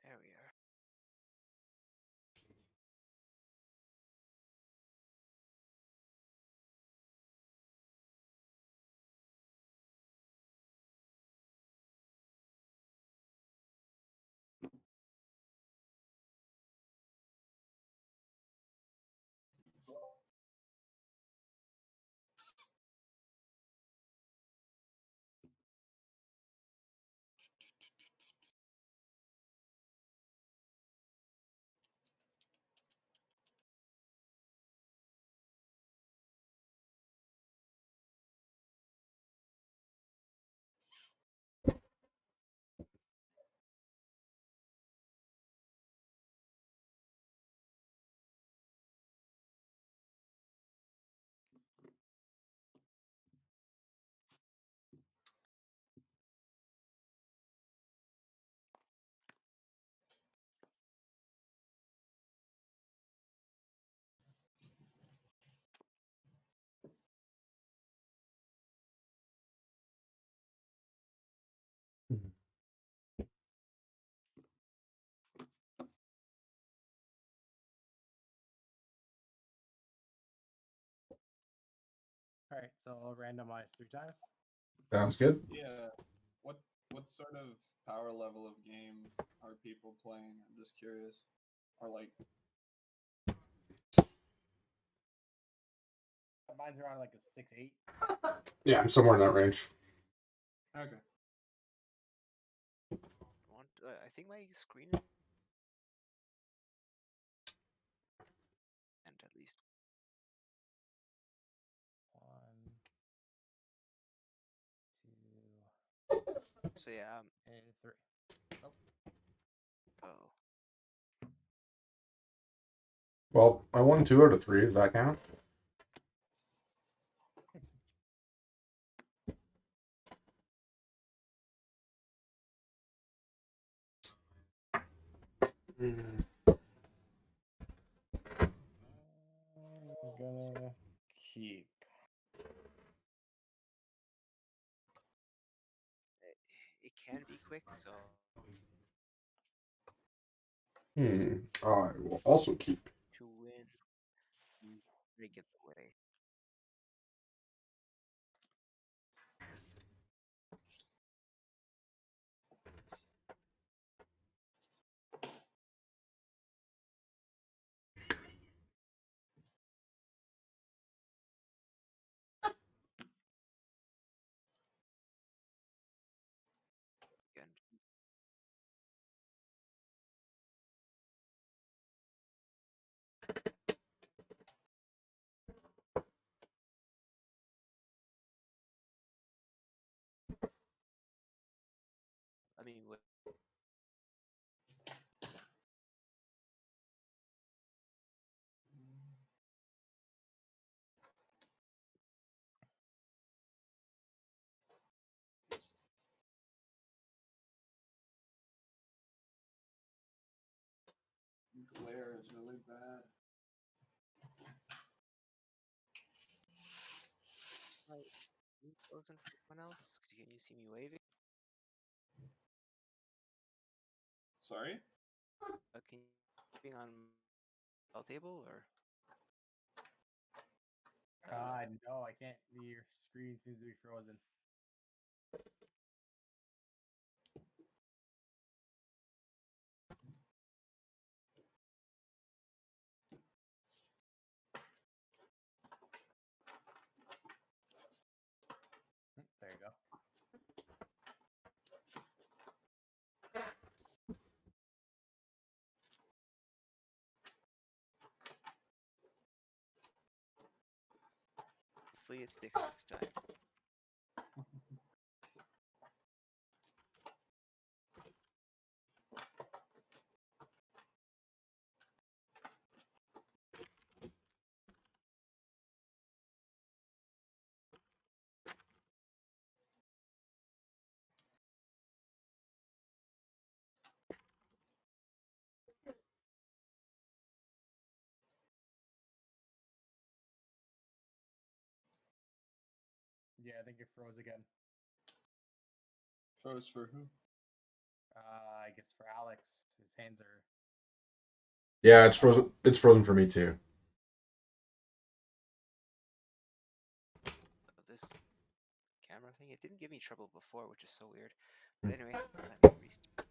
There we are. All right, so I'll randomize 3 times. Sounds good. Yeah. What sort of power level of game are people playing? I'm just curious. Or like, Mine's around like a 6-8. Yeah, I'm somewhere in that range. okay. I think my screen and at least 1, 2, so yeah. and 3. Oh, Well, I won 2 out of 3. Does that count? I'm gonna keep. it can be quick, so I will also keep. to win, you break it away. Again, I mean, Glare is really bad. frozen for someone else. Can you see me waving? Sorry? Can you being on the table or? No, I can't. Your screen seems to be frozen. There you go. Hopefully it sticks this time. Yeah, I think it froze again. Froze for who? I guess for Alex, his hands are. Yeah, it's frozen. It's frozen for me too. So this camera thing, it didn't give me trouble before, which is so weird. But anyway, let me restart.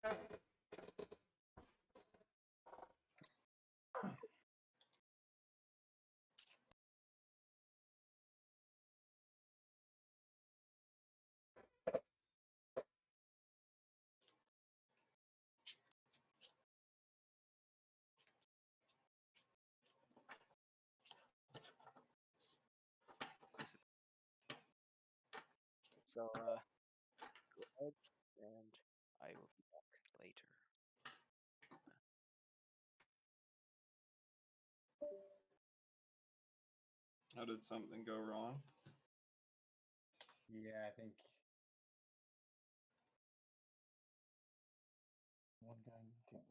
Let's hope. So, go ahead, and I will be back later. How did something go wrong? Yeah, I think. One guy in table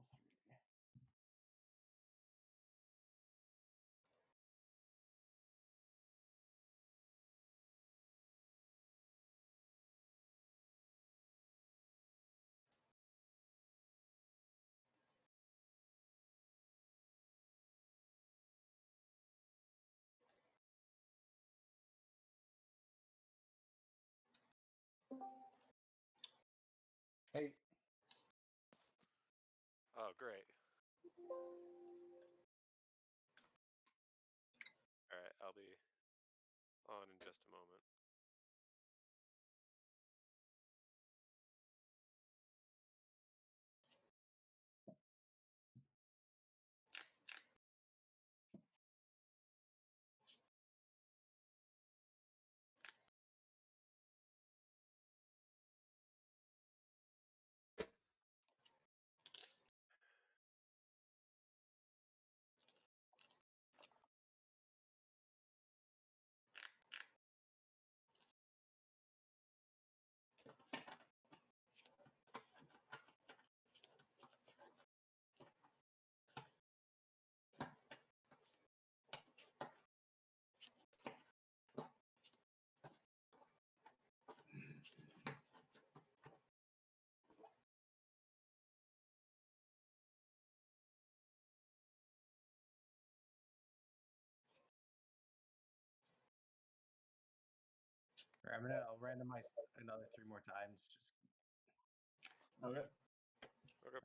3. Hey, Oh, great. All right, I'll be on in just a moment. I'll randomize another 3 more times. Just Okay. Okay.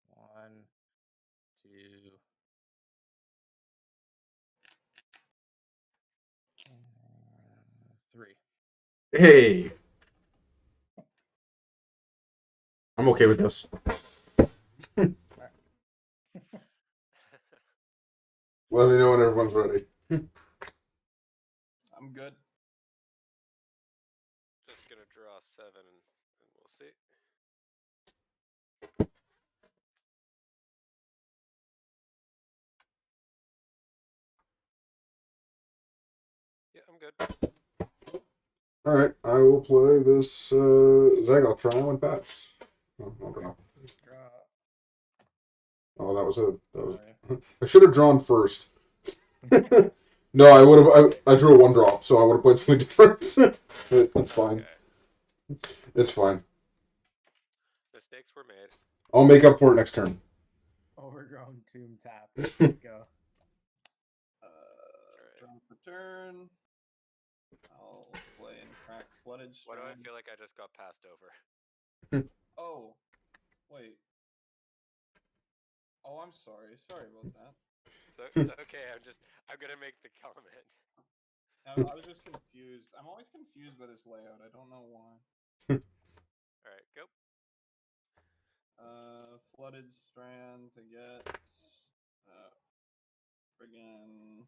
1, 2, 3. Hey, I'm okay with this. Let me know when everyone's ready. I'm good. Just gonna draw 7 and we'll see. Yeah, I'm good. All right, I will play this. Zeg, I'll try one pass. Oh, I'll draw. Draw. Oh, that was a. That was. Sorry. I should have drawn first. No, I would have. I drew a 1-drop, so I would have played something different. It's fine. Okay. It's fine. Mistakes were made. I'll make up for it next turn. Overgrown tomb tap. Go. Draw for turn. I'll play and crack flooded Why do I strand. feel like I just got passed over? Oh, wait. Oh, I'm sorry. Sorry about that. So it's okay. I'm gonna make the comment. I was just confused. I'm always confused by this layout. I don't know why. All right, go. Flooded strand to get friggin'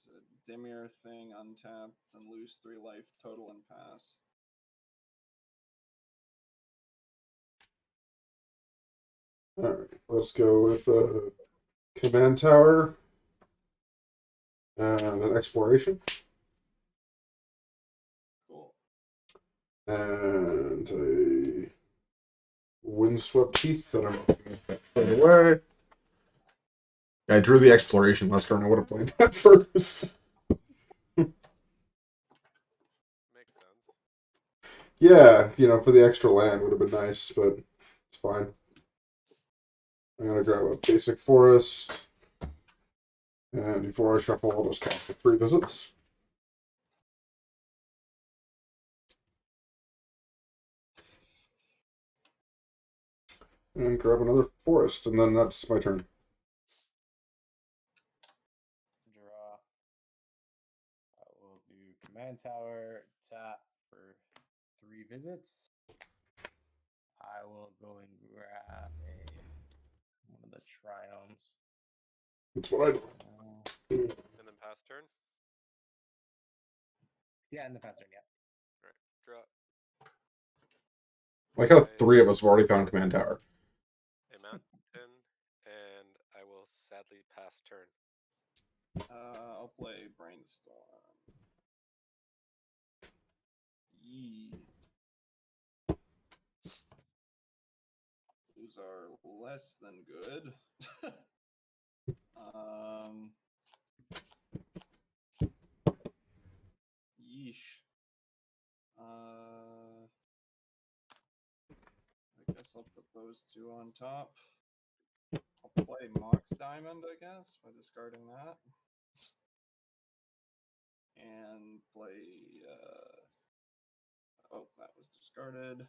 the Dimir thing untapped and lose 3 life total and pass. All right, let's go with command tower and an exploration Cool. and a windswept teeth that I'm putting away. I drew the exploration last turn. I would have played that first. Makes sense. Yeah, for the extra land would have been nice, but it's fine. I'm gonna grab a basic forest, and before I shuffle, I'll just cast the 3 visits. And grab another forest, and then that's my turn. Draw. I will do command tower tap for 3 visits. I will go and grab one of the triomes. That's what I do. And then pass turn. Yeah, in the past turn, yeah. All right, draw. Like how 3 of us have already found command tower. A mountain, and I will sadly pass turn. I'll play brainstorm. Yee. Those are less than good. Yeesh. I guess I'll put those 2 on top. I'll play Mox Diamond, I guess, by discarding that. And play. Oh, that was discarded.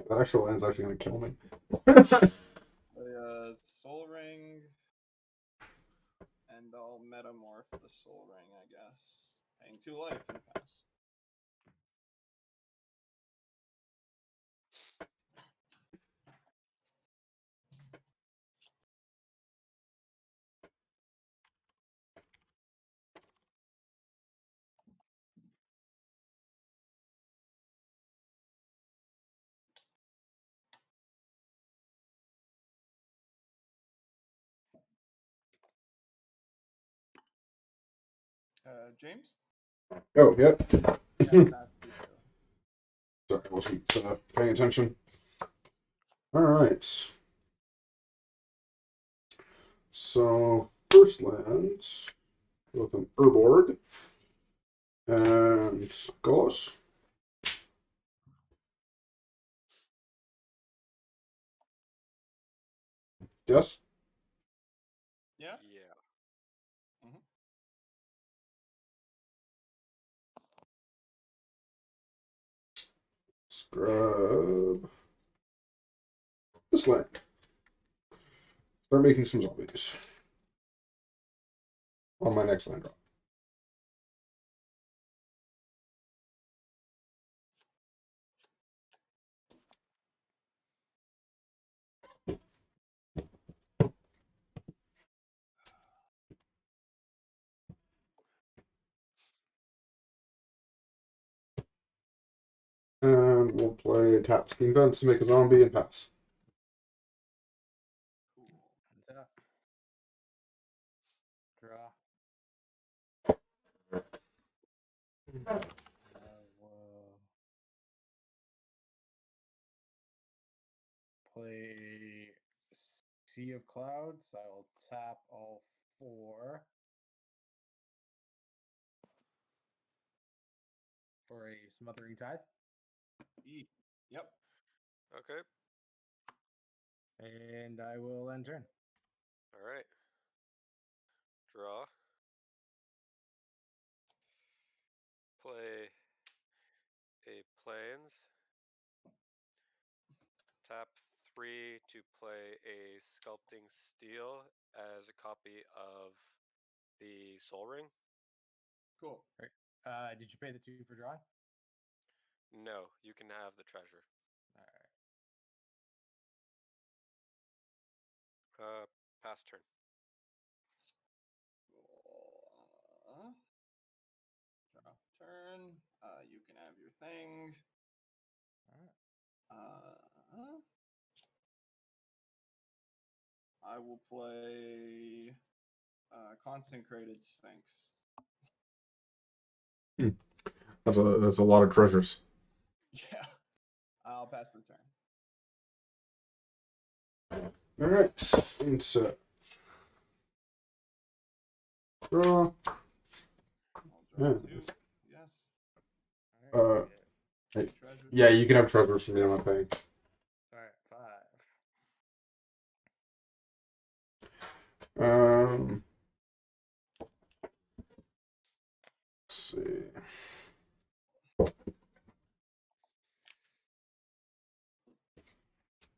That extra land's actually gonna kill me. Play Soul Ring. And I'll metamorph the Soul Ring, I guess. Paying 2 life and pass. James? Oh, yep. Yeah, pass 2 too. Sorry, I wasn't paying attention. All right. So, first land with an Urborg and Golos. Yes? Yeah? Yeah. grab this land. Start making some zombies on my next land drop. And we'll play tap scheme fence to make a zombie and pass. Cool. Untap. Draw. Will play Sea of Clouds. I will tap all 4 for a Smothering Tide. Yep. Okay. And I will end turn. All right. Draw. Play a plains. Tap 3 to play a sculpting steel as a copy of the Soul Ring. Cool. Did you pay the 2 for drawing? No, you can have the treasure. All right. Pass turn. Draw turn. You can have your thing. All right. I will play Consecrated Sphinx. That's a lot of treasures. Yeah. I'll pass the turn. All right, insert. Draw. I'll draw Yeah. 2. Yes. All right. Hey, Treasure. yeah, you can have treasures from me. I'm not paying. All right. 5. Let's see.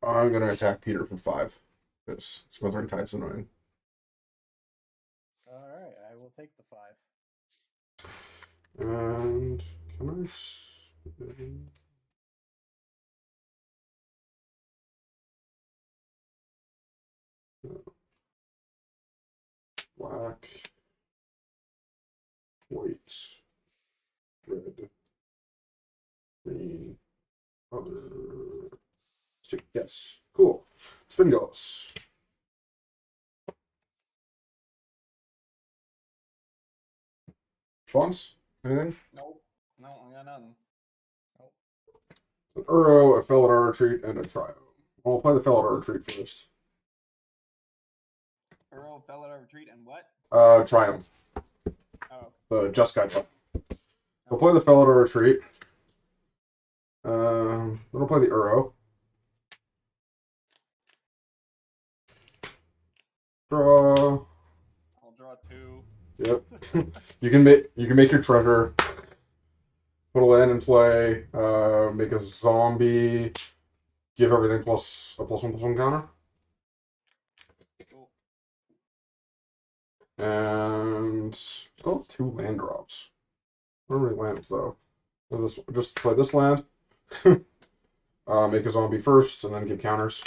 I'm gonna attack Peter for 5. Because Smothering Tide's annoying. All right. I will take the 5. And can I? Black, white, red, green, other. Yes, cool. Spin goes. Response? Anything? Nope. No, I got nothing. Oh. An Uro, a Felidar Retreat, and a Trio. I'll play the Felidar Retreat first. Earl, Felidar Retreat, and what? Triumph. Oh. The Just Guy Triumph. I'll Okay. play the Felidar Retreat. Then I'll play the Uro. Draw. I'll draw 2. Yep. you can make your treasure. Put a land in play. Make a zombie. Give everything plus a +1/+1 counter. Cool. And oh, 2 land drops. Not many lands though. Just play this land. Make a zombie first, and then give counters.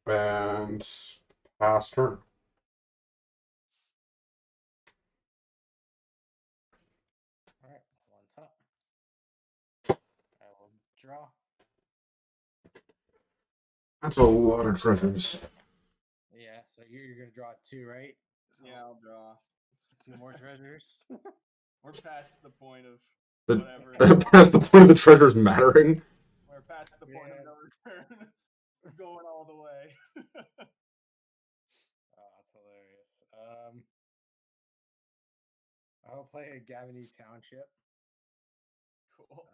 And pass turn. All right. One top. I will draw. That's a lot of treasures. Yeah. So you're gonna draw 2, right? So Yeah, I'll draw. 2 more treasures. We're past the point of The, whatever. Past the point of the treasures mattering. We're past the point Yeah. of no return. We're going all the way. Oh, that's hilarious. I'll play a Gavany Township. Cool.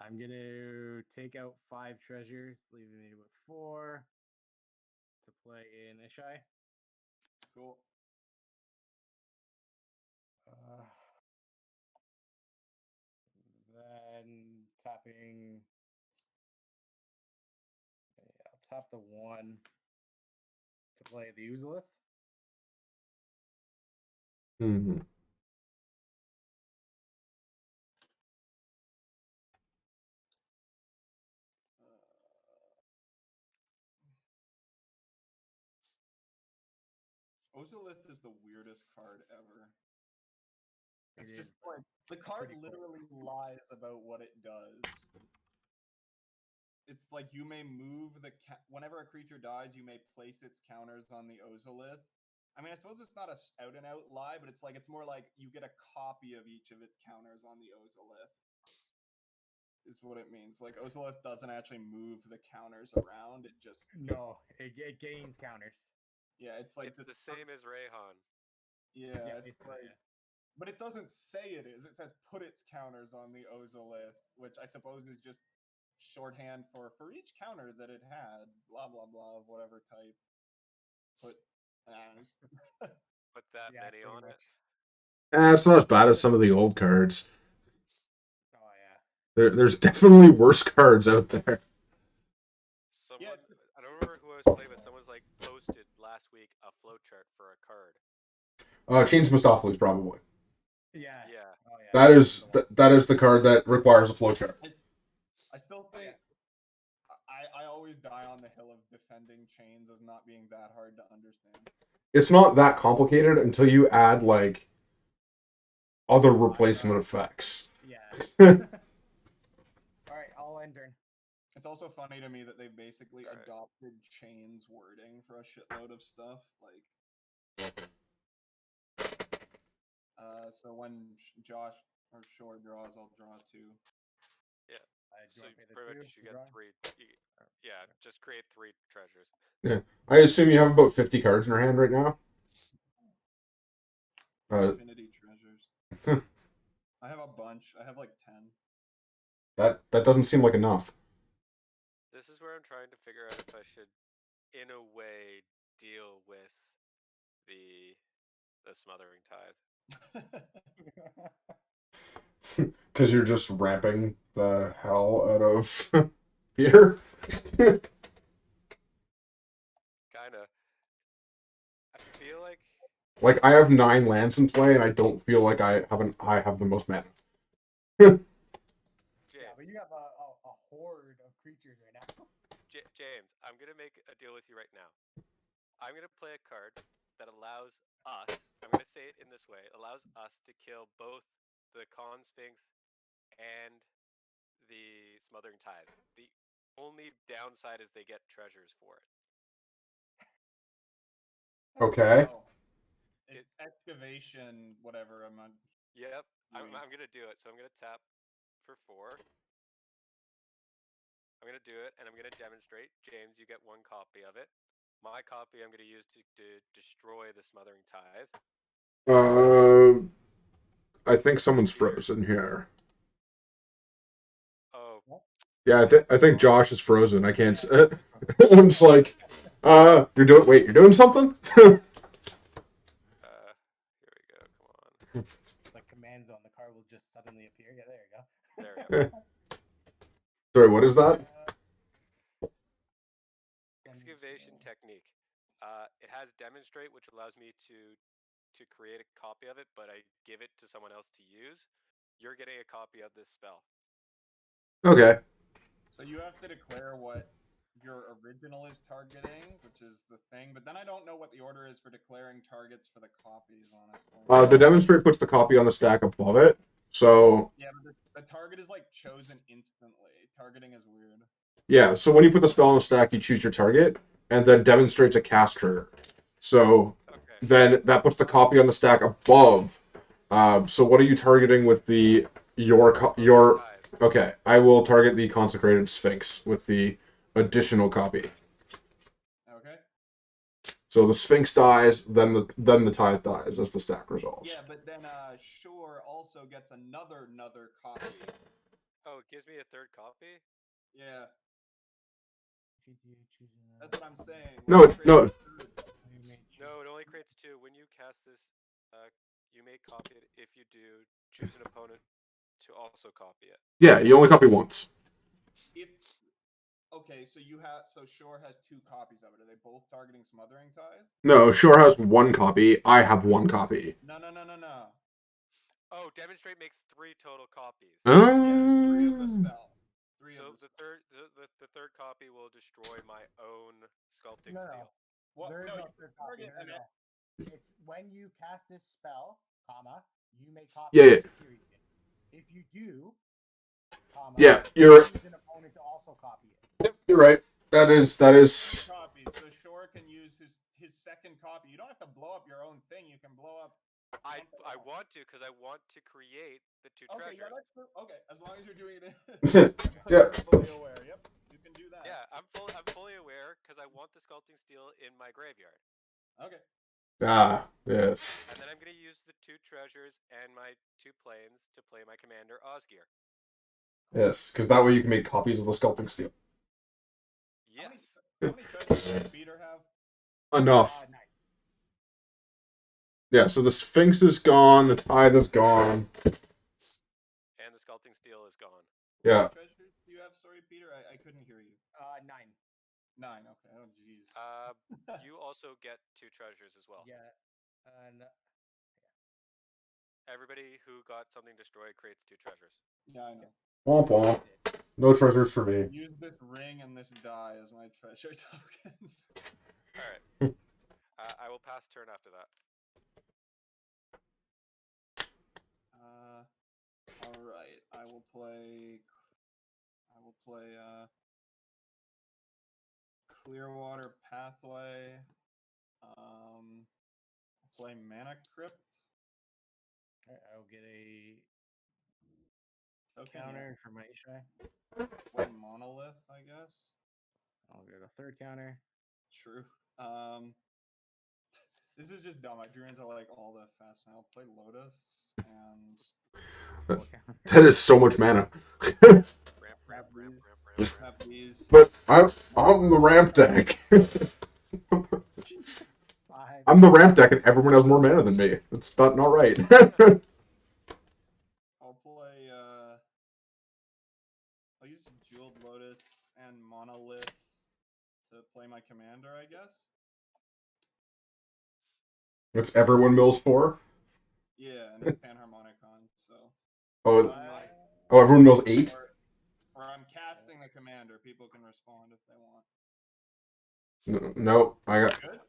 I'm gonna take out 5 treasures, leaving me with 4 to play in Ishai. Cool. tapping. Yeah, I'll tap the 1 to play the Uzalith. Hmm. Ozolith is the weirdest card ever. It's It just is like the card pretty cool. literally lies about what it does. It's like you may move whenever a creature dies, you may place its counters on the Ozolith. I mean, I suppose it's not a out and out lie, but it's more like you get a copy of each of its counters on the Ozolith. Is what it means. Like Ozolith doesn't actually move the counters around; it just No, it gains counters. yeah, it's like It's the same as Rayhan. Yeah, it's basically, like, but it doesn't say it is. It says put its counters on the Ozolith, which I suppose is just shorthand for each counter that it had, blah blah blah of whatever type. Put Put that Yeah, many pretty on it. much. It's not as bad as some of the old cards. Oh yeah. There's definitely worse cards out there. Someone, Yes. I don't remember who I was playing, but someone's like posted last week a flowchart for a card. Chains Mistopheles probably. Yeah. Yeah. Oh yeah. That that's is the one. that is the card that requires a flowchart. I still think I always die on the hill of defending chains as not being that hard to understand. It's not that complicated until you add like other replacement effects. Yeah. All right, I'll end turn. It's also funny to me that they basically Right. adopted chains wording for a shitload of stuff. Like, so when Josh or Shore draws, I'll draw 2. Yeah. Do So you want me to pretty do much you the get drawing? 3. Yeah, just create 3 treasures. Yeah, I assume you have about 50 cards in your hand right now. Infinity treasures. I have a bunch. I have like 10. That doesn't seem like enough. This is where I'm trying to figure out if I should, in a way, deal with the smothering tithe. Because you're just ramping the hell out of Peter. Kinda. I feel like Like I have 9 lands in play, and I don't feel like I have the most mana. Yeah, James. but you have a horde of creatures right now. James, I'm gonna make a deal with you right now. I'm gonna play a card that allows us. I'm gonna say it in this way: allows us to kill both the Con Sphinx and the Smothering Tithes. The only downside is they get treasures for it. Okay. Oh, it's excavation, whatever. I'm on. Yep, I'm gonna do it. So I'm gonna tap for 4. I'm gonna do it, and I'm gonna demonstrate. James, you get 1 copy of it. My copy I'm gonna use to destroy the Smothering Tithe. I think someone's frozen here. Oh. Yeah, I think Josh is frozen. I can't. I'm just like, you're doing something. Here we go. Come on. It's like command zone. The card will just suddenly appear. Yeah, there you go. There we go. Sorry, what is that? Excavation technique. It has demonstrate, which allows me to create a copy of it, but I give it to someone else to use. You're getting a copy of this spell. Okay. So you have to declare what your original is targeting, which is the thing. But then I don't know what the order is for declaring targets for the copies, honestly. The demonstrate puts the copy on the stack above it. So Yeah, but the target is like chosen instantly. Targeting is weird. yeah, so when you put the spell on the stack, you choose your target, and then demonstrates a cast trigger. So Okay. then that puts the copy on the stack above. So what are you targeting with the your? Okay, I will target the consecrated sphinx with the additional copy. Okay. So the sphinx dies, then the tithe dies as the stack resolves. Yeah, but then Shore also gets another copy. Oh, it gives me a 3rd copy? Yeah. That's what I'm saying. No, no. No, it only creates 2. When you cast this, you may copy it. If you do, choose an opponent to also copy it. Yeah, you only copy once. If okay, so Shore has 2 copies of it. Are they both targeting Smothering Tithe? No, Shore has 1 copy. I have 1 copy. No. Oh, demonstrate makes 3 total copies. Yeah, there's 3 of the spell. So the third copy will destroy my own sculpting No. steel. What? There is No, no you third can copy. target an No. It's when you cast this spell, comma, you may copy Yeah, it, period. If you do, comma, Yeah, you you're choose an opponent to also copy it. you're right. That is 3 copies, so Shore can use his second copy. You don't have to blow up your own thing. You can blow up. I something else. want to because I want to create the 2 Okay, yeah, treasures. that's true. Okay, as long as you're doing it. Yeah. You're fully aware. Yep, you can do that. Yeah, I'm fully aware because I want the sculpting steel in my graveyard. Okay. Yes. And then I'm going to use the 2 treasures and my 2 planes to play my commander Osgir. Yes, because that way you can make copies of the sculpting steel. Yes. How many treasures does Peter have? Enough. Nice. Yeah, so the Sphinx is gone, the tithe is gone. And the sculpting steel is gone. How Yeah. many treasures do you have? Sorry, Peter, I couldn't hear you. 9. 9. Okay. Oh, jeez. You also get 2 treasures as well. Yeah. And Everybody who got something destroyed creates 2 treasures. Yeah, I know. Womp womp. No treasures for me. Use this ring and this die as my treasure tokens. All right. I will pass turn after that. All right. I will play. Clearwater Pathway. Play Mana Crypt. I'll get a Okay. counter for my Ishai. Play Monolith, I guess. I'll get a third counter. True. This is just dumb. I drew into like all the fast. I'll play Lotus and 4 counter. That is so much mana. Ramp these. But I'm the ramp deck. Jesus. 5. I'm the ramp deck and everyone has more mana than me. That's not right. I'll play. I'll use Jeweled Lotus and Monolith to play my commander, I guess. That's everyone mills 4? Yeah, and it's Panharmonicon, so. Oh, I'm like, everyone mills 8? or I'm casting the commander. People can respond if they want. No, I got. Good?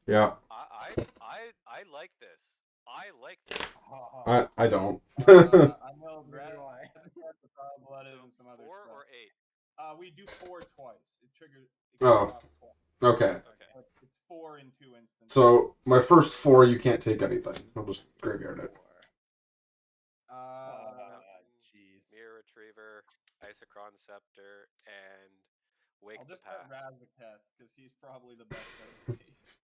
Yeah. I like this. I like this. I don't. I know Blooded So and some other 4 stuff. or 8? We do 4 twice. It triggers. It Oh. goes off twice. Okay. Okay. It's 4 in 2 instances. So my first 4, you can't take anything. I'll just graveyard it. Jeez. Mirror Retriever, Isochron Scepter, and Wake I'll the just have Past. Razaketh because he's probably the best out of these.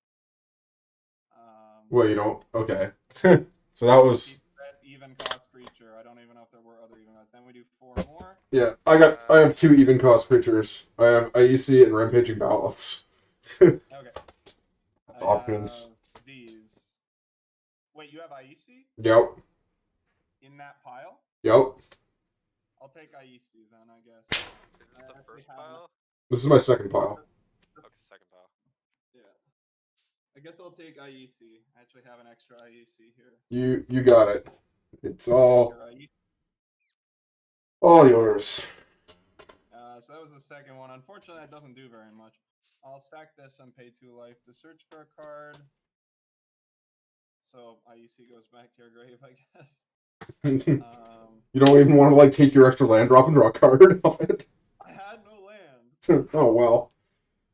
Well, you don't. Okay. So that was. He's the best even cost creature. I don't even know if there were other even costs. Then we do 4 more. Yeah, I have 2 even cost creatures. I have IEC and Rampaging Battles. Okay. Options. These. Wait, you have IEC Yep. in that pile? Yep. I'll take IEC then, I guess. Is this the first pile? This is my second pile. Okay, second pile. Yeah. I guess I'll take IEC. I actually have an extra IEC here. You got it. It's all yours. So that was the second one. Unfortunately, that doesn't do very much. I'll stack this and pay 2 life to search for a card. So IEC goes back to your grave, I guess. You don't even want to like take your extra land drop and draw a card off it. I had no land. Oh well.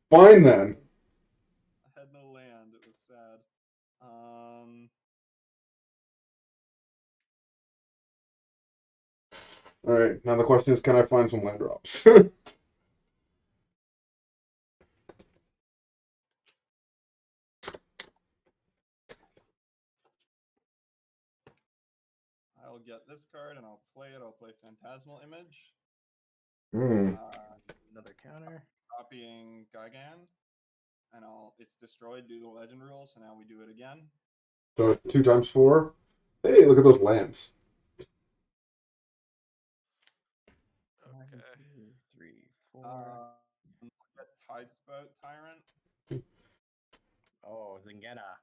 Fine then. I had no land. It was sad. Alright, now the question is, can I find some land drops? I'll get this card and I'll play it. I'll play Phantasmal Image. Another counter. Copying Gigan. And it's destroyed due to legend rules, so now we do it again. So 2 times 4. Hey, look at those lands. Get Tidespout Tyrant. Oh, Zingeta.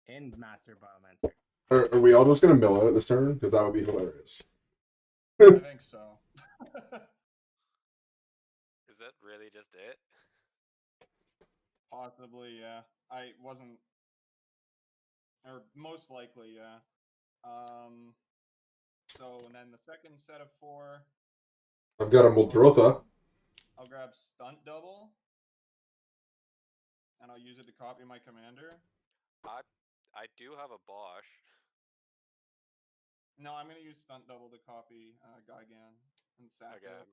And Master Biomancer. Are we all just gonna mill out this turn? Because that would be hilarious. I think so. Is that really just it? Possibly, yeah. I wasn't, or most likely, yeah. So and then the second set of 4, I've got a Muldrotha. I'll grab Stunt Double, and I'll use it to copy my commander. I do have a Bosch. No, I'm gonna use Stunt Double to copy Gigan and sack Again. it.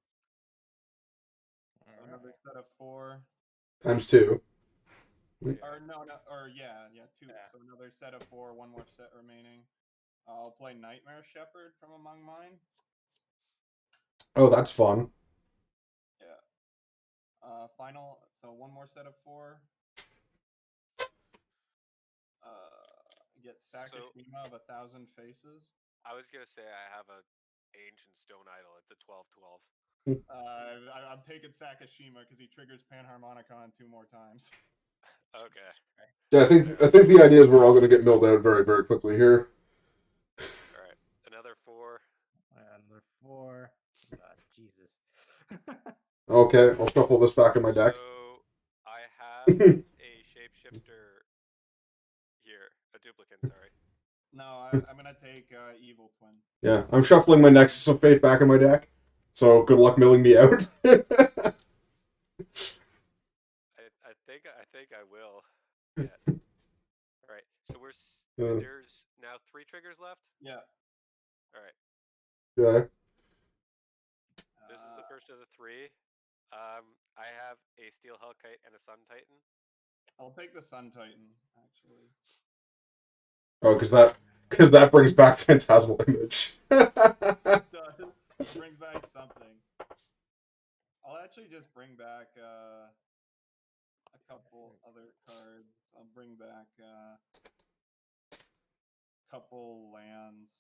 So another set of 4. ×2. Yeah. Or no, or yeah, 2. Yeah. So another set of 4, one more set remaining. I'll play Nightmare Shepherd from among mine. Oh, that's fun. Yeah. Final. So one more set of 4. Get Sakashima of 1,000 Faces. I was gonna say I have a ancient stone idol. It's a 12/12. I'm taking Sakashima because he triggers Panharmonicon 2 more times. Okay. Yeah, I think the idea is we're all gonna get milled out very, very quickly here. All right. Another 4. Another 4. Jesus. Okay, I'll shuffle this back in my deck. So I have a shapeshifter here, a duplicate. Sorry. No, I'm gonna take Evil Twin. Yeah, I'm shuffling my Nexus of Fate back in my deck. So good luck milling me out. I think I will. Yeah. All right. So there's now 3 triggers left. Yeah. All right. Okay. This is the first of the 3. I have a Steel Hellkite and a Sun Titan. I'll take the Sun Titan actually. Oh, because that brings back Phantasmal Image. It does. It brings back something. I'll actually just bring back a couple other cards. I'll bring back a couple lands.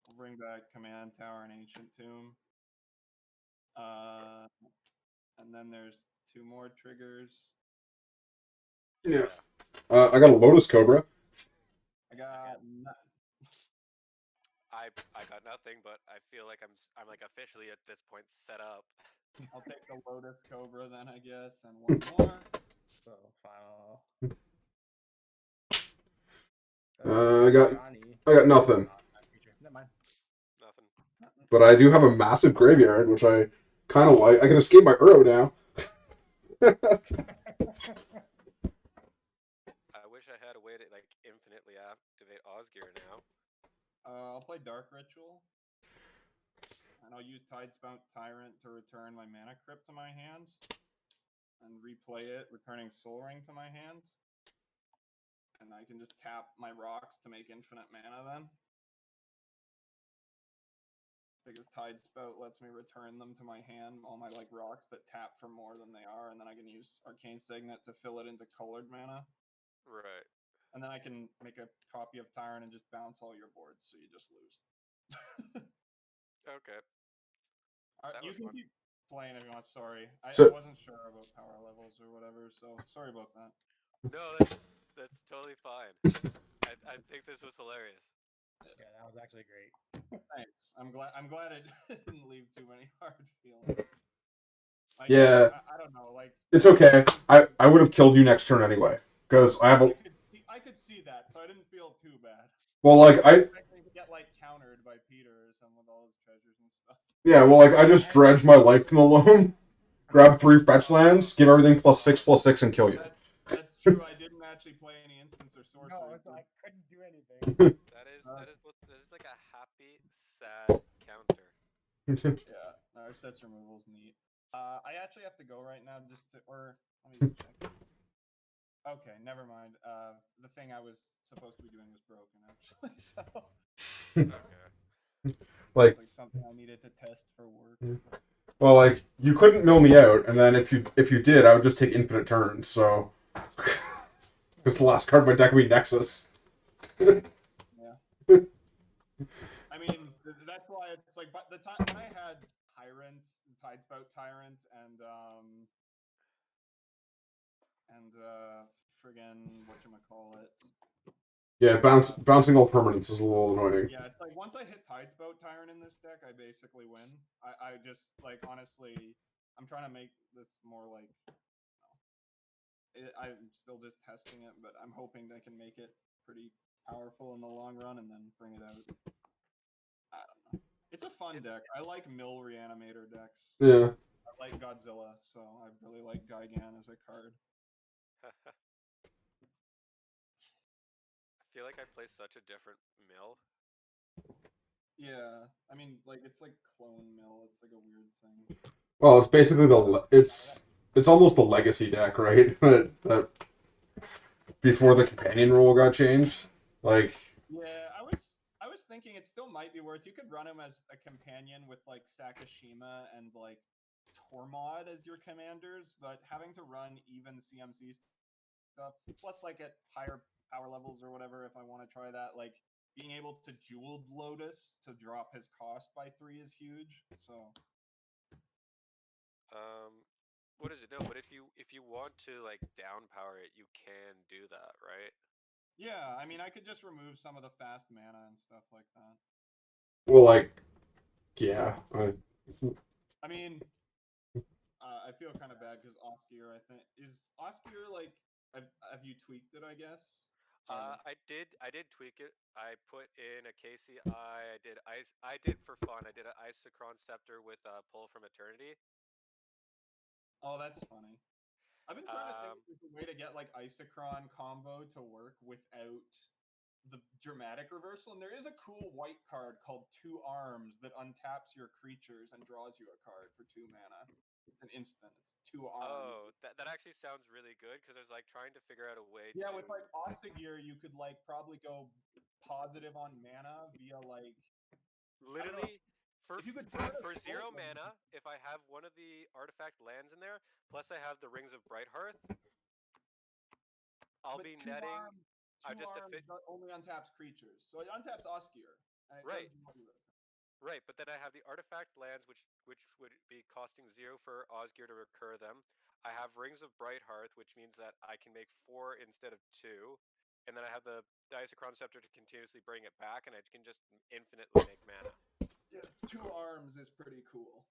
I'll bring back Command Tower and Ancient Tomb. And then there's 2 more triggers. Yeah. I got a Lotus Cobra. I got I got nothing, but I feel like I'm like officially at this point set up. I'll take the Lotus Cobra then, I guess, and one more. So final. I got nothing. Never mind. Nothing. But I do have a massive graveyard, which I kind of like. I can escape my Uro now. I wish I had a way to like infinitely activate Osgear now. I'll play Dark Ritual. And I'll use Tidespout Tyrant to return my Mana Crypt to my hand. And replay it, returning Soul Ring to my hand. And I can just tap my rocks to make infinite mana then. Because Tidespout lets me return them to my hand, all my like rocks that tap for more than they are, and then I can use Arcane Signet to fill it into colored mana. Right. And then I can make a copy of Tyrant and just bounce all your boards, so you just lose. Okay. You can keep playing if you want. Sorry, I wasn't sure about power levels or whatever, so sorry about that. No, that's totally fine. I think this was hilarious. Yeah, that was actually great. Thanks. I'm glad it didn't leave too many hard feelings. Like, Yeah. I don't know. Like, it's okay. I would have killed you next turn anyway because I have a. I could see that, so I didn't feel too bad. Well, like I get like countered by Peter or something with all his treasures and stuff. Yeah, well, like I just dredge my life from the loam, grab 3 fetch lands, give everything +6/+6, and kill you. That's true. I didn't actually play any instants or sorceries. No, I couldn't do anything. That is like a happy, sad counter. Yeah, our sets removal's neat. I actually have to go right now just to, or let me just check. Okay, never mind. The thing I was supposed to be doing was broken actually, so. Okay. Like, it's like something I needed to test for work. Well, like you couldn't mill me out, and then if you did, I would just take infinite turns. So, because the last card of my deck would be Nexus. Yeah. I mean, that's why it's like, but the time when I had Tidespout Tyrant, and friggin' whatchamacallit. Yeah, bouncing all permanents is a little annoying. Yeah, it's like once I hit Tidespout Tyrant in this deck, I basically win. I just like honestly, I'm trying to make this more like I'm still just testing it, but I'm hoping I can make it pretty powerful in the long run and then bring it out. I don't know. It's a fun deck. I like mill reanimator decks. Yeah. I like Godzilla, so I really like Gigan as a card. I feel like I play such a different mill. Yeah, I mean, like it's like clone mill. It's like a weird thing. Well, it's basically it's almost a legacy deck, right? That before the companion rule got changed, like Yeah, I was thinking it still might be worth. You could run him as a companion with like Sakashima and like Tormod as your commanders, but having to run even CMC stuff, plus like at higher power levels or whatever, if I want to try that, like being able to jeweled Lotus to drop his cost by 3 is huge. So What is it? No, but if you want to like down power it, you can do that, right? yeah, I mean I could just remove some of the fast mana and stuff like that. well, like yeah, I mean, I feel kind of bad because Oskier, I think, is Oskier like have you tweaked it? I guess. I did tweak it. I put in a KCI. I did for fun. I did an Isocron Scepter with Pull from Eternity. Oh, that's funny. I've been trying to think Um, if there's a way to get like Isocron combo to work without the dramatic reversal. And there is a cool white card called Two Arms that untaps your creatures and draws you a card for 2 mana. It's an instant. It's Two Arms. oh, that actually sounds really good because I was like trying to figure out a way Yeah, to. with like Ossigear, you could like probably go positive on mana via like I don't know Literally if you could turn a for scroll. 0 mana, if I have one of the artifact lands in there, plus I have the Rings of Brighthearth, I'll But be netting. I two just a arms fit only untaps creatures, so it untaps Oskier, and it right, does draw you. right. But then I have the artifact lands, which would be costing 0 for Osgir to recur them. I have Rings of Brighthearth, which means that I can make 4 instead of 2, and then I have the Diacron Scepter to continuously bring it back, and I can just infinitely make mana. Yeah, Two Arms is pretty cool.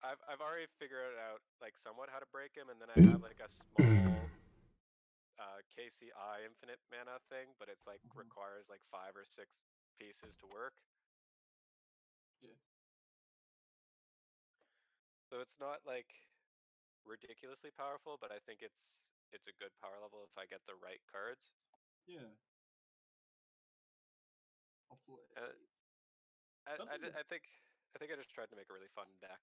I've already figured out like somewhat how to break him, and then I have like a small KCI infinite mana thing, but it's like requires like 5 or 6 pieces to work. Yeah, So it's not like ridiculously powerful, but I think it's a good power level if I get the right cards. yeah. Hopefully, Uh, something. I think I just tried to make a really fun deck.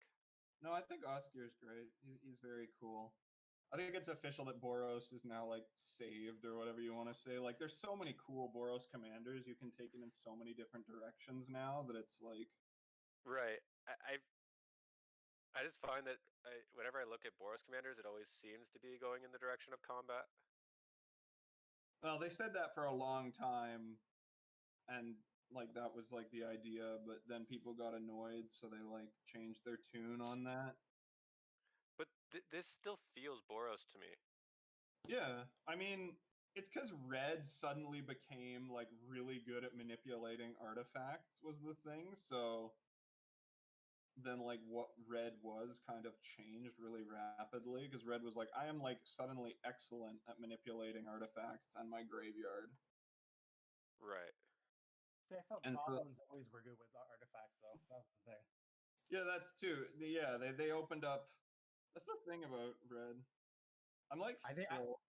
No, I think Oskier is great. He's very cool. I think it's official that Boros is now like saved or whatever you want to say. Like, there's so many cool Boros commanders you can take it in so many different directions now that it's like Right. I just find that whenever I look at Boros commanders, it always seems to be going in the direction of combat. well, they said that for a long time, and like that was like the idea, but then people got annoyed, so they like changed their tune on that. But this still feels Boros to me. Yeah, I mean, it's because Red suddenly became like really good at manipulating artifacts was the thing. So then like what Red was kind of changed really rapidly because Red was like, I am like suddenly excellent at manipulating artifacts and my graveyard. Right. See, I felt And so goblins always were good with artifacts, though. That was the thing. yeah, that's too. Yeah, they opened up. That's the thing about Red. I'm like I think still.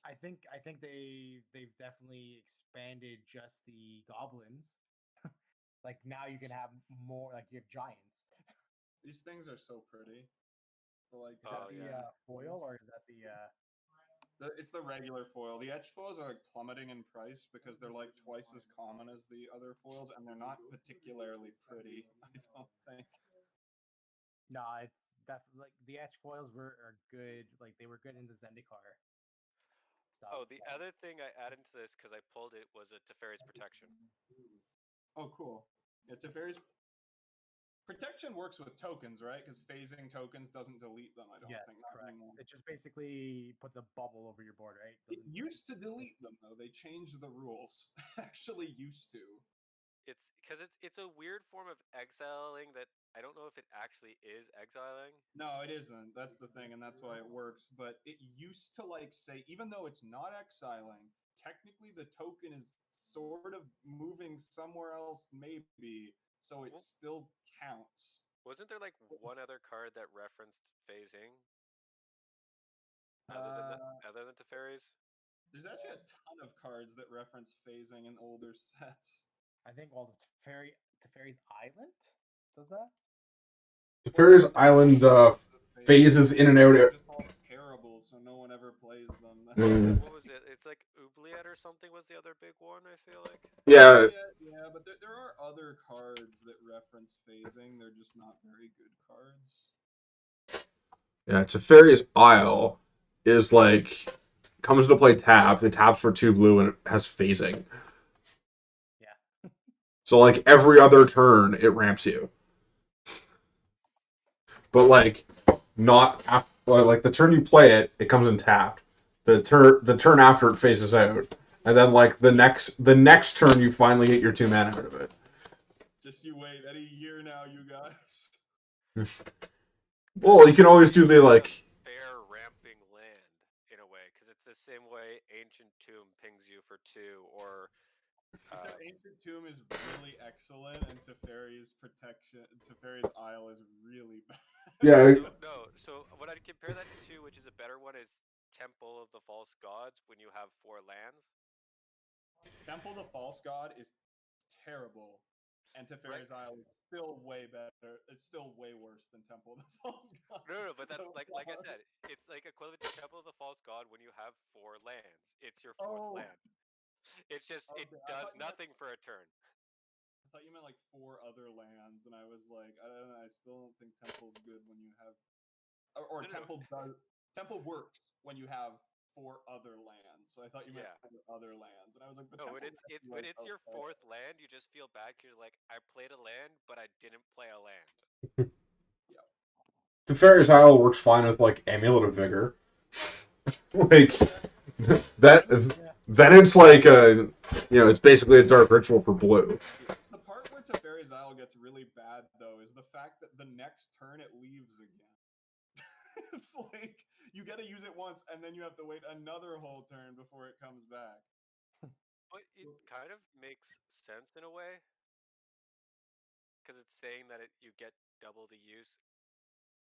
I think they've definitely expanded just the goblins. Like now you can have more. Like you have giants. These things are so pretty. Like Is that Oh the yeah. foil or is that the? it's the regular foil. The etch foils are like plummeting in price because they're like twice as common as the other foils, and they're not particularly pretty. I don't think. No, it's definitely like the etch foils are good. Like they were good in the Zendikar stuff. Oh, the other thing I added to this because I pulled it was a Teferi's Protection. Oh, cool. Yeah, Teferi's protection works with tokens, right? Because phasing tokens doesn't delete them. I don't Yes, think not correct. anymore. It just basically puts a bubble over your board, right? It Doesn't used to delete them though. They changed the rules. Actually, used to. It's because it's a weird form of exiling that I don't know if it actually is exiling. No, it isn't. That's the thing, and that's why it works. But it used to like say, even though it's not exiling, technically the token is sort of moving somewhere else, maybe. So it Well, still counts. wasn't there like one other card that referenced phasing Uh, other than Teferi's? there's actually a ton of cards that reference phasing in older sets. I think all the Teferi's Island does that. Well, Teferi's yeah, there's Island cards that phase, phases but in and out. they're just all terrible, so no one ever plays them. That's Mm. What was it? It's like Oubliette or something was the other big one. I feel like. Yeah, yeah, but there are other cards that reference phasing. They're just not very good cards. yeah. Teferi's Isle is like comes to play tap. It taps for 2 blue and it has phasing. Yeah. So like every other turn, it ramps you. But like not like the turn you play it, it comes in tapped. The turn after it phases out, and then like the next turn you finally get your 2 mana out of it. Just you wait. Any year now, you guys. Well, you can always do the It's a like. fair ramping land in a way because it's the same way Ancient Tomb pings you for 2, or Except um, Ancient Tomb is really excellent, and Teferi's Isle is really bad. Yeah, so no. So what I'd compare that to, which is a better one, is Temple of the False Gods when you have 4 lands. Temple the False God is terrible, and Right? Teferi's Isle is still way better. It's still way worse than Temple of the False God. No, but that's So like I far. said, it's like equivalent to Temple of the False God when you have 4 lands. It's your fourth Oh, land. It's just it okay. does nothing for a turn. I thought you meant like 4 other lands, and I was like, I don't know. I still don't think Temple's good when you have, or No, no, no. Temple works when you have 4 other lands. So I thought you meant Yeah. 4 other lands, and I was like, but No, Temple's when actually like it's your okay. fourth land, you just feel bad because you're like, I played a land, but I didn't play a land. Yeah. Teferi's Isle works fine with like Amulet of Vigor. Like that. Yeah. Then it's like it's basically a dark ritual for blue. The part where Teferi's Isle gets really bad, though, is the fact that the next turn it leaves again. It's like you got to use it once, and then you have to wait another whole turn before it comes back. But it kind of makes sense in a way because it's saying that you get double the use.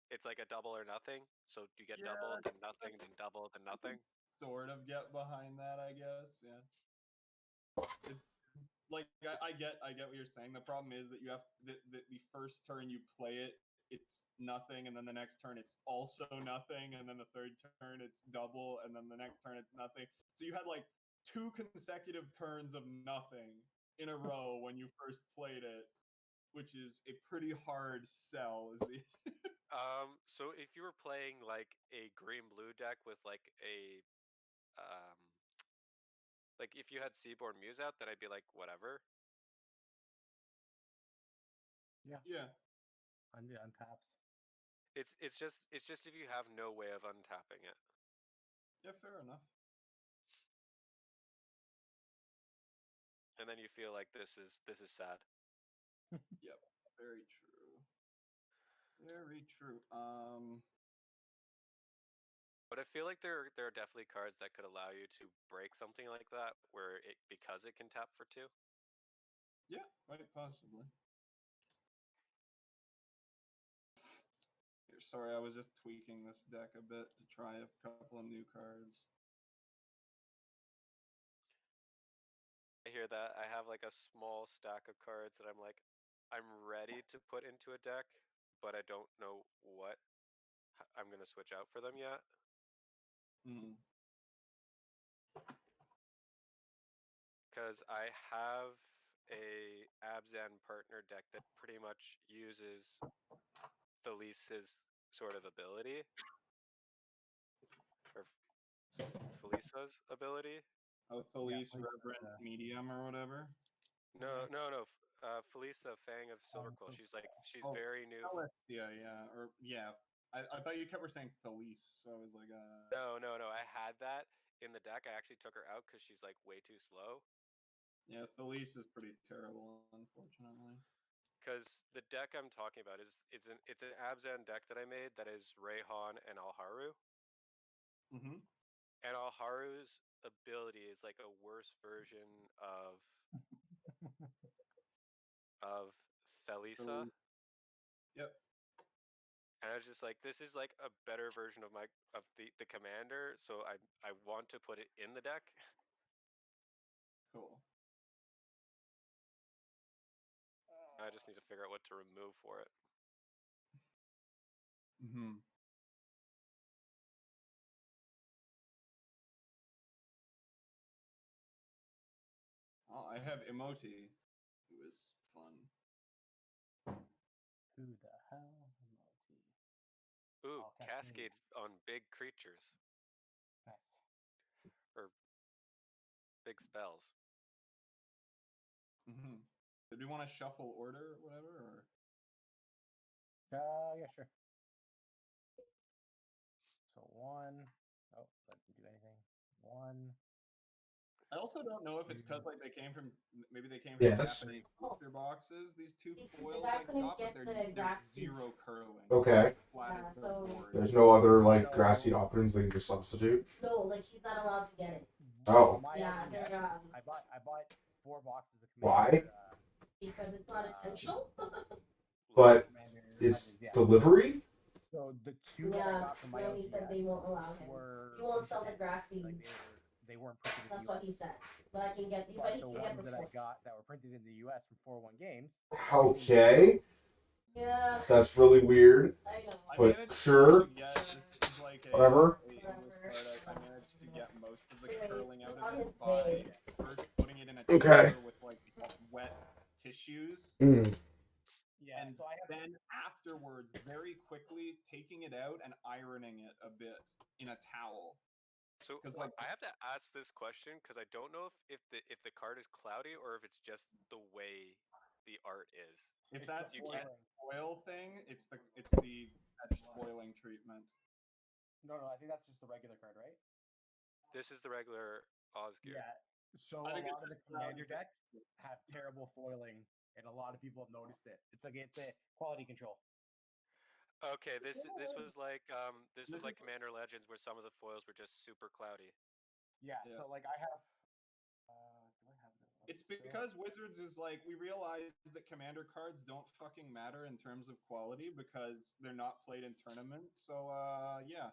It's like a double or nothing. So you get double, Yeah, then nothing, then double, then I can nothing. sort of get behind that, I guess. Yeah, it's like I get what you're saying. The problem is that you have the first turn you play it, it's nothing, and then the next turn it's also nothing, and then the third turn it's double, and then the next turn it's nothing. So you had like 2 consecutive turns of nothing in a row when you first played it, which is a pretty hard sell. Is the So if you were playing like a green blue deck with um, like if you had Seaborn Muse out, then I'd be like, whatever. Yeah. yeah Untaps. It's just if you have no way of untapping it, yeah fair enough. and then you feel like this is sad. Yep, very true. Very true. But I feel like there are definitely cards that could allow you to break something like that, where it because it can tap for 2. Yeah, quite possibly. Here, sorry, I was just tweaking this deck a bit to try a couple of new cards. I hear that. I have like a small stack of cards that I'm ready to put into a deck, but I don't know what I'm gonna switch out for them yet. Mm. Because I have a Abzan partner deck that pretty much uses Felice's sort of ability, or Felisa's ability. Oh, Yeah. Felice Please. Reverent Medium or whatever. No, no, no. Felisa Fang of Silverquill. She's Oh, very new. Celestia, yeah, or yeah. I thought you kept saying Thalise, so I was like, No. I had that in the deck. I actually took her out because she's like way too slow. Yeah, Thalise is pretty terrible, unfortunately. Because the deck I'm talking about it's an Abzan deck that I made that is Rayhan and Alharu. Mm-hmm. And Alharu's ability is like a worse version of Felisa. Yep. And I was just like, this is like a better version of the commander, so I want to put it in the deck. Cool. I just need to figure out what to remove for it. Mm-hmm. Oh, I have Emoti, who is fun. Who the hell? Multi. Ooh, Oh, Cascade on big creatures Nice. or big spells. Mm-hmm. Did we want to shuffle order or whatever? Or Yeah, sure. So 1. Oh, that didn't do anything. 1. I also don't know if it's because like they came from Yes. Japanese booster boxes. These two The foils guy I couldn't got, but get the there's grass seed. zero curling. Okay. Like, flat Yeah, as the so- board. There's no other like So- grass seed options that you can just substitute. No, like he's not allowed to get it Oh. My Yeah, idea, they're, yes. I bought 4 boxes of Why? Commander. because it's not essential. But Commander it's Legends, yeah. delivery? So the 2 that I Yeah, got from my no, he said they OGS won't allow him. were He won't from sell the Japan. grass seed. Like they weren't printed in That's the US. what he said. But I can get, But but he the can get ones the that I four. got that were printed in the US from 4-1 Games. Okay. Yeah, That's really weird. I know. I But managed sure. to get this is like a Whatever. English card. I managed to get most of the Anyway, curling out on of his it by way. first putting it in a Okay. chamber with like wet tissues. Mm. Yeah, And so I have then afterwards, very quickly taking it out and ironing it a bit in a towel. So 'Cause, like- I have to ask this question because I don't know if the card is cloudy or if it's just the way the art is. If It's that's the the foiling. foil thing, it's the etched foiling treatment. No, I think that's just the regular card, right? This is the regular Osgear. Yeah. So I a think it's lot of the just cloudy Commander because- decks have terrible foiling, and a lot of people have noticed it. It's a quality control. Okay, this was like This Commander Legends where some of the foils were just super cloudy. Yeah. Yeah. So like I have. Do I have the? It's because Wizards is like, we realize that commander cards don't fucking matter in terms of quality because they're not played in tournaments. So yeah.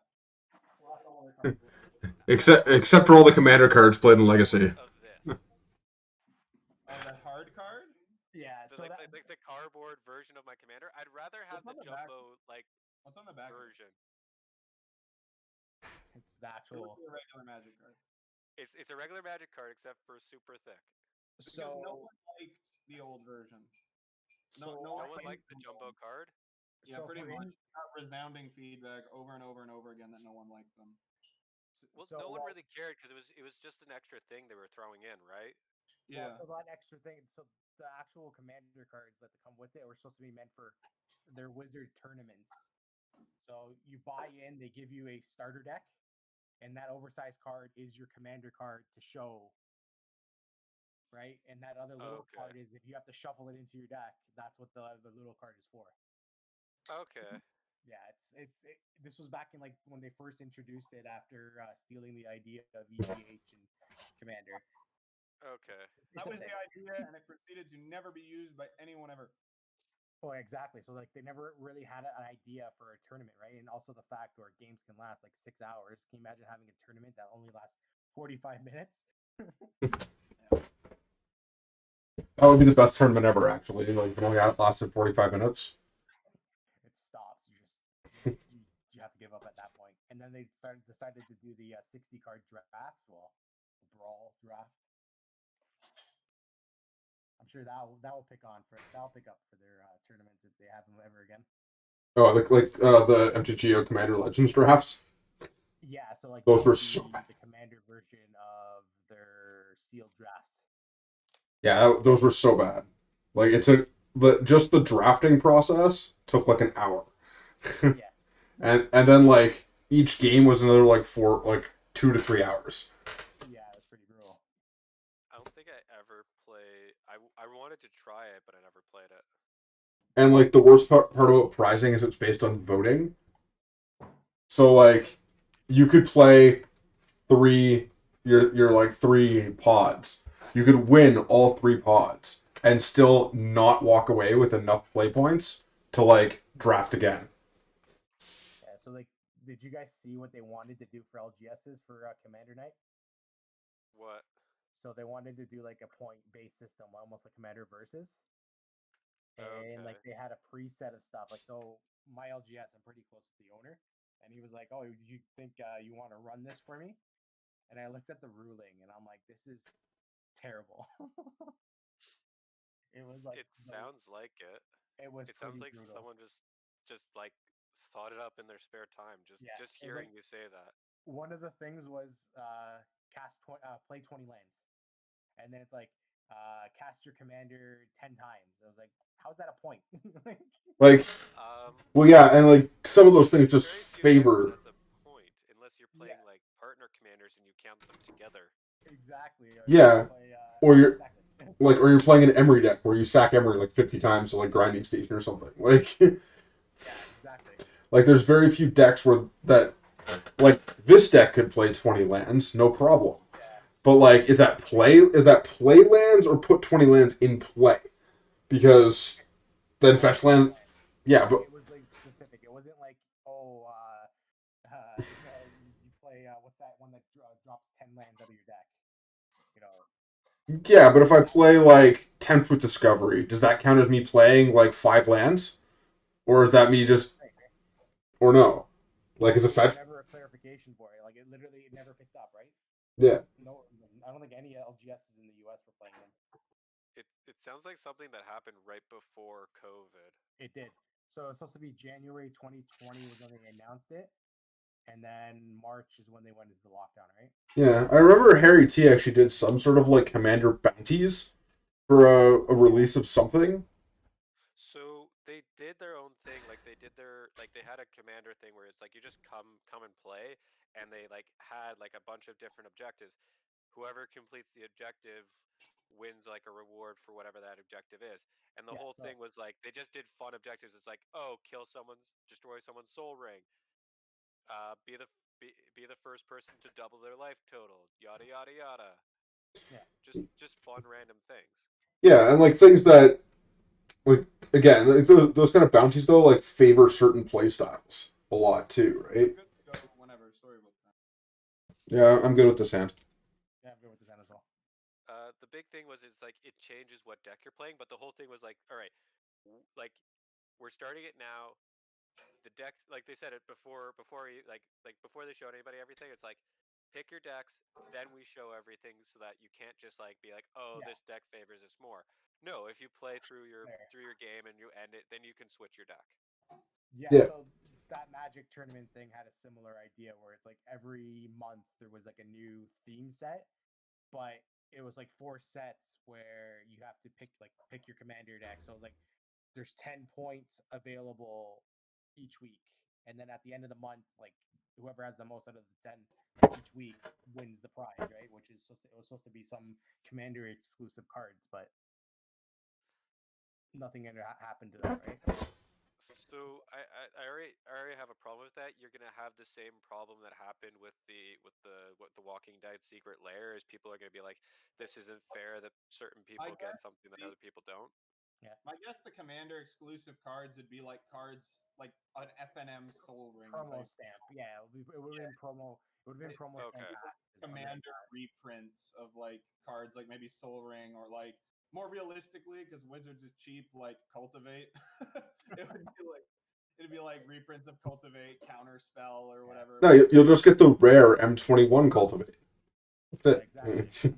Well, that's all other cards. Except for all the commander cards played in Legacy. Of this. Oh, the hard card? Yeah. The, So that, like the cardboard version of my commander. I'd rather have What's the on the back? jumbo like What's on the back? version. it's the It actual. looks like a regular magic card. It's a regular magic card except for super thick. Because So no one liked the old version. So No one played liked the jumbo card. Yeah, pretty for much. Got resounding feedback over and over and over again that no one liked them. Well, so no one like, really cared because it was just an extra thing they were throwing in, right? well, Yeah. so that extra thing. So the actual Commander cards that come with it were supposed to be meant for their Wizard tournaments. So you buy in, they give you a starter deck, and that oversized card is your Commander card to show. Right, and that other little Okay. card is if you have to shuffle it into your deck. That's what the little card is for. Okay. Yeah, this was back in like when they first introduced it after stealing the idea of EDH and Commander. Okay. That It's a was the thing. idea, and it proceeded to never be used by anyone ever. Oh, exactly. So like they never really had an idea for a tournament, right? And also the fact where games can last like 6 hours. Can you imagine having a tournament that only lasts 45 minutes? That would be the best tournament ever, actually. Like, if it only lasted 45 minutes. It stops. You have to give up at that point. And then they decided to do the 60 card draft. Well, the brawl draft. I'm sure that'll pick up for their tournaments if they have them ever again. Oh, like the MTGO Commander Legends drafts. Yeah, so like Those that were would so be bad. the Commander version of their sealed drafts. Yeah, those were so bad. Like it took just the drafting process took like an hour. Yeah. And then like each game was another like 2 to 3 hours. Yeah, it was pretty brutal. I don't think I ever play. I wanted to try it, but I never played it. And like the worst part about prizing is it's based on voting. So like you could play your like 3 pods. You could win all 3 pods and still not walk away with enough play points to like draft again. Yeah. So like, did you guys see what they wanted to do for LGSs for Commander Night? What? So they wanted to do like a point-based system, almost like Commander Versus, and like Okay. they had a preset of stuff. Like, so my LGS, I'm pretty close with the owner, and he was like, "Oh, you think you want to run this for me?" And I looked at the ruling, and I'm like, "This is terrible." It was like It sounds like it. it was It sounds pretty like brutal. someone just like thought it up in their spare time. Yeah, Just it, like hearing you say that. one of the things was play 20 lands, and then it's like cast your commander 10 times. I was like, how's that a point? Like, Like, well, yeah, and like some of those things There's just very few decks where favor, that's a point, unless you're playing yeah, like partner commanders and you count them together. exactly. Or you yeah, play or yeah, you're exactly. or you're playing an Emery deck where you sack Emery like 50 times to like grinding station or something. Like, Yeah, exactly. like there's very few decks where that like this deck could play 20 lands, no problem. Yeah, But like, is that play lands or put 20 lands in play? Because then no, it's fetch play land, lands. yeah, but It was like specific. It wasn't like, oh, you play what's that one that drops 10 lands out of your deck? You know, yeah, but if I that play like Tempt with Discovery, does that count as me playing like 5 lands, or is that me depends on what just you're playing, right? or no? Like, is a There was fetch? never a clarification for it. Like, it never picked up, right? Yeah, No, I don't think any LGSs in the US were playing them. It sounds like something that happened right before COVID. It did. So it's supposed to be January 2020 was when they announced it, and then March is when they went into the lockdown, right? yeah. I remember Harry T actually did some sort of like commander bounties for a Yeah, release of something. So they did their own thing, like they had a commander thing where it's like you just come and play, and they like had like a bunch of different objectives. Whoever completes the objective wins like a reward for whatever that objective is. And the yeah. whole So thing was like they just did fun objectives. It's like, oh, destroy someone's soul ring, be the first person to double their life total, yada yada yada. yeah, Just fun random things. Yeah, and like things that like again, like those kind of bounties though like favor certain play styles a lot too, right? I'm good to go whenever. Sorry about that. Yeah, I'm good with this hand. yeah. I'm good with this end as well. The big thing was it's like it changes what deck you're playing, but the whole thing was like, all right, like we're starting it now. The decks, like they said it before you before they showed anybody everything. It's like pick your decks, then we show everything so that you can't just like be like, oh, Yeah, this deck favors this more. No, if you play fair. through your game and you end it, then you can switch your deck. Yeah, Yeah, so that Magic tournament thing had a similar idea where it's like every month there was like a new theme set, but it was like 4 sets where you have to pick your commander deck. So it was like there's 10 points available each week, and then at the end of the month, like whoever has the most out of the 10 each week wins the prize, right? Which is it was supposed to be some commander exclusive cards, but nothing ever happened to that, right? So I already have a problem with that. You're gonna have the same problem that happened with the Walking Dead Secret Lair. Is people are gonna be like, this isn't fair that certain I people get guess something that the other people don't. Yeah, I guess the commander exclusive cards would be like cards like an FNM Soul Ring promo type. stamp. Yeah, it would have been promo. It would have been It, promo stamp Okay. packs or something like commander that. reprints of like cards like maybe Soul Ring or like more realistically because Wizards is cheap like Cultivate. it would be like it'd be like reprints of Cultivate, Counter Spell or Yeah, whatever. no, But you'll just get the rare M21 cultivate. yeah, That's exactly. it.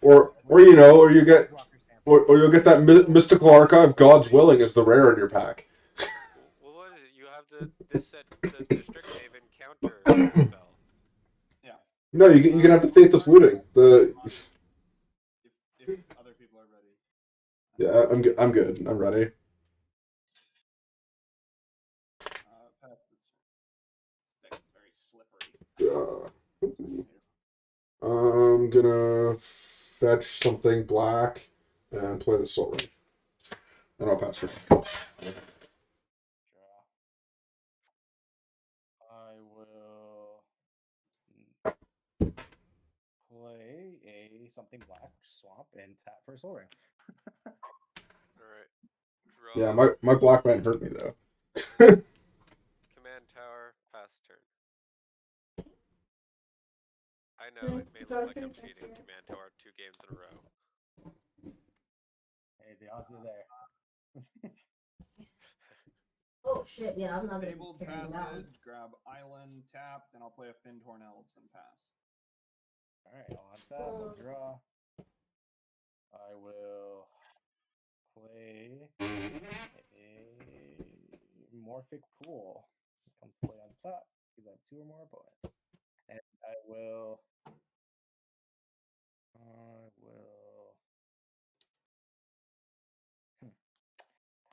Or With you know, or the you get Planeswalker stamp. or you'll get that mystical archive God's willing as the rare in your pack. Well, what is it? You have this set, the Strixhaven counter spell. yeah, No, you can have the I'll faithless start looting. The if other people are ready. Yeah, I'm good. I'm good. I'm ready. Pass the turn. This deck is very slippery. I'm gonna fetch something black and play the Soul Ring. And I'll pass turn. Draw. I will play a something black swamp and tap for a soul ring. All right. Draw. Yeah, my black land hurt me though. Command tower. Pass turn. I know it may look like I'm cheating. Command tower 2 games in a row. Hey, the odds are there. Oh shit! Yeah, I'm not gonna be Fabled carrying that one. Passage, grab Island, tap, then I'll play a Findhorn Elves and pass. All right, I'll untap. I'll draw. I will play a Morphic Pool. It comes to play on top because I have 2 or more opponents. And I will.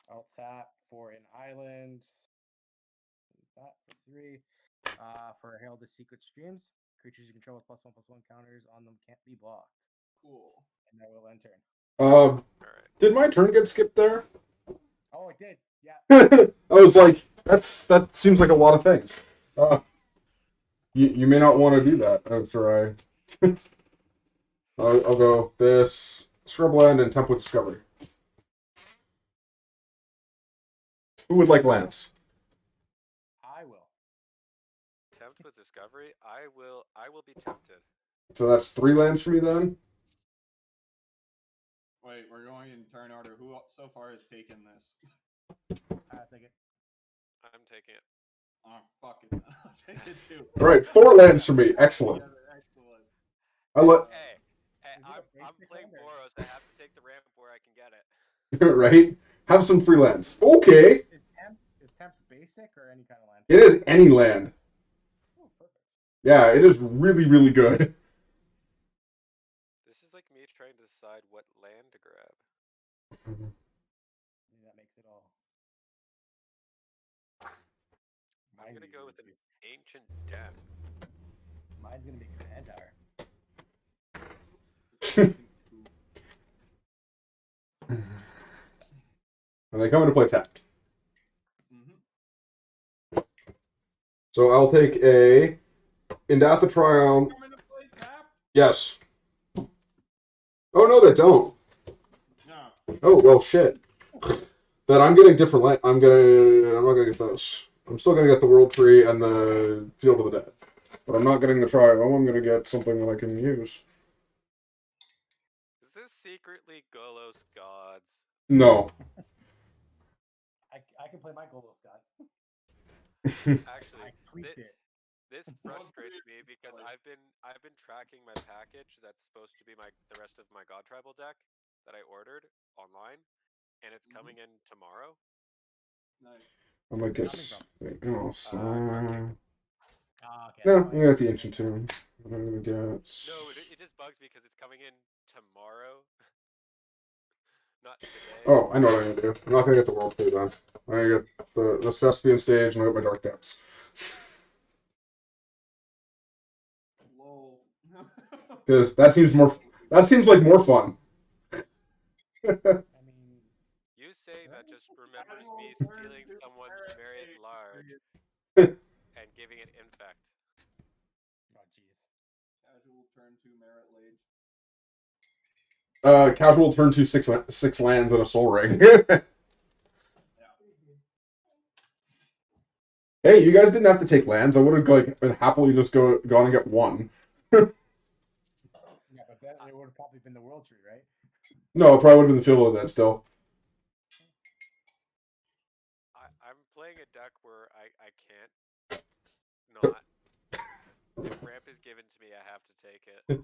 I'll tap for an island. That for 3. For Herald of Secret Streams, creatures you control with +1/+1 counters on them can't be blocked. Cool. And I will enter. All right. Did my turn get skipped there? Oh, it did. Yeah. I was like, that seems like a lot of things. You may not want to do that after I. I'll go this Scribbland and Template Discovery. Who would like Lance? I will. Tempt with discovery. I will be tempted. So that's 3 lands for me then. Wait, we're going in turn order. Who so far has taken this? I'll take it. I'm taking it. Oh, fuck it. I'll take it too. All right, 4 lands for me. Excellent. Excellent. I let Hey, Is it a I'm basic playing one or- Boros. I have to take the ramp where I can get it. right. Have some free lands. Okay. Is temp basic or any kind of land? It is any land. Oh, perfect. Yeah, it is really, really good. This is like me trying to decide what land to grab. That makes it all. I'm Mine's gonna go easy with to an choose. ancient den. Mine's gonna be Command Tower. And they come into play tapped. Mm-hmm. So I'll take a Indatha Triumph. Come into play tap? Yes. Oh no, they don't. No. Oh well, shit. Then I'm getting different land. I'm not gonna get those. I'm still gonna get the World Tree and the Field of the Dead, but I'm not getting the Triumph. I'm gonna get something that I can use. Is this secretly Golos Gods? No. I can play my Golos Gods. Actually, I tweaked it. this frustrates me because I've been tracking my package that's supposed to be the rest of my God Tribal deck that I ordered online, and it's coming in tomorrow. Nice. I might get. Where's it Wait, no, Crown King. Oh, okay. no, that's we fine. got the Ancient Tomb. I'm gonna get. No, it just bugs me because it's coming in tomorrow, not today. Oh, I know what I'm gonna do. I'm not gonna get the World Tree then. I'm gonna get the Thespian Stage and I got my Dark Depths. Lol. Because that seems more. That seems like more fun. I mean, You saying that just remembers Casual me turn stealing to someone's Merit Myriad Age. Large and giving it infect. oh jeez. Casual turn to Merit Lage. Casual turn to six lands and a Soul Ring. Hey, you guys didn't have to take lands. I would have been happily just gone and get one. Yeah, but then it would have probably been the World Tree, right? No, it probably would have been the Field of the Dead still. I'm playing a deck where I can't not. If ramp is given to me, I have to take it.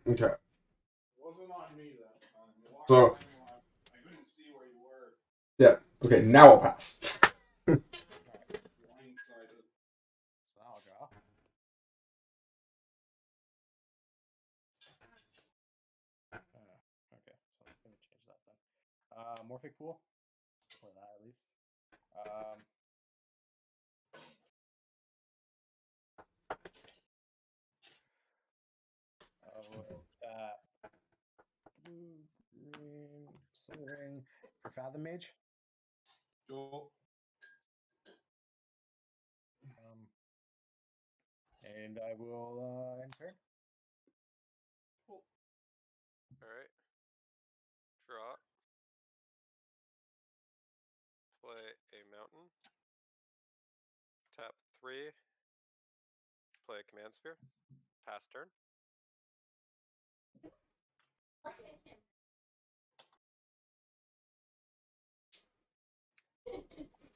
Okay. It wasn't on me that time. You walked So- behind me. I couldn't see where you were. Yeah. Okay. Now I'll pass. Blindsided. So I'll draw. Morphic pool. Or that at least. Um, blue, green, Soul for Fathom Mage. Go. And I will end turn. All right. Draw. Play a mountain. Tap 3. Play a command sphere. Pass turn.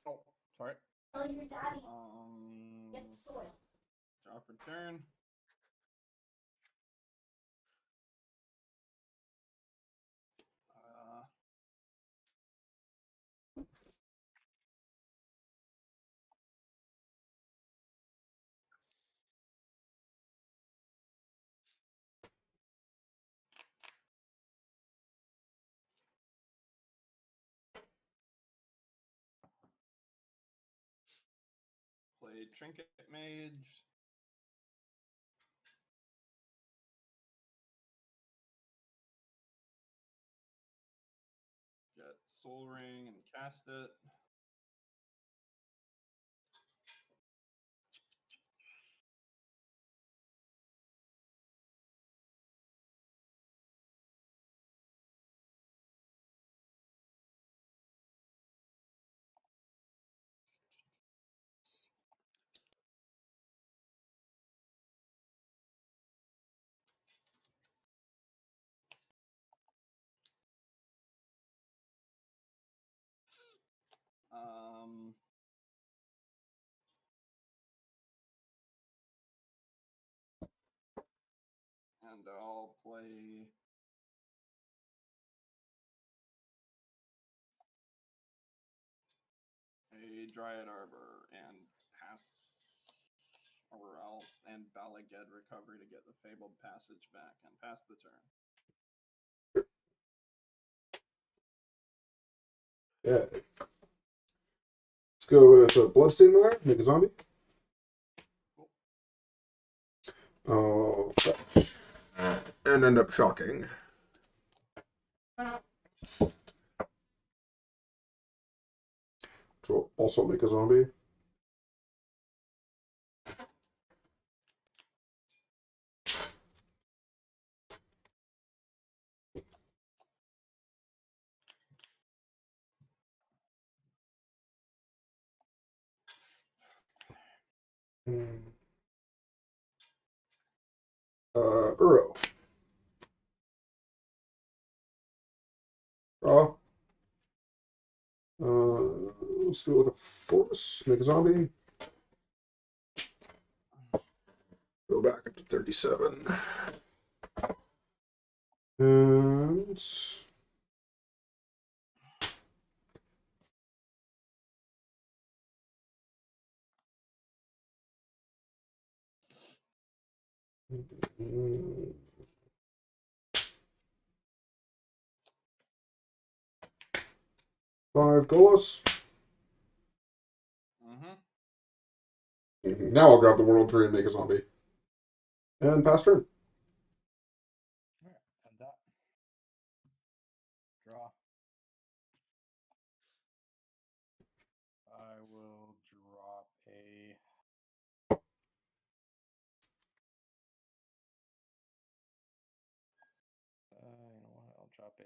Oh, sorry. Tell your daddy. Get the soil. Draw for turn. Play Trinket Mage. Get Soul Ring and cast it. And I'll play a Dryad Arbor and pass, or I'll and Balaged Recovery to get the Fabled Passage back and pass the turn. Yeah. Let's go with a Bloodstained Mire, make a zombie. Oh, and end up shocking. So also make a zombie. Uro. Draw. Let's go with a force, make a zombie. Go back up to 37. And five Golos. Now I'll grab the World Tree and make a zombie. And pass turn. Alright, thumbs up. Draw. I will drop a you know what? I'll drop a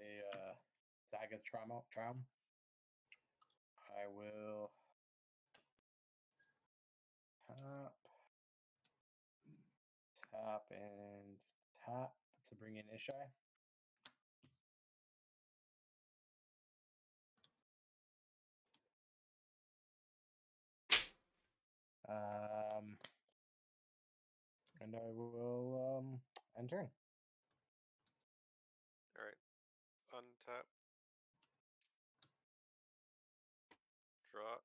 Saga Traum. I will tap and tap to bring in Ishai. And I will end turn. All right. Untap. Draw.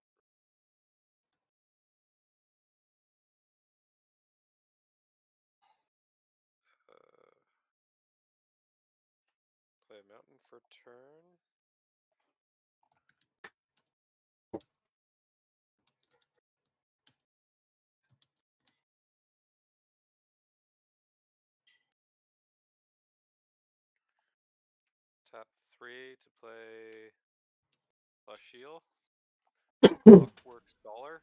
Play a mountain for turn. Tap 3 to play Lasheel. Clockwork Scholar.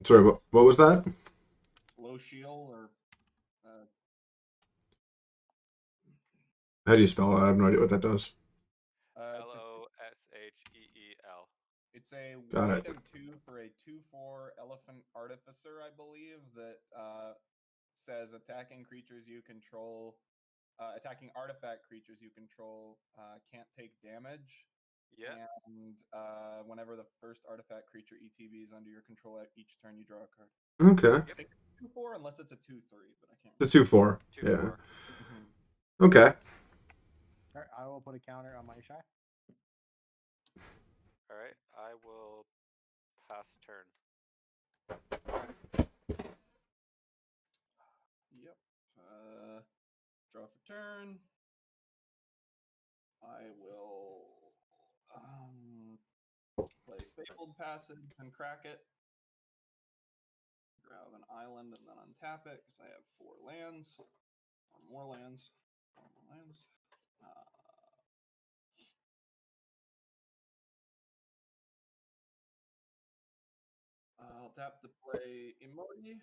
Sorry, what was that? Low shield or How do you spell it? I have no idea what that does. Losheel. it's a Got white it. and 2 for a 2/4 Elephant Artificer, I believe, that says attacking creatures you control, attacking artifact creatures you control can't take damage. Yeah. And whenever the first artifact creature ETBs under your control at each turn, you draw a card. Okay. I think it's 2/4 unless it's a 2/3, but I can't The remember. 2/4. 2/4. Yeah. Mm-hmm. Okay. All right, I will put a counter on my shy. All right, I will pass turn. Yep. Draw for turn. I will play Fabled Passage and crack it. Grab an island and then untap it because I have 4 lands. Or more lands. I'll tap to play Emoti.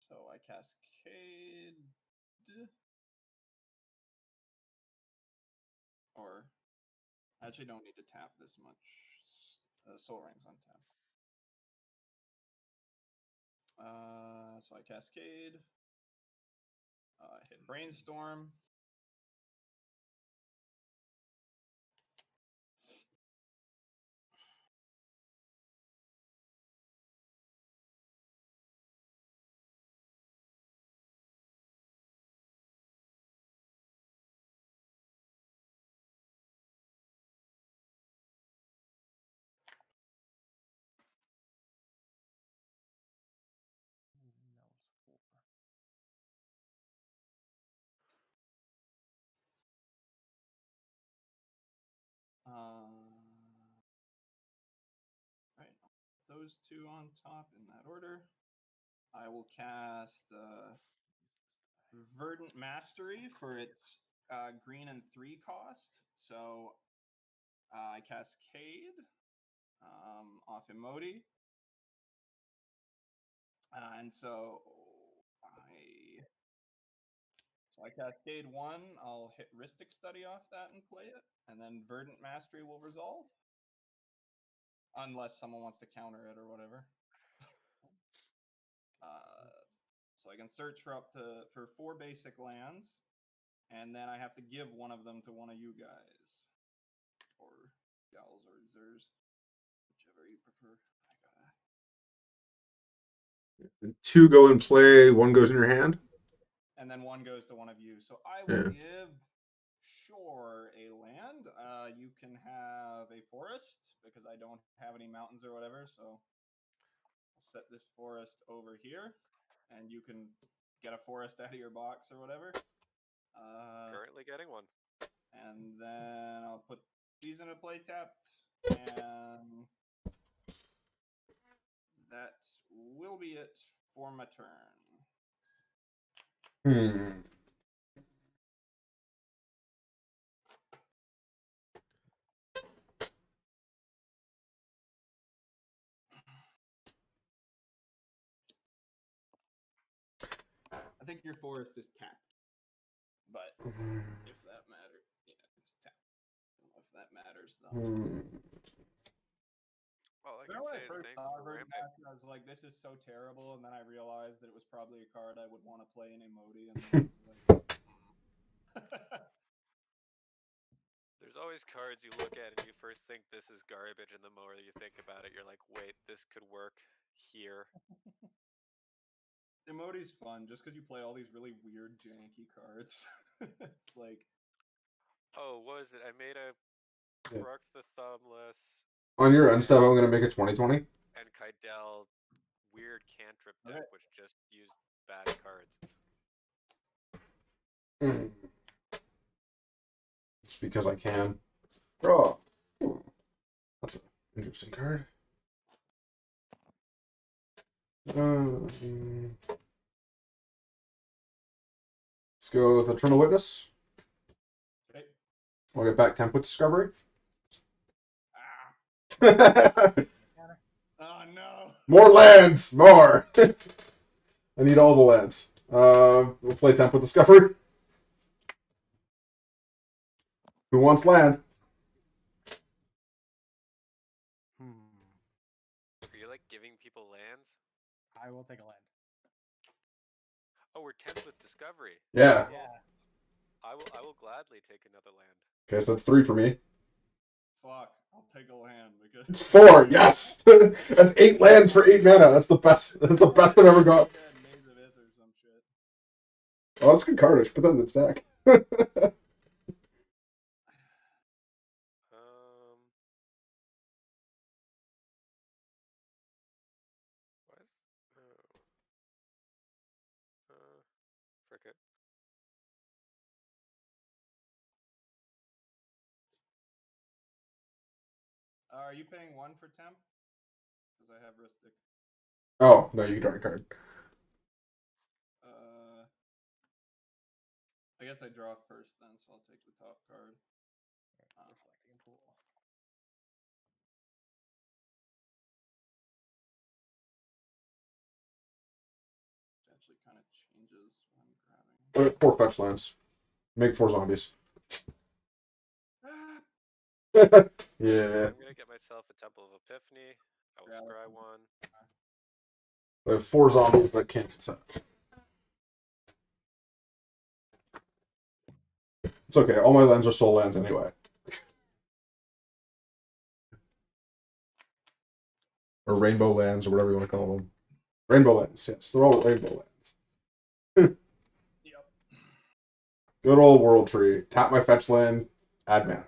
So I cascade. Or I actually don't need to tap this much. Soul Ring's untap. So I cascade. Hit Brainstorm. Right, those 2 on top in that order. I will cast Verdant Mastery for its green and 3 cost. So I cascade off Emoti. And so I cascade 1. I'll hit Rhystic Study off that and play it. And then Verdant Mastery will resolve. Unless someone wants to counter it or whatever. So I can search for for 4 basic lands, and then I have to give one of them to one of you guys, or gals or zers, whichever you prefer. 2 go in play, 1 goes in your hand. And then 1 goes to one of you. So I will give Shore a land. You can have a forest because I don't have any mountains or whatever. So I'll set this forest over here, and you can get a forest out of your box or whatever. Currently getting one. And then I'll put these into play tapped, and that will be it for my turn. I think your forest is tapped, but if that matters, yeah, it's tapped. I don't know if that matters though. All I Remember can when say I is first thanks saw for Verdant ramping. Mastery, I was like, this is so terrible, and then I realized that it was probably a card I would want to play in Emoti, and then I was like, There's always cards you look at and you first think this is garbage, and the more you think about it, you're like, wait, this could work here. Emoti's fun just because you play all these really weird, janky cards. It's like, oh, what is it? I made a Rock the Thumbless. On your end stuff, I'm going to make a 2020. And Kydell weird cantrip deck, which just used bad cards. Just because I can. Oh, that's an interesting card. Let's go with Eternal Witness. Okay. I'll get back Temp with Discovery. Ah. Counter. Oh no. More lands! More! I need all the lands. We'll play Temp with Discovery. Who wants land? Are you like giving people lands? I will take a land. Oh, we're 10th with Discovery. Yeah. Yeah. I will gladly take another land. Okay, so that's 3 for me. Fuck. I'll take a land because It's 4, yes! That's 8 lands for 8 mana. That's the best. That's the best I've ever got. Maze of Ith or some shit. Oh, that's good card. I should put that in the stack. What is? Frick it. Are you paying 1 for temp? Because I have Ristic. Oh, no, you can draw a card. I guess I draw first then, so I'll take the top card. Reflecting pool. Which actually kind of changes what I'm grabbing. 4 fetch lands. Make 4 zombies. Ah. Yeah. I'm gonna get myself a Temple of Epiphany. I will scry one. I have 4 zombies, but can't accept. It's okay. All my lands are soul lands anyway. Or rainbow lands, or whatever you want to call them. Rainbow lands, yes. They're all rainbow lands. Yep. Good old World Tree. Tap my fetch land, add mana.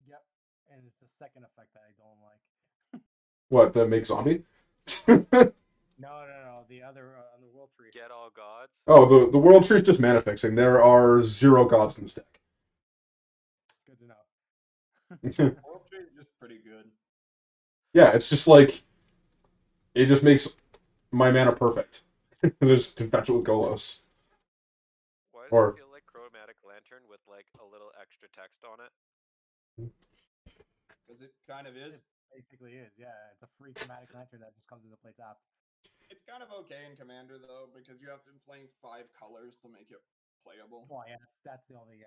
Yep. And it's the second effect that I don't like. What, the make zombie? No. The other on the world tree. Get all gods. Oh, the World Tree is just mana fixing. There are 0 gods in this deck. Good to know. World Tree is just pretty good. Yeah, it's just like it just makes my mana perfect. Just to fetch it with Golos. Why does Or it feel like Chromatic Lantern with like a little extra text on it? Because it kind of is. It basically is, yeah. It's a free chromatic lantern that just comes into play tapped. It's kind of okay in Commander though, because you have to play 5 colors to make it playable. Well, yeah, that's the only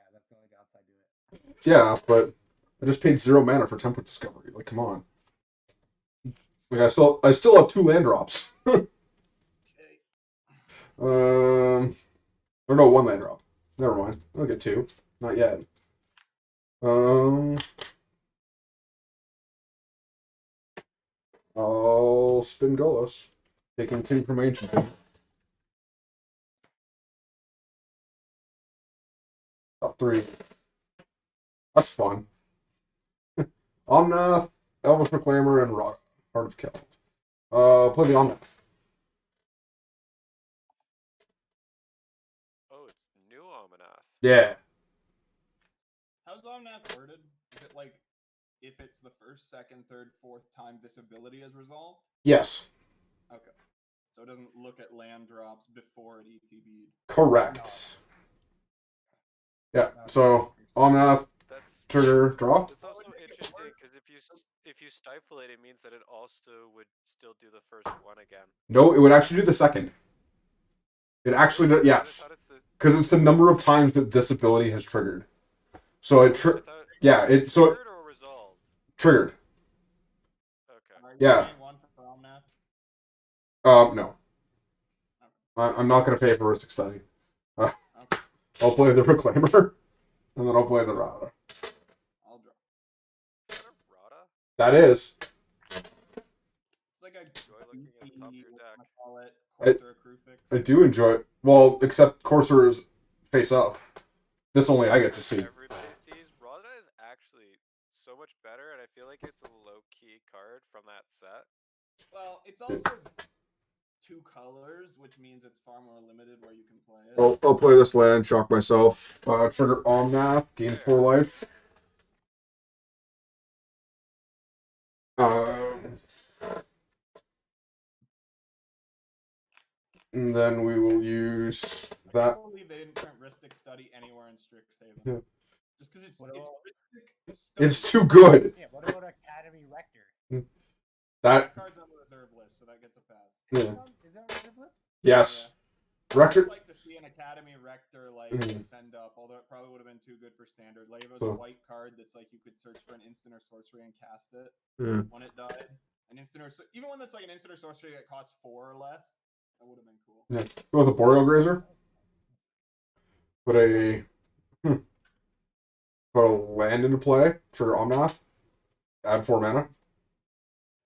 downside to it. yeah, but I just paid 0 mana for Temperate Discovery. Like, come on. Like I still have 2 land drops. Okay. Or no, 1 land drop. Never mind. I'll get 2. Not yet. I'll spin Golos. Taking 2 from Ancient. Top 3. That's fun. Omnath, Elvish Reclaimer, and Heart of Keld. Play the Omnath. Oh, it's new Omnath. Yeah. How's Omnath worded? Is it like if it's the first, second, third, fourth time this ability is resolved? Yes. Okay. So it doesn't look at land drops before it ETB'd. Correct. No. Yeah. So Omnath, That's trigger, draw. That's also interesting because if you stifle it, it means that it also would still do the first one again. No, it would actually do the second. It actually does. Yes. Because it's the number of times that this ability has triggered. So it yeah, it so triggered or resolved. Triggered. Okay. Are you Yeah. paying 1 for Omnath? No. Okay. I'm not going to pay for Ristic Study. Okay. I'll play the Reclaimer, and then I'll play the Rada. I'll draw. Is that a Rada? That is. It's like a Enjoy looking at the top of your deck. call it Courser Crucifix. I do enjoy it. Well, except Courser is face up. This only I get to see. Everybody sees Rada is actually so much better, and I feel like it's a low-key card from that set. Well, it's also 2 colors, which means it's far more limited where you can play it. I'll play this land, shock myself. Trigger Omnath, gain 4 life. And then we will use I can't That believe they didn't print Ristic Study anywhere in Strixhaven. Yeah. Just because it's What about- Ristic Study. it's too good. Yeah, what about Academy Rector? That That card's on the reserve list, so that gets a pass. yeah. Is that reserve list? Yes. I Rector. would like to see an Academy Rector like send up, although it probably would have been too good for standard. Like if it was a So- white card that's like you could search for an instant or sorcery and cast it Yeah. when it died. An instant or even one that's like an instant or sorcery that costs 4 or less, that would have been cool. Yeah. Go with a Boreal Grazer. Put a put a land into play. Trigger Omnath. Add 4 mana.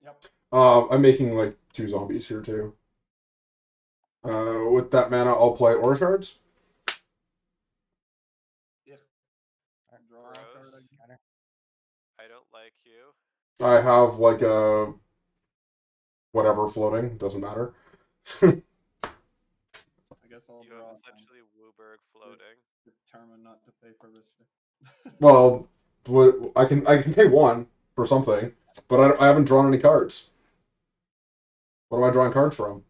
Yep. I'm making like 2 zombies here too. With that mana, I'll play Aura Shards. Draw Gross. a card again. I don't like you. I have like a whatever floating. Doesn't matter. I guess I'll You draw. have essentially Wooburg floating. Determined not to pay for Ristic. Well, I can pay 1 for something, but I haven't drawn any cards. What am I drawing cards from?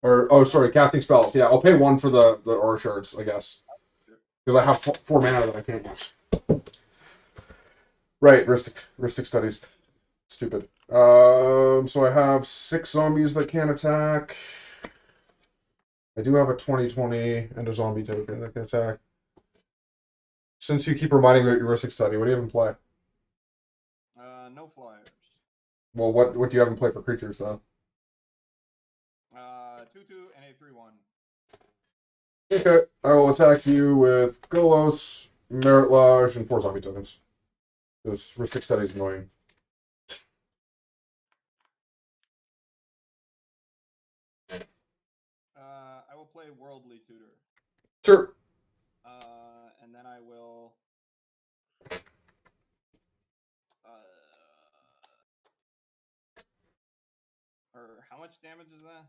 Or oh, sorry, casting spells. Yeah, I'll pay 1 for the Aura Shards, I guess, because I have 4 mana that I can't use. Right, Ristic Studies. Stupid. So I have 6 zombies that can't attack. I do have a 20/20 and a zombie token that can attack. Since you keep reminding me of your Ristic Study, what do you have in play? No flyers. Well, what do you have in play for creatures then? 2/2 and a 3/1. Okay, I will attack you with Golos, Merit Lodge, and 4 zombie tokens. This Ristic Study is annoying. I will play Worldly Tutor. Sure. And then I will. Or how much damage is that?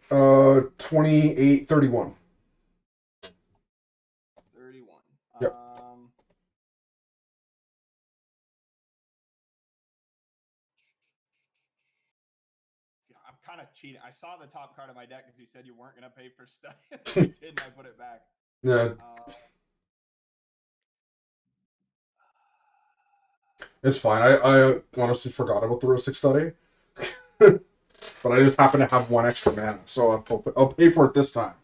28/31. 31. Yep. Yeah, I'm kind of cheating. I saw the top card of my deck because you said you weren't going to pay for study. You did, and I put it back. Yeah. It's fine. I honestly forgot about the Ristic Study. But I just happen to have 1 extra mana, so I'll pay for it this time.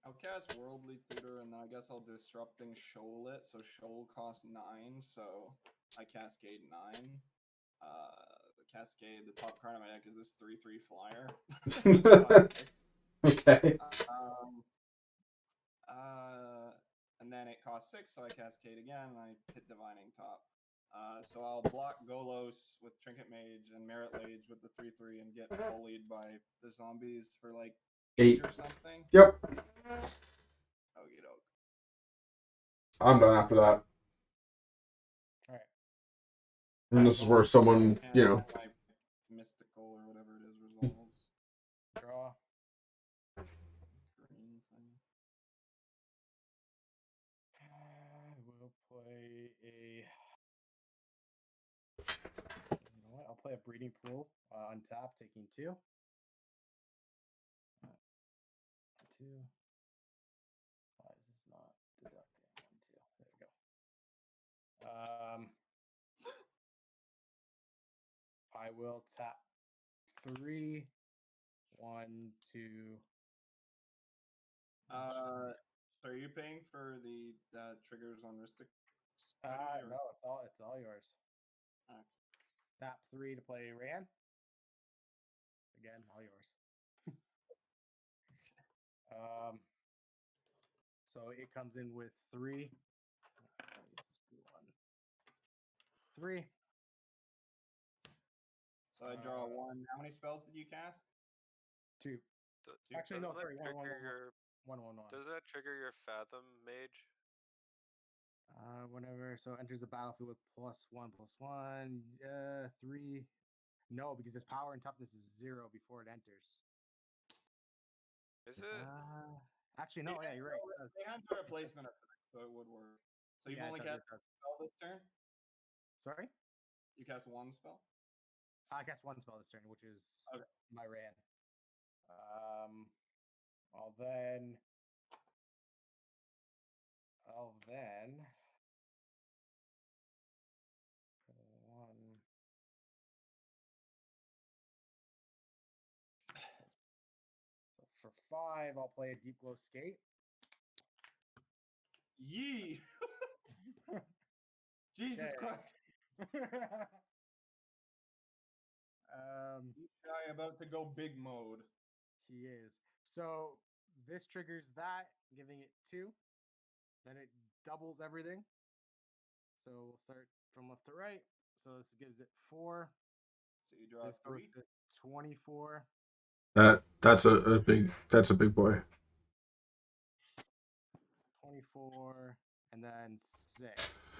I'll cast Worldly Tutor, and then I guess I'll Disrupting Shoal it. So Shoal costs 9, so I Cascade 9. The Cascade, the top card of my deck is this 3/3 flyer. Okay. And then it costs 6, so I Cascade again, and I hit Divining Top. So I'll block Golos with Trinket Mage and Merit Lage with the 3/3 and get bullied by the zombies for like 8 or something. Yep. Okie doke. I'm done after that. Alright. And this is where someone, you know. My mystical or whatever it is resolves. Draw. Green thing. We'll play a. You know what? I'll play a Breeding Pool on top, taking 2. 2. Why is this not deducting? 1, 2. There we go. I will tap 3, 1, 2. Are you paying for the triggers on Ristic? No, it's all yours. Okay. Tap 3 to play Ran. Again, all yours. So it comes in with 3. 3. So I draw 1. How many spells did you cast? 2. Actually, no, sorry. 1, 1, 1, 1, 1, 1. Doesn't that trigger your Fathom Mage? Whenever enters the battlefield with +1/+1. 3. No, because its power and toughness is 0 before it enters. Is it? Actually, no. Yeah, you're right. They had the replacement effect, so it would work. So you've Yeah, only it cast does. a spell this turn? Sorry? You cast one spell? I cast one spell this turn, which is Okay. my Ran. I'll then. One. So for 5, I'll play a Deep Glow Skate. Yee! Jesus Okay. Christ! He's shy about to go big mode. He is. So this triggers that, giving it 2. Then it doubles everything. So we'll start from left to right. So this gives it 4. So you draw This goes 3. to 24. That's a big boy. 24, and then 6.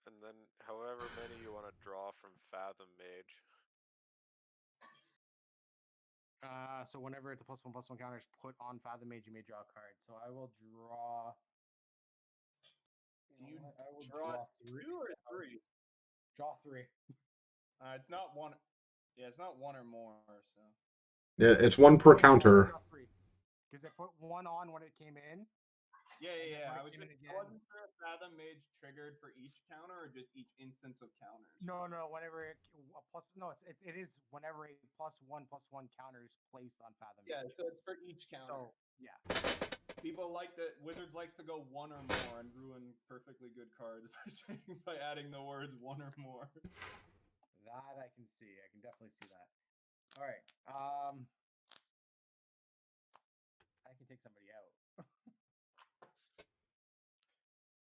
And then however many you want to draw from Fathom Mage. So whenever it's a +1/+1 counter is put on Fathom Mage, you may draw a card. So I will draw. Do you I will draw three. 2 or 3? Draw 3. It's not one. Yeah, it's not one or more. So Yeah, it's one per counter. Because it put 1 on when it came in. yeah. When I it came in again. wasn't sure if Fathom Mage triggered for each counter or just each instance of counters. No. Whenever it it is whenever a +1/+1 counter is placed on Fathom Mage. Yeah, so it's for each counter. So yeah. People like that. Wizards likes to go 1 or more and ruin perfectly good cards by adding the words 1 or more. That I can see. I can definitely see that. All right. I can take somebody out.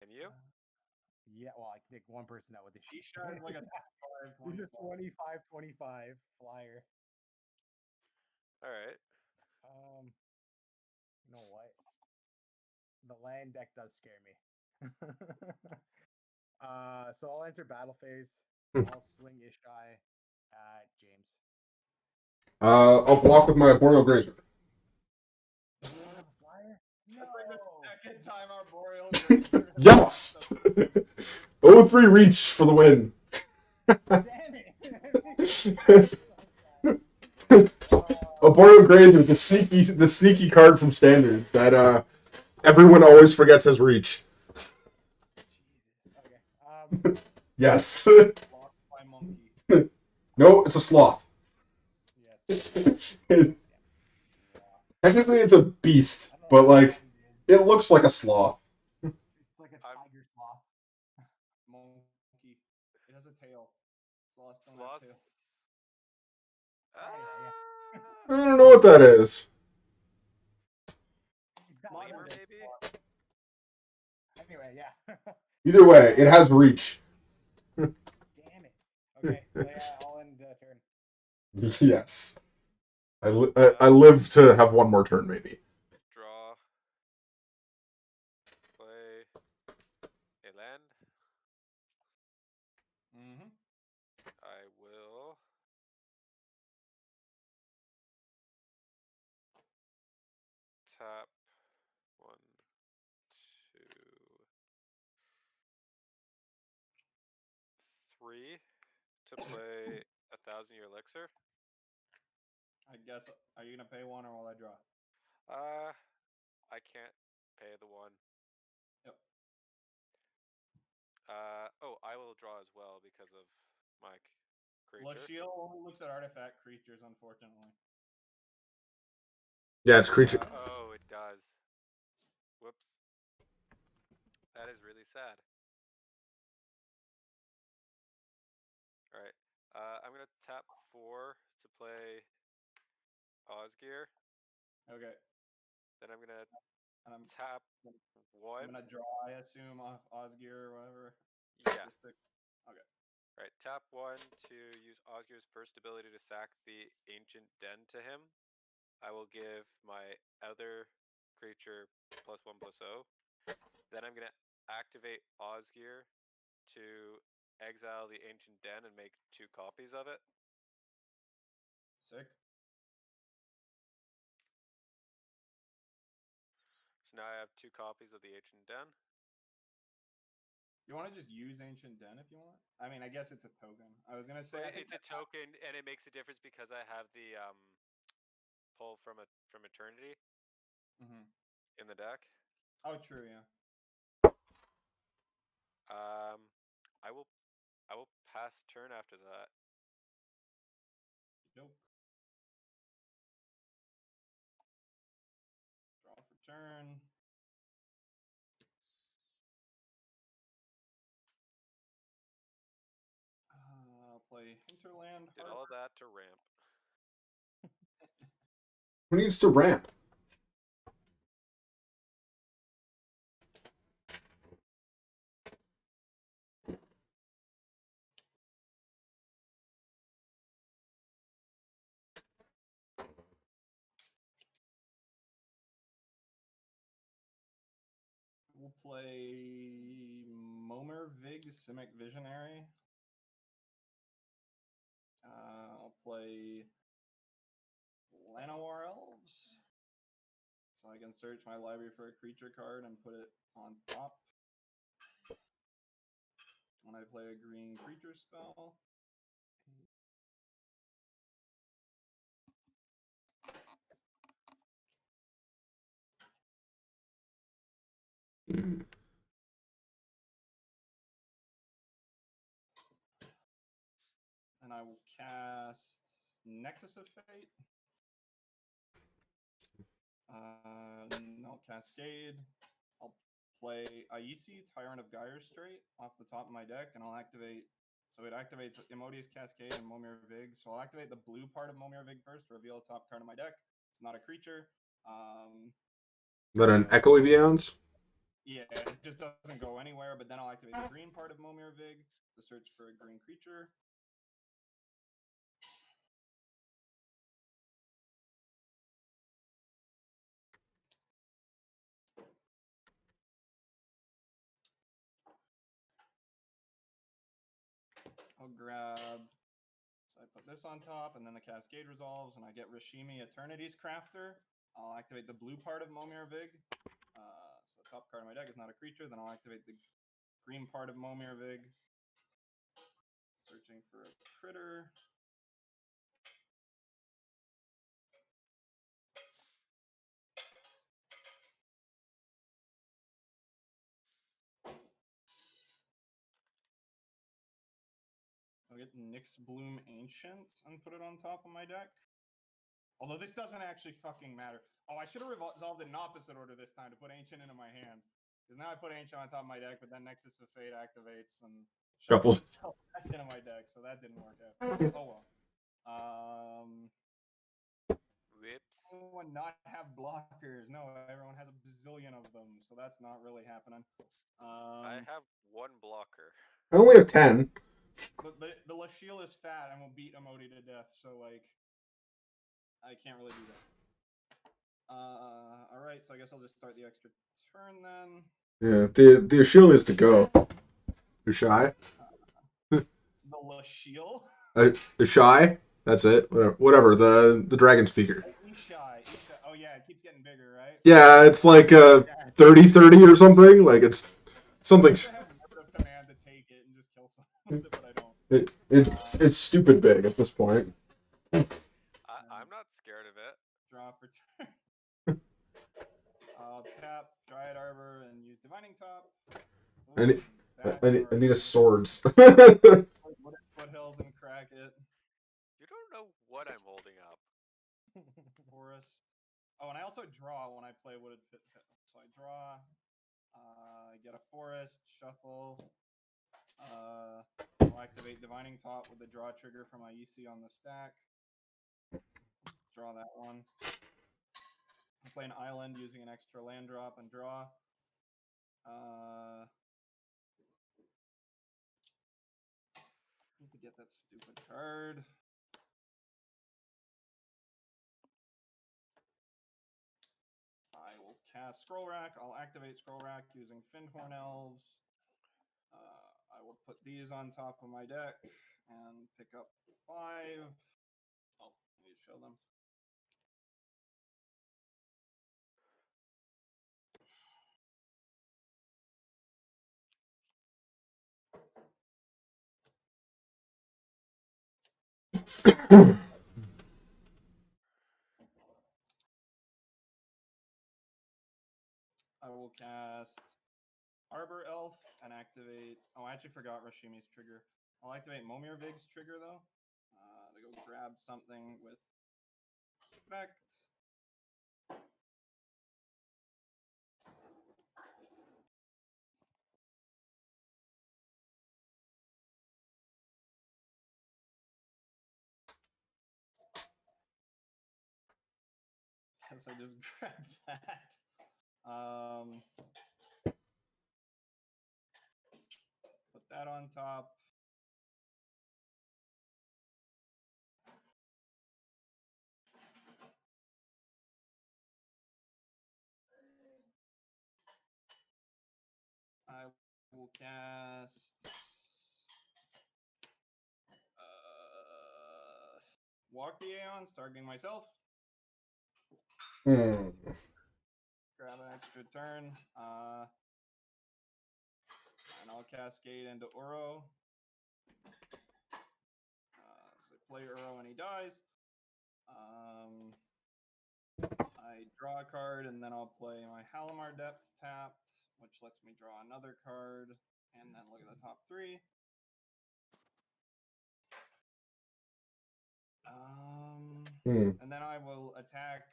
And you? Yeah, well, I can take one person out with this. He shines like a 5, He's a 25. 25 flyer. All right. You know what? The land deck does scare me. So I'll enter battle phase. I'll swing Ishai at James. I'll block with my Boreal Grazer. Flyer? No. That's like the second time our Boreal Grazer. Yes. 0-3 reach for the win. Damn it! A Boreal Grazer, the sneaky card from Standard that everyone always forgets has reach. Jesus. Okay. Yes. Blocked by monkey. No, it's a sloth. Yeah. Technically, it's a beast, but like it looks like a sloth. It's like a tiger sloth. Monkey. It has a tail. Sloths don't Sloths. have tails. Anyway, I don't know what that is. It's got Lemur, leather. maybe? Anyway, yeah. Either way, it has reach. Damn it. Okay, so yeah, I'll end turn. Yes. I live to have one more turn, maybe. Draw. Play a land. Mm-hmm. I will tap 1, 2, 3 to play 1,000-year elixir. I guess. Are you gonna pay 1 or will I draw? I can't pay the 1. Yep. I will draw as well because of my creature. Lashiel only looks at artifact creatures, unfortunately. Yeah, it's creature. It does. Whoops. That is really sad. Alright. I'm gonna tap 4 to play Osgear. Okay. Then I'm gonna And I'm tap 1. gonna draw, I assume, off Osgear or whatever. Yeah. Okay. Alright, tap 1 to use Osgear's first ability to sack the Ancient Den to him. I will give my other creature +1/+0. Then I'm gonna activate Osgear to exile the Ancient Den and make 2 copies of it. Sick. So now I have 2 copies of the Ancient Den. You want to just use Ancient Den if you want? I mean, I guess it's a token. I was gonna say I think It's a token, and it makes a difference because I have the pull from eternity in the deck. Oh, true, yeah. I will pass turn after that. Nope. Draw for turn. I'll play Hinterland. Did all that to ramp. Who needs to ramp? We'll play Momer Vig Simic Visionary. I'll play Llanowar Elves. So I can search my library for a creature card and put it on top. When I play a green creature spell. And I will cast Nexus of Fate. I'll Cascade. I'll play Aisi, Tyrant of Gyre Strait, off the top of my deck, and I'll activate. So it activates Emodius Cascade and Momir Vig. So I'll activate the blue part of Momir Vig first to reveal the top card of my deck. It's not a creature. Is that an Echo Eons? Yeah, it just doesn't go anywhere, but then I'll activate the green part of Momir Vig to search for a green creature. I'll grab. So I put this on top, and then the Cascade resolves, and I get Rishimi Eternity's Crafter. I'll activate the blue part of Momir Vig. So the top card of my deck is not a creature. Then I'll activate the green part of Momir Vig. Searching for a critter. I'll get Nyx Bloom Ancient and put it on top of my deck. Although this doesn't actually fucking matter. Oh, I should have resolved it in opposite order this time to put Ancient into my hand. Because now I put Ancient on top of my deck, but then Nexus of Fate activates and shuffles itself back into my deck, so that didn't work out. Oh well. Whips. Oh, and not have blockers. No, everyone has a bazillion of them, so that's not really happening. I have one blocker. I only have 10. But the Lasheel is fat and will beat Emoti to death, so like I can't really do that. All right, so I guess I'll just start the extra turn then. Yeah, the shield is to go. You're shy. The Lasheel. The shy. That's it. Whatever. The dragon speaker. Ishai. Oh yeah, it keeps getting bigger, right? Yeah, it's like 30-30 or something. Like it's something. I have narrative command to take it and just kill someone, but I don't. It's stupid big at this point. I'm not scared of it. Draw for turn. I'll tap Dryad Arbor and use Divining Top. I need a swords. Foothills and crack it. You don't know what I'm holding up. Forest. Oh, and I also draw when I play Wooded Fit. So I draw. I get a forest, shuffle. I'll activate Divining Top with the draw trigger from my EC on the stack. Let's draw that one. I play an island using an extra land drop and draw. Need to get that stupid card. I will cast Scroll Rack. I'll activate Scroll Rack using Findhorn Elves. I will put these on top of my deck and pick up 5. Oh, I need to show them. I will cast Arbor Elf and activate. Oh, I actually forgot Rashimi's trigger. I'll activate Momir Vig's trigger though. To go grab something with effect. Guess I just grabbed that. Put that on top. I will cast Walk the Aeons, targeting myself. Hmm. Grab an extra turn. And I'll cascade into Uro. So I play Uro and he dies. I draw a card and then I'll play my Halimar Depths tapped, which lets me draw another card. And then look at the top three. And then I will attack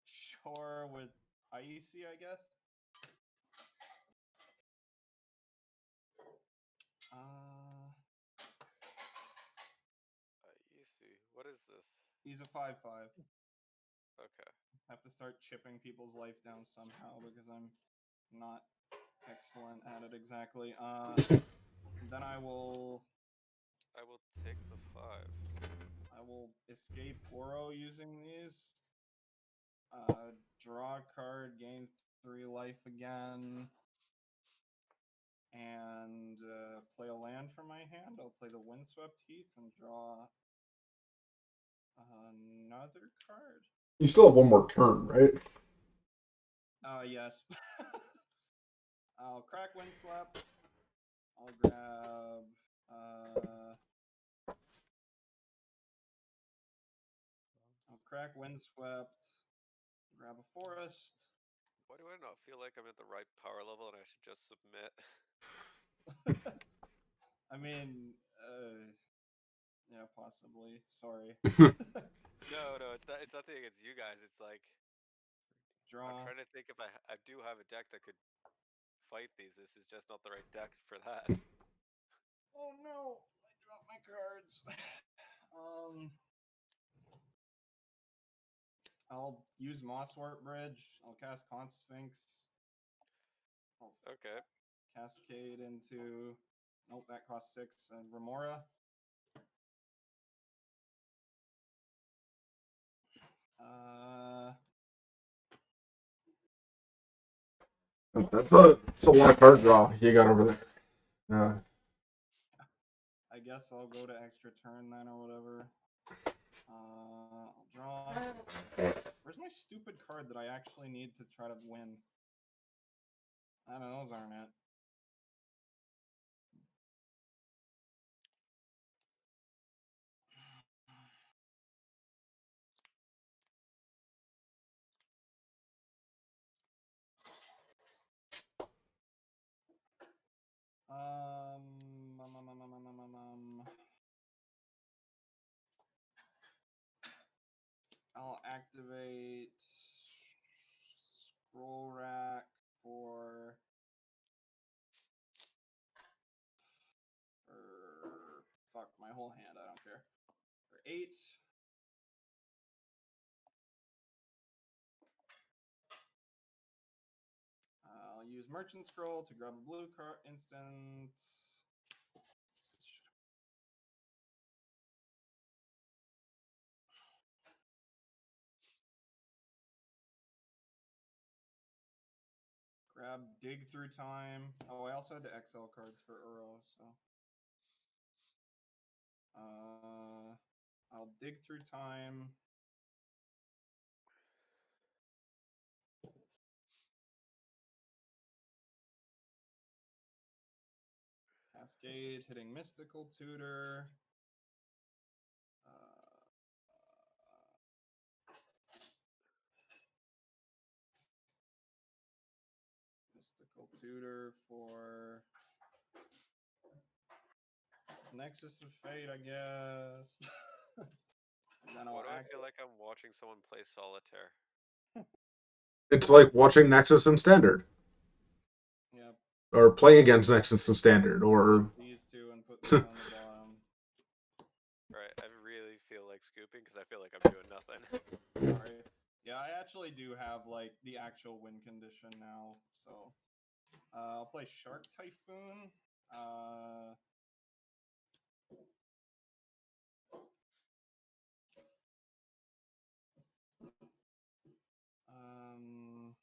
Shore with Icy, I guess. Easy. What is this? He's a 5/5. Okay. I have to start chipping people's life down somehow because I'm not excellent at it exactly. Then I will take the 5. I will escape Oro using these. Draw a card, gain 3 life again, and play a land from my hand. I'll play the Windswept Heath and draw another card. You still have one more turn, right? Yes. I'll crack Windswept. I'll grab I'll crack Windswept. Grab a forest. Why do I not feel like I'm at the right power level and I should just submit? I mean, yeah, possibly. Sorry. No, it's not. It's nothing against you guys. It's like Draw. I'm trying to think if I do have a deck that could fight these. This is just not the right deck for that. Oh no! I dropped my cards. I'll use Mosswort Bridge. I'll cast Consphinx. Okay. Cascade into. Nope, that costs 6. And Remora. That's a lot of card draw you got over there. Yeah. I guess I'll go to extra turn then or whatever. I'll draw. Where's my stupid card that I actually need to try to win? I don't know, those aren't it. I'll activate Scroll Rack for fuck my whole hand. I don't care. For 8. I'll use Merchant Scroll to grab a blue card instant. Grab Dig Through Time. Oh, I also had to XL cards for Uro, so. I'll Dig Through Time. Cascade, hitting Mystical Tutor. Go tutor for Nexus of Fate, I guess. And then Why I'll do I act. feel like I'm watching someone play solitaire? It's like watching Nexus in Standard, Yep. or play against Nexus in Standard, or These two and put these on the bottom. Right, I really feel like scooping because I feel like I'm doing nothing. Sorry. Yeah, I actually do have like the actual win condition now, so I'll play Shark Typhoon. Um,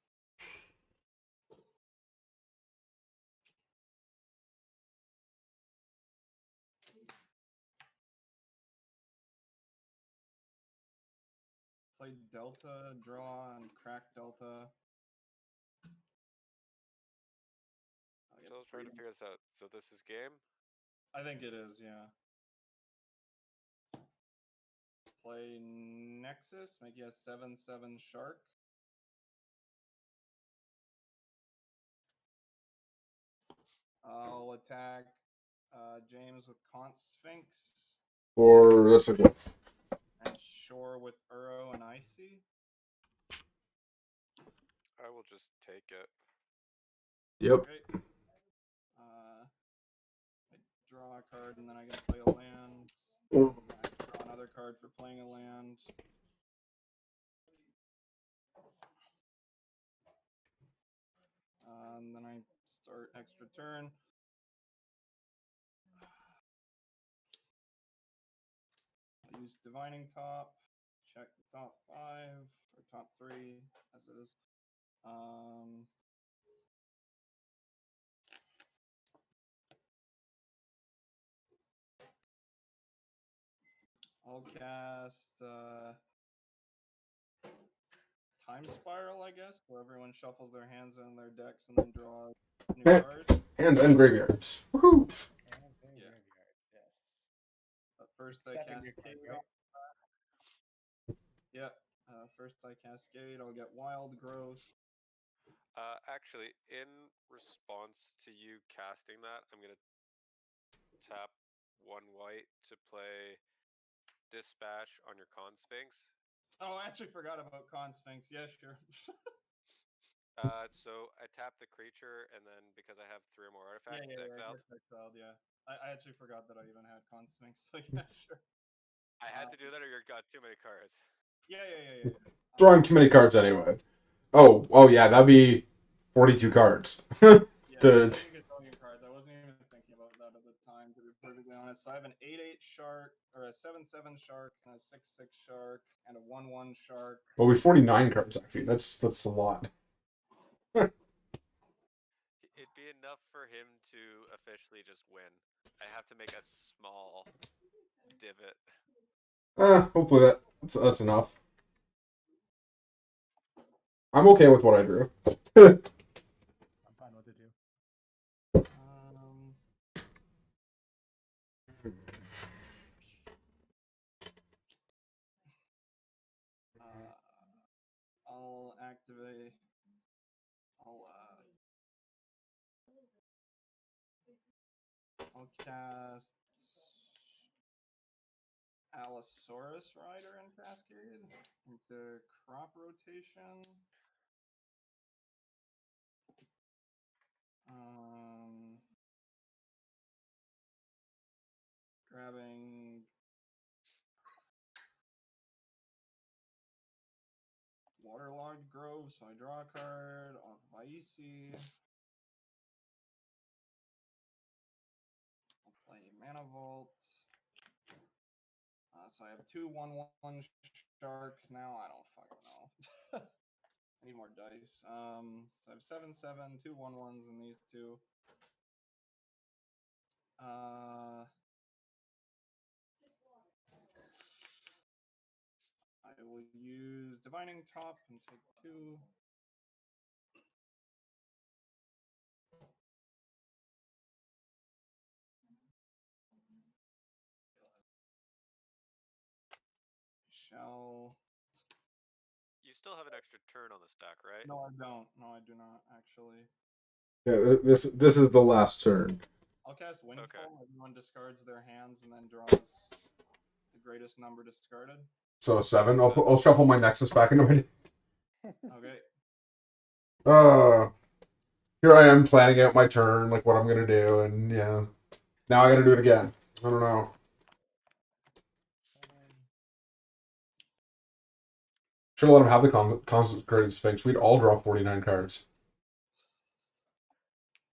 play Delta, draw, and crack Delta. So I was trying to figure this out. So this is game? I think it is, yeah. Play Nexus, make you a 7/7 Shark. I'll attack James with Conch Sphinx or that's a good. and Shore with Uro and Icy. I will just take it. Yep. Okay. I draw a card and then I can play a land. I draw another card for playing a land. And then I start extra turn. I use Divining Top. Check the top 5 or top 3 as it is. I'll cast Time Spiral, I guess, where everyone shuffles their hands in their decks and then draws new cards. Hands and graveyards. Woohoo! And same Yeah. graveyards, yes. But first I Secondary Cascade. card, right? Yep. First I Cascade. I'll get Wild Growth. Actually, in response to you casting that, I'm gonna tap 1 white to play Dispatch on your Con Sphinx. Oh, I actually forgot about Con Sphinx. Yeah, sure. So I tap the creature, and then because I have 3 or more artifacts, it's yeah. exiled. Get exiled, yeah. I actually forgot that I even had Con Sphinx. So yeah, sure. I had to do that, or you got too many cards. Yeah. Drawing too many cards anyway. Oh yeah, that'd be 42 cards. Yeah, to, that'd be a gazillion cards. I wasn't even thinking about that at the time, to be perfectly honest. So I have an 8/8 shark, or a 7/7 shark, and a 6/6 shark, and a 1/1 shark. well, we 49 cards actually. That's a lot. It'd be enough for him to officially just win. I have to make a small divot. Hopefully that's enough. I'm okay with what I drew. I'm fine with it too. I'll activate. I'll cast Allosaurus Rider in Cascade into crop rotation. Grabbing Waterlogged Grove, so I draw a card off Vaisi. I'll play Mana Vault. So I have 2 1/1 sharks now. I don't fucking know. I need more dice. So I have 7/7, 2 1/1s, and these two. I will use Divining Top and take 2. Shall. You still have an extra turn on the stack, right? No, I don't. No, I do not, actually. Yeah, this is the last turn. I'll cast Windfall. Okay. Everyone discards their hands and then draws the greatest number discarded. So 7. I'll shuffle my Nexus back into my. Okay. Here I am planning out my turn, like what I'm gonna do, and yeah, now I gotta do it again. I don't know. Should have let him have the consecrated Sphinx. We'd all draw 49 cards.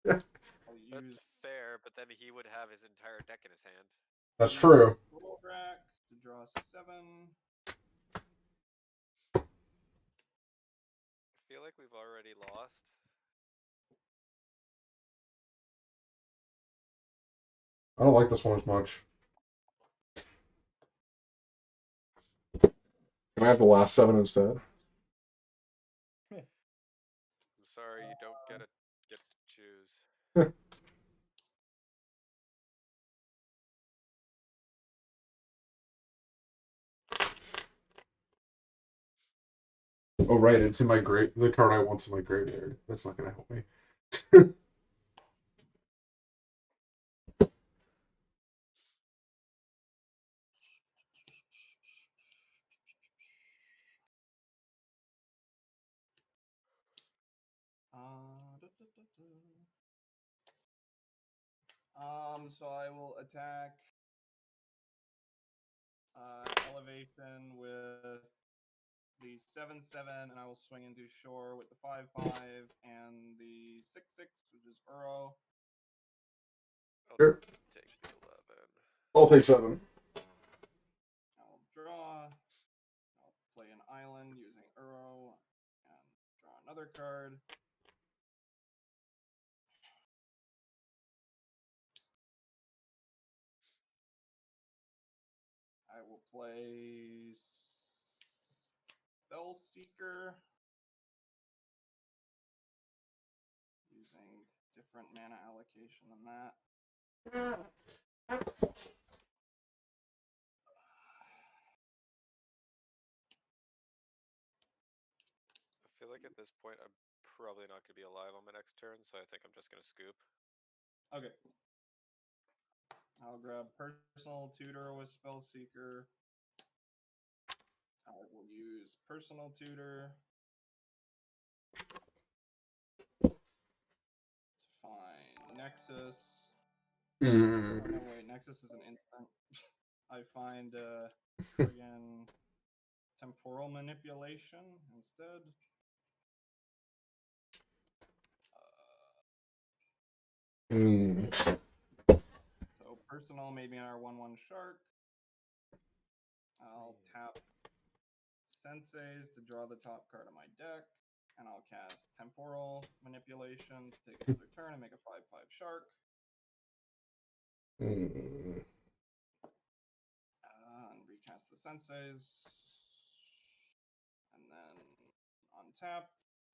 I'll That's use fair, but then he would have his entire deck in his hand. That's true. Rack to draw 7. I feel like we've already lost. I don't like this one as much. Can I have the last 7 instead? I'm sorry, you don't get to choose. Oh right, it's in my grave. The card I want's in my graveyard. That's not gonna help me. So I will attack elevation with the 7/7, and I will swing into shore with the 5/5 and the 6/6, which is Uro. I'll Sure. just take the 11. I'll take 7. I'll draw. I'll play an island using Uro and draw another card. I will play Spellseeker using different mana allocation than that. I feel like at this point I'm probably not going to be alive on my next turn, so I think I'm just going to scoop. Okay. I'll grab Personal Tutor with Spellseeker. I will use Personal Tutor. It's fine. Nexus. Oh, no, wait. Nexus is an instant. I find friggin' Temporal Manipulation instead. So Personal made me our 1/1 Shark. I'll tap Senseis to draw the top card of my deck, and I'll cast Temporal Manipulation to take another turn and make a 5/5 Shark. And recast the Senseis. And then untap,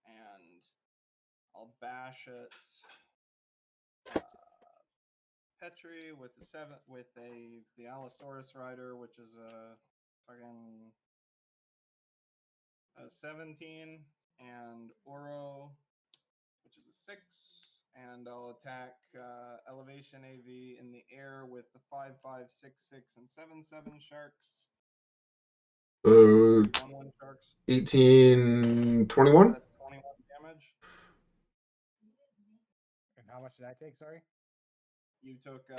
and I'll bash it. Petri with the the Allosaurus Rider, which is a fucking 17, and Oro, which is a 6, and I'll attack Elevation AV in the air with the 5/5, 6/6, and 7/7 sharks. 1/1 sharks. 18, 21? That's 21 damage. And how much did I take? Sorry. You took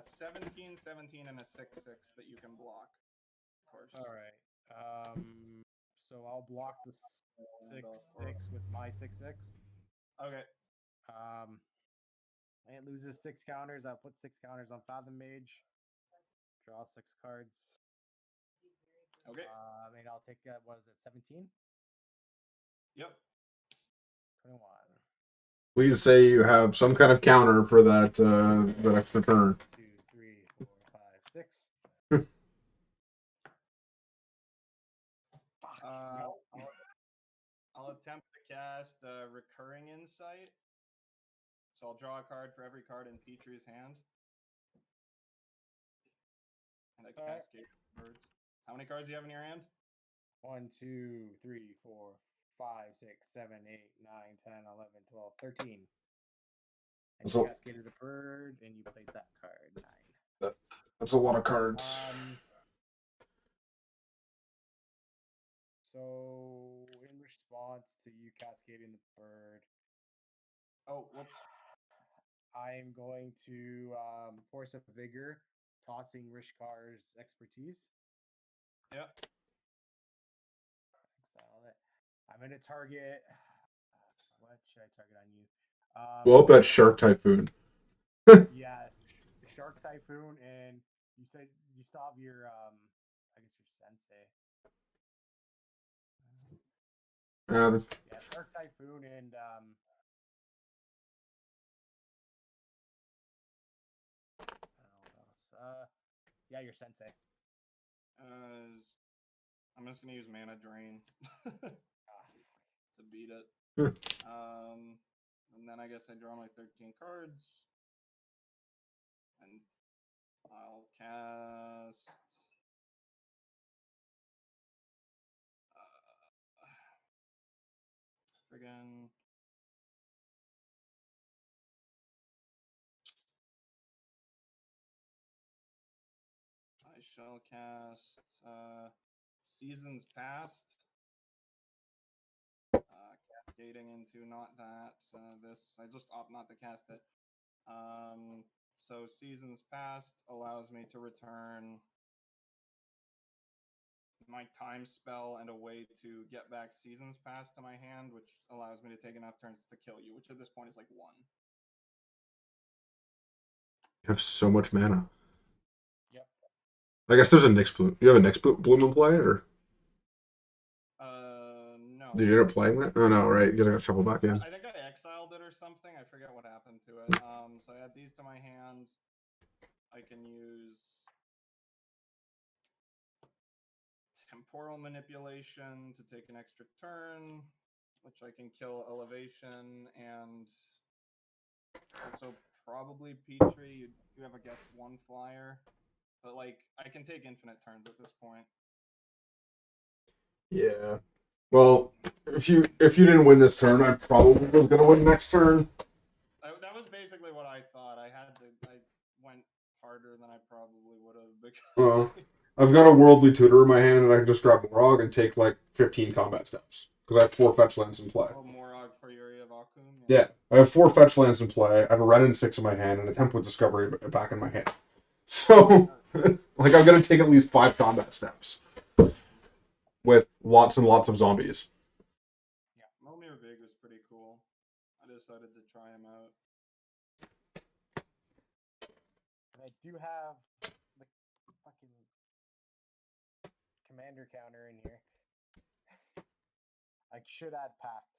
17, 17, and a 6/6 that you can block. Of course. All right. So I'll block the 6/6 with my 6/6. Okay. And it loses 6 counters. I'll put 6 counters on Fathom Mage. Draw 6 cards. Okay. And I'll take what is it? 17. Yep. 21. Please say you have some kind of counter for that that extra turn. 2, 3, 4, 5, 6. Fuck. No. I'll attempt to cast Recurring Insight. So I'll draw a card for every card in Petrie's hand. And I cascade cards. How many cards do you have in your hand? 1, 2, 3, 4, 5, 6, 7, 8, 9, 10, 11, 12, 13. And So- you cascaded a bird, and you played that card. 9. That's a lot of cards. So in response to you cascading the bird, Oh, whoops. I'm going to force of vigor, tossing Rishkar's expertise. Yeah. Exile it. I'm going to target. What should I target on you? Well, that Shark Typhoon. Yeah, Shark Typhoon, and you said you still have your I guess your sensei. Yeah, Shark Typhoon and I don't know what else. Yeah, your sensei. I'm just gonna use mana drain to beat it. And then I guess I draw my 13 cards, and I'll cast. Friggin'. I shall cast Seasons Past. Cascading into not that. This. I just opt not to cast it. So Seasons Past allows me to return my time spell and a way to get back Seasons Past to my hand, which allows me to take enough turns to kill you, which at this point is like 1. You have so much mana. Yep. I guess there's a Nyx Bloom. You have a Nyx Bloom in play, or No. did you end up playing that? Oh no, right? You gotta shuffle back in. I think I exiled it or something. I forget what happened to it. So I add these to my hand. I can use Temporal Manipulation to take an extra turn, which I can kill Elevation, and also probably Petrie. You have a guest 1 flyer, but like I can take infinite turns at this point. Yeah. Well, if you didn't win this turn, I probably was gonna win next turn. That was basically what I thought. I went harder than I probably would have because. I've got a Worldly Tutor in my hand, and I can just grab Morog and take like 15 combat steps because I have 4 fetch lands in play. Oh, Morog for Fury of Akum. Yeah, I have 4 fetch lands in play. I have a Ren and 6 in my hand, and a Temp with Discovery back in my hand. So, like, I'm gonna take at least 5 combat steps with lots and lots of zombies. Yeah, Momir Vig was pretty cool. I decided to try him out. I do have the fucking commander counter in here. I should add Pact.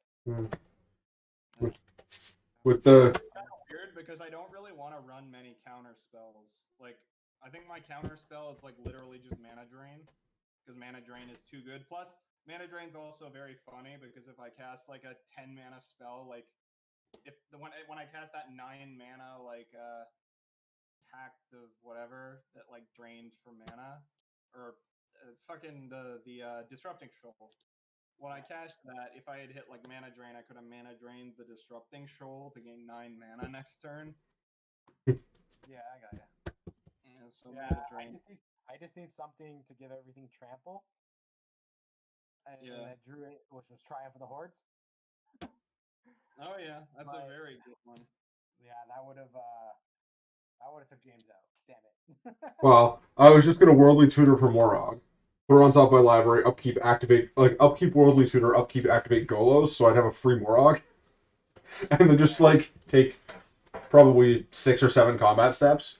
With the It's kind of weird because I don't really want to run many counter spells. Like, I think my counter spell is like literally just mana drain because mana drain is too good. Plus, mana drain's also very funny because if I cast like a 10 mana spell, like when I cast that 9 mana like pact of whatever that like drained for mana or fucking the disrupting shoal. When I cast that, if I had hit like mana drain, I could have mana drained the disrupting shoal to gain 9 mana next turn. Yeah, I got ya. Yeah, so Yeah, mana drain. I just need something to give everything trample. And I drew it, which was Triumph of the Hordes. Oh yeah, that's a very good one. Yeah, that would have took James out. Damn it. well, I was just gonna Worldly Tutor for Morog. Put her on top of my library, upkeep, activate, like upkeep Worldly Tutor, upkeep, activate Golos, so I'd have a free Morog, and then just like take probably 6 or 7 combat steps,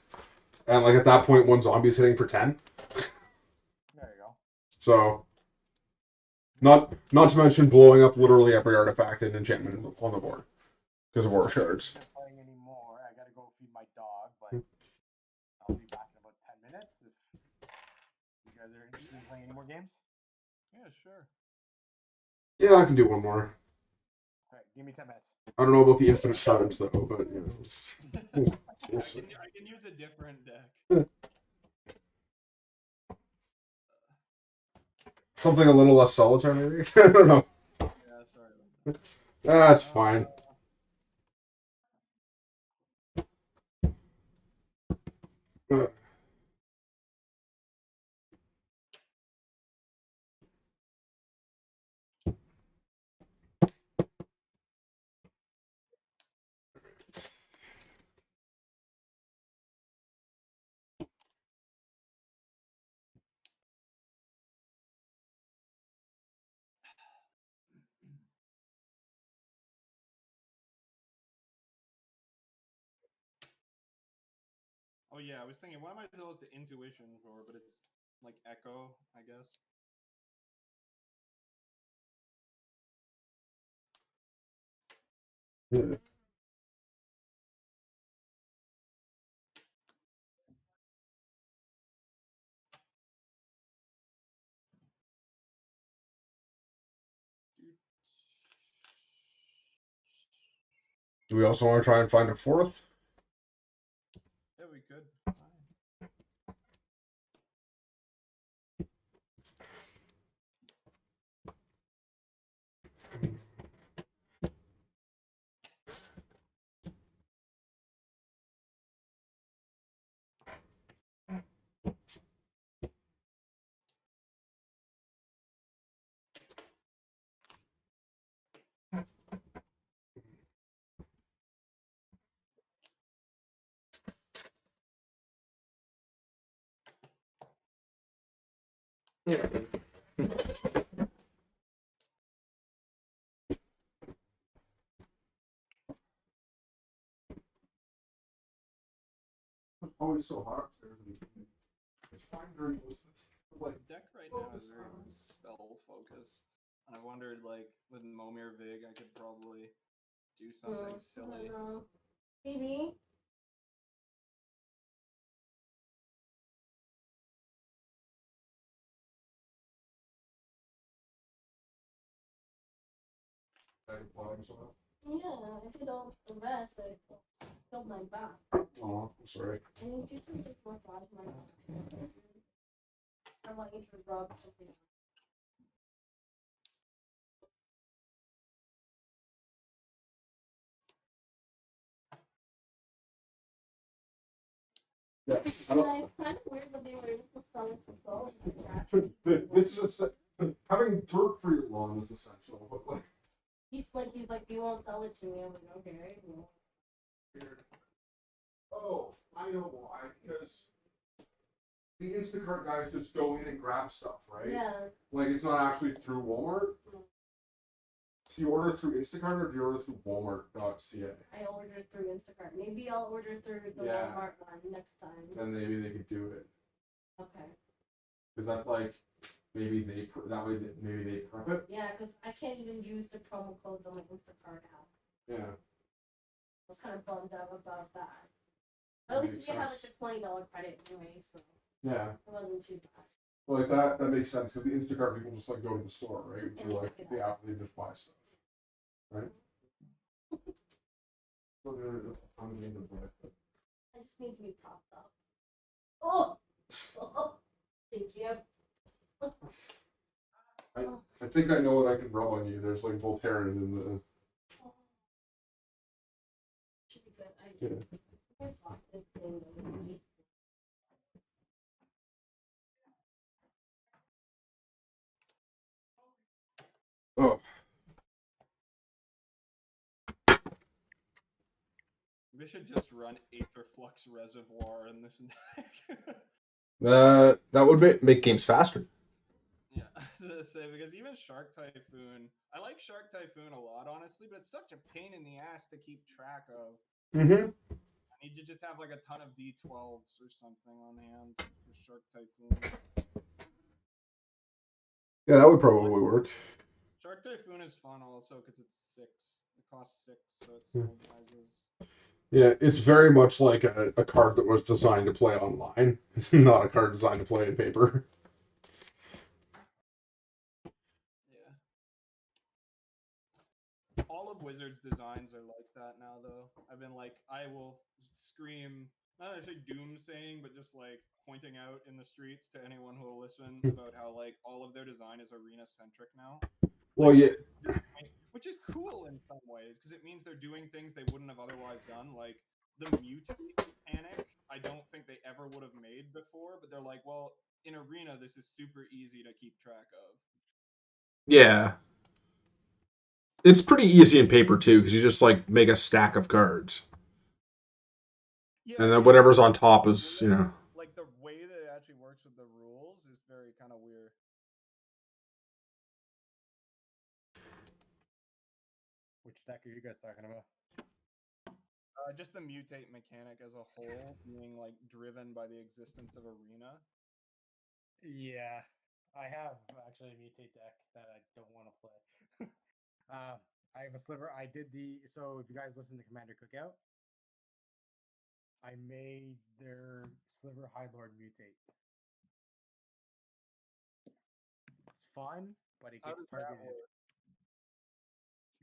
and like at that point, one zombie's hitting for 10. There you go. So, not to mention blowing up literally every artifact and enchantment on the board because of Aura Shards. I'm not playing anymore. I gotta go feed my dog, but I'll be back in about 10 minutes if you guys are interested in playing any more games. Yeah, sure. Yeah, I can do one more. All right, give me 10 minutes. I don't know about the infinite times though, but you know. I can use a different deck. Something a little less solitary, maybe? I don't know. Yes. That's fine. Uh, Oh yeah, I was thinking, what am I supposed to intuition for? But it's like echo, I guess. yeah. Do we also want to try and find a fourth? Yeah, we could. Yeah. It's always so hot upstairs. It's fine during most of the The deck right now is very like spell focused. And I wondered, like, with Momir Vig, I could probably do something silly. Baby. Yeah, I did all the rest. I killed my back. Oh, I'm sorry. I need you to just massage my back. I want you to rub something. Yeah, Yeah, it's kind of weird that they were able to sell it for gold. This is having dirt for your lawn is essential, but like. He's like, you won't sell it to me. I'm like, okay. Well. Oh, I know why. Because the Instacart guys just go in and grab stuff, right? Yeah. Like it's not actually through Walmart. Do you order through Instacart or do you order through Walmart.ca? I ordered through Instacart. Maybe I'll order through the Yeah. Walmart one next time. Then maybe they could do it. Okay. Because that's like maybe that way maybe they prep it. Yeah, because I can't even use the promo codes on my Instacart app. Yeah. I was kind of bummed out about that. But That at least makes we had like sense. a $20 credit anyway, so Yeah. it wasn't too bad. Well, like that makes sense because the Instacart people just like go to the store, right? And Through like pick it the up. app, they just buy stuff, right? I just need to be propped up. Oh! Thank you. I think I know what I can rub on you. There's like Voltaren in the. Oh. Should be good. Yeah. I bought this thing though. Oh. We should just run Aetherflux Reservoir in this deck. That would make games faster. Yeah, to say, because even Shark Typhoon, I like Shark Typhoon a lot, honestly, but it's such a pain in the ass to keep track of. Mm-hmm. I need to just have like a ton of D12s or something on hand for Shark Typhoon. Yeah, that would probably work. Shark Typhoon is fun also because it's 6. It costs 6, so it synergizes. Yeah, it's very much like a card that was designed to play online, not a card designed to play in paper. Yeah. All of Wizards' designs are like that now, though. I've been like, I will scream, not necessarily doom saying, but just like pointing out in the streets to anyone who will listen about how like all of their design is arena centric now. Well, Like, yeah, which which is cool in some ways because it means they're doing things they wouldn't have otherwise done. Like the mutate mechanic, I don't think they ever would have made before, but they're like, well, in Arena, this is super easy to keep track of. Yeah. It's pretty easy in paper too, because you just like make a stack of cards. Yeah, And then yeah. whatever's on top is, you know. Like the way that it actually works with the rules is very kind of weird. Which deck are you guys talking about? Just the mutate mechanic as a whole being like driven by the existence of Arena. Yeah, I have actually a mutate deck that I don't want to play. I have a sliver. I did the so if you guys listen to Commander Cookout, I made their sliver High Lord mutate. It's fun, but it How gets does that targeted. work?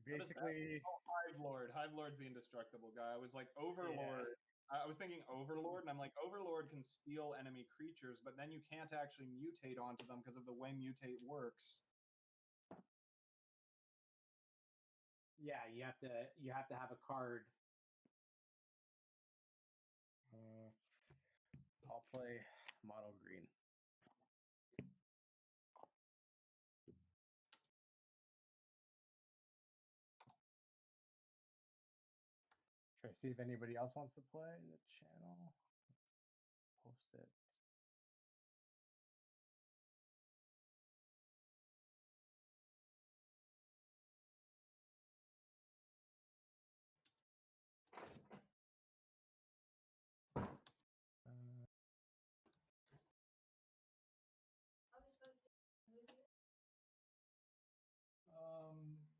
You basically, Hive Lord. Hive Lord's the indestructible guy. I was like Overlord. I was thinking Overlord, and I'm like Overlord can steal enemy creatures, but then you can't actually mutate onto them because of the way mutate works. yeah, you have to have a card. I'll play mono green. Try to see if anybody else wants to play the channel. Post it.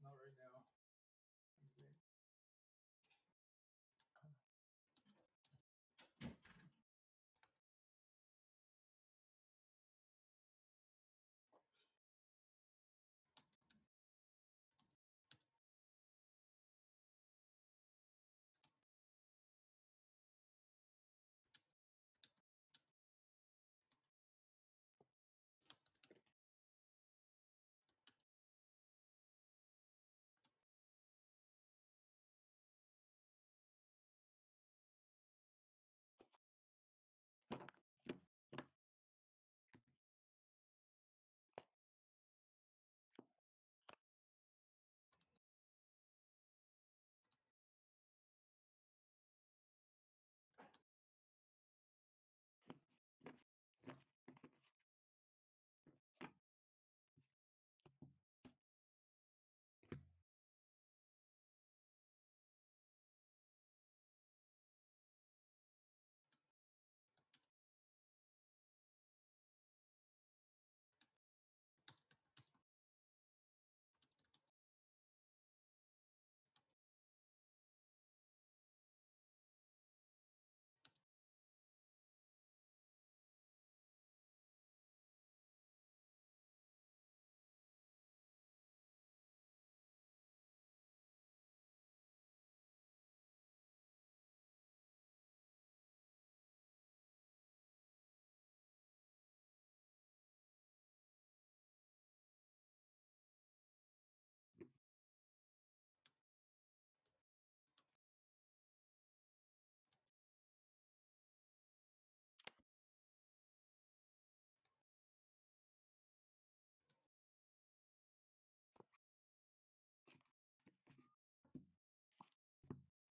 Not right now.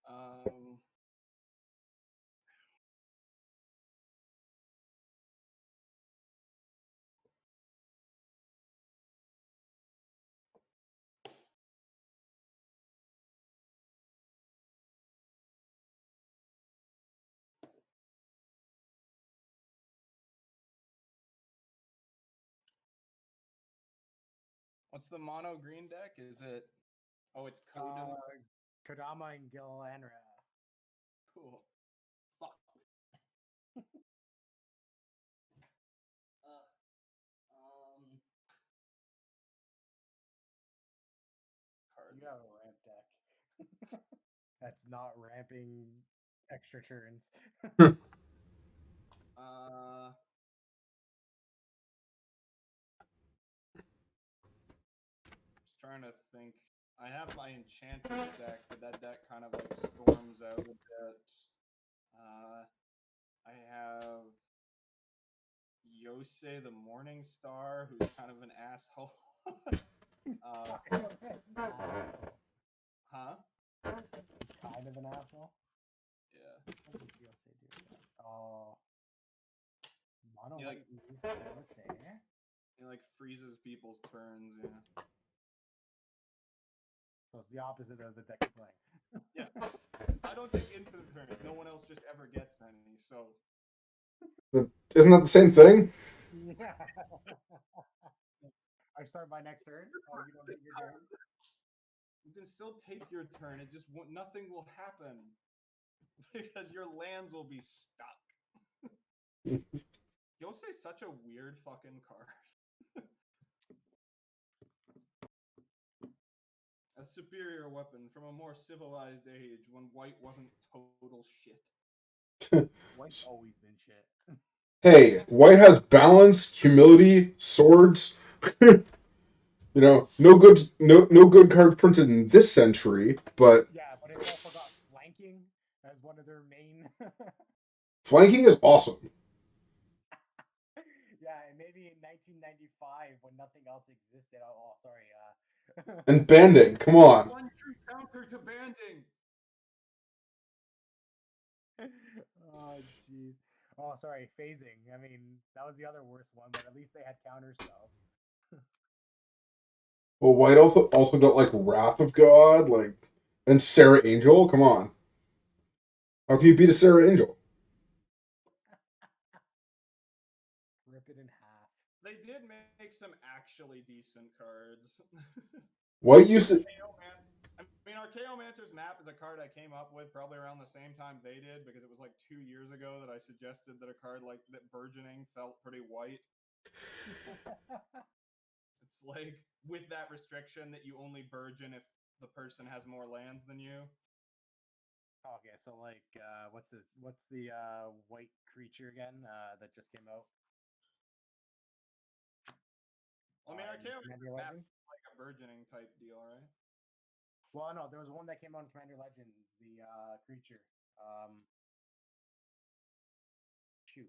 Um, what's the mono green deck? Is it? Oh, it's Kodama. Kodama and Gilanra. Cool. Fuck. Card. You have a ramp deck. That's not ramping extra turns. Just trying to think. I have my Enchantress deck, but that deck kind of like storms out a bit. I have Yosei the Morning Star, who's kind of an asshole. Asshole. Huh? He's kind of an asshole. Yeah. What does Yosei do again? Oh, mono He like white use Yosei. he like freezes people's turns. Yeah. So it's the opposite of the deck you're playing. Yeah. I don't take infinite turns. No one else just ever gets any. So Isn't that the same thing? Yeah. I start my next turn. Oh, you don't take your turn. you can still take your turn. It just nothing will happen because your lands will be stuck. Yosei's such a weird fucking card. A superior weapon from a more civilized age when white wasn't total shit. White's always been shit. Hey, white has balance, humility, swords. No good cards printed in this century, but Yeah, but it's also got flanking as one of their main. flanking is awesome. Yeah, and maybe in 1995 when nothing else existed. Oh, sorry. And banding, come on. One true counter to banding. Oh, jeez. Oh, sorry. Phasing. I mean, that was the other worst one, but at least they had counter spells. Well, white also got like Wrath of God, like, and Sarah Angel. Come on, how can you beat a Sarah Angel? Rip it in half. They did make some actually decent cards. White used to. Archaeomancer's map is a card I came up with probably around the same time they did because it was like 2 years ago that I suggested that a card like that burgeoning felt pretty white. It's like with that restriction that you only burgeon if the person has more lands than you. Okay, so like, what's the white creature again that just came out? Well, I mean, Commander Archaeomancer's map Legend. is like a burgeoning type deal, right? Well, no, there was one that came out in Commander Legends, the creature. Shoot,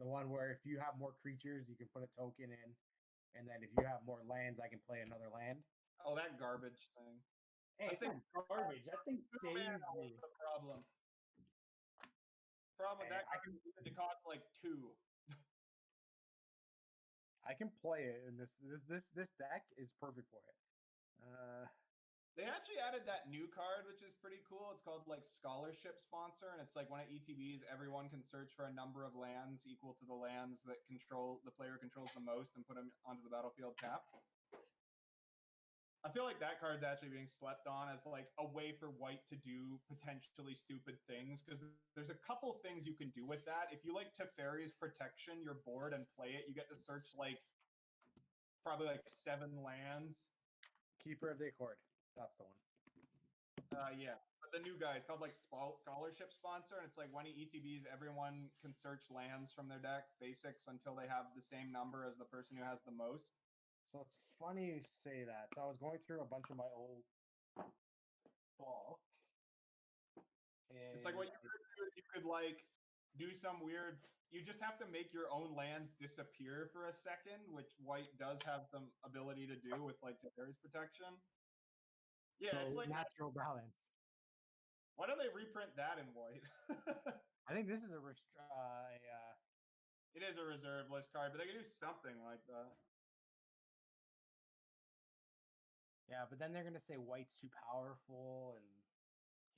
the one where if you have more creatures, you can put a token in, and then if you have more lands, I can play another land. Oh, that garbage thing. Hey, it's not garbage. That thing saves was me. the problem. Problem Hey, that card needed to cost like 2. I can play it, and this deck is perfect for it. They actually added that new card, which is pretty cool. It's called like Scholarship Sponsor, and it's like when it ETBs, everyone can search for a number of lands equal to the lands that the player controls the most and put them onto the battlefield tapped. I feel like that card's actually being slept on as like a way for white to do potentially stupid things because there's a couple things you can do with that. If you like Teferi's Protection your board and play it, you get to search like probably like 7 lands. Keeper of the Accord. That's the one. Yeah, but the new guy is called like Scholarship Sponsor, and it's like when he ETBs, everyone can search lands from their deck basics until they have the same number as the person who has the most. So it's funny you say that. So I was going through a bunch of my old ball. It's like what you could do is you could like do some weird. You just have to make your own lands disappear for a second, which white does have some ability to do with like Teferi's Protection. Yeah, so it's like natural balance. why don't they reprint that in white? I think this is It is a reserve list card, but they can do something like that. yeah, but then they're gonna say white's too powerful and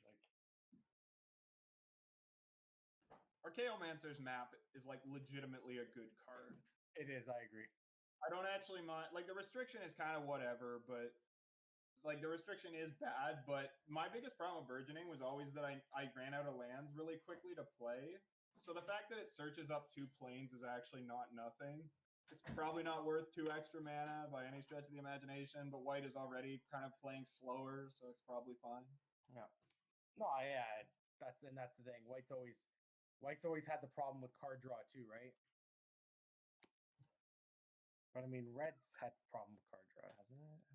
like Archaeomancer's map is like legitimately a good card. it is. I agree. I don't actually mind. Like the restriction is kind of whatever, but like the restriction is bad. But my biggest problem with burgeoning was always that I ran out of lands really quickly to play. So the fact that it searches up 2 planes is actually not nothing. It's probably not worth 2 extra mana by any stretch of the imagination, but white is already kind of playing slower, so it's probably fine. Yeah. No, yeah, that's the thing. White's always had the problem with card draw too, right? But I mean, red's had the problem with card draw, hasn't it?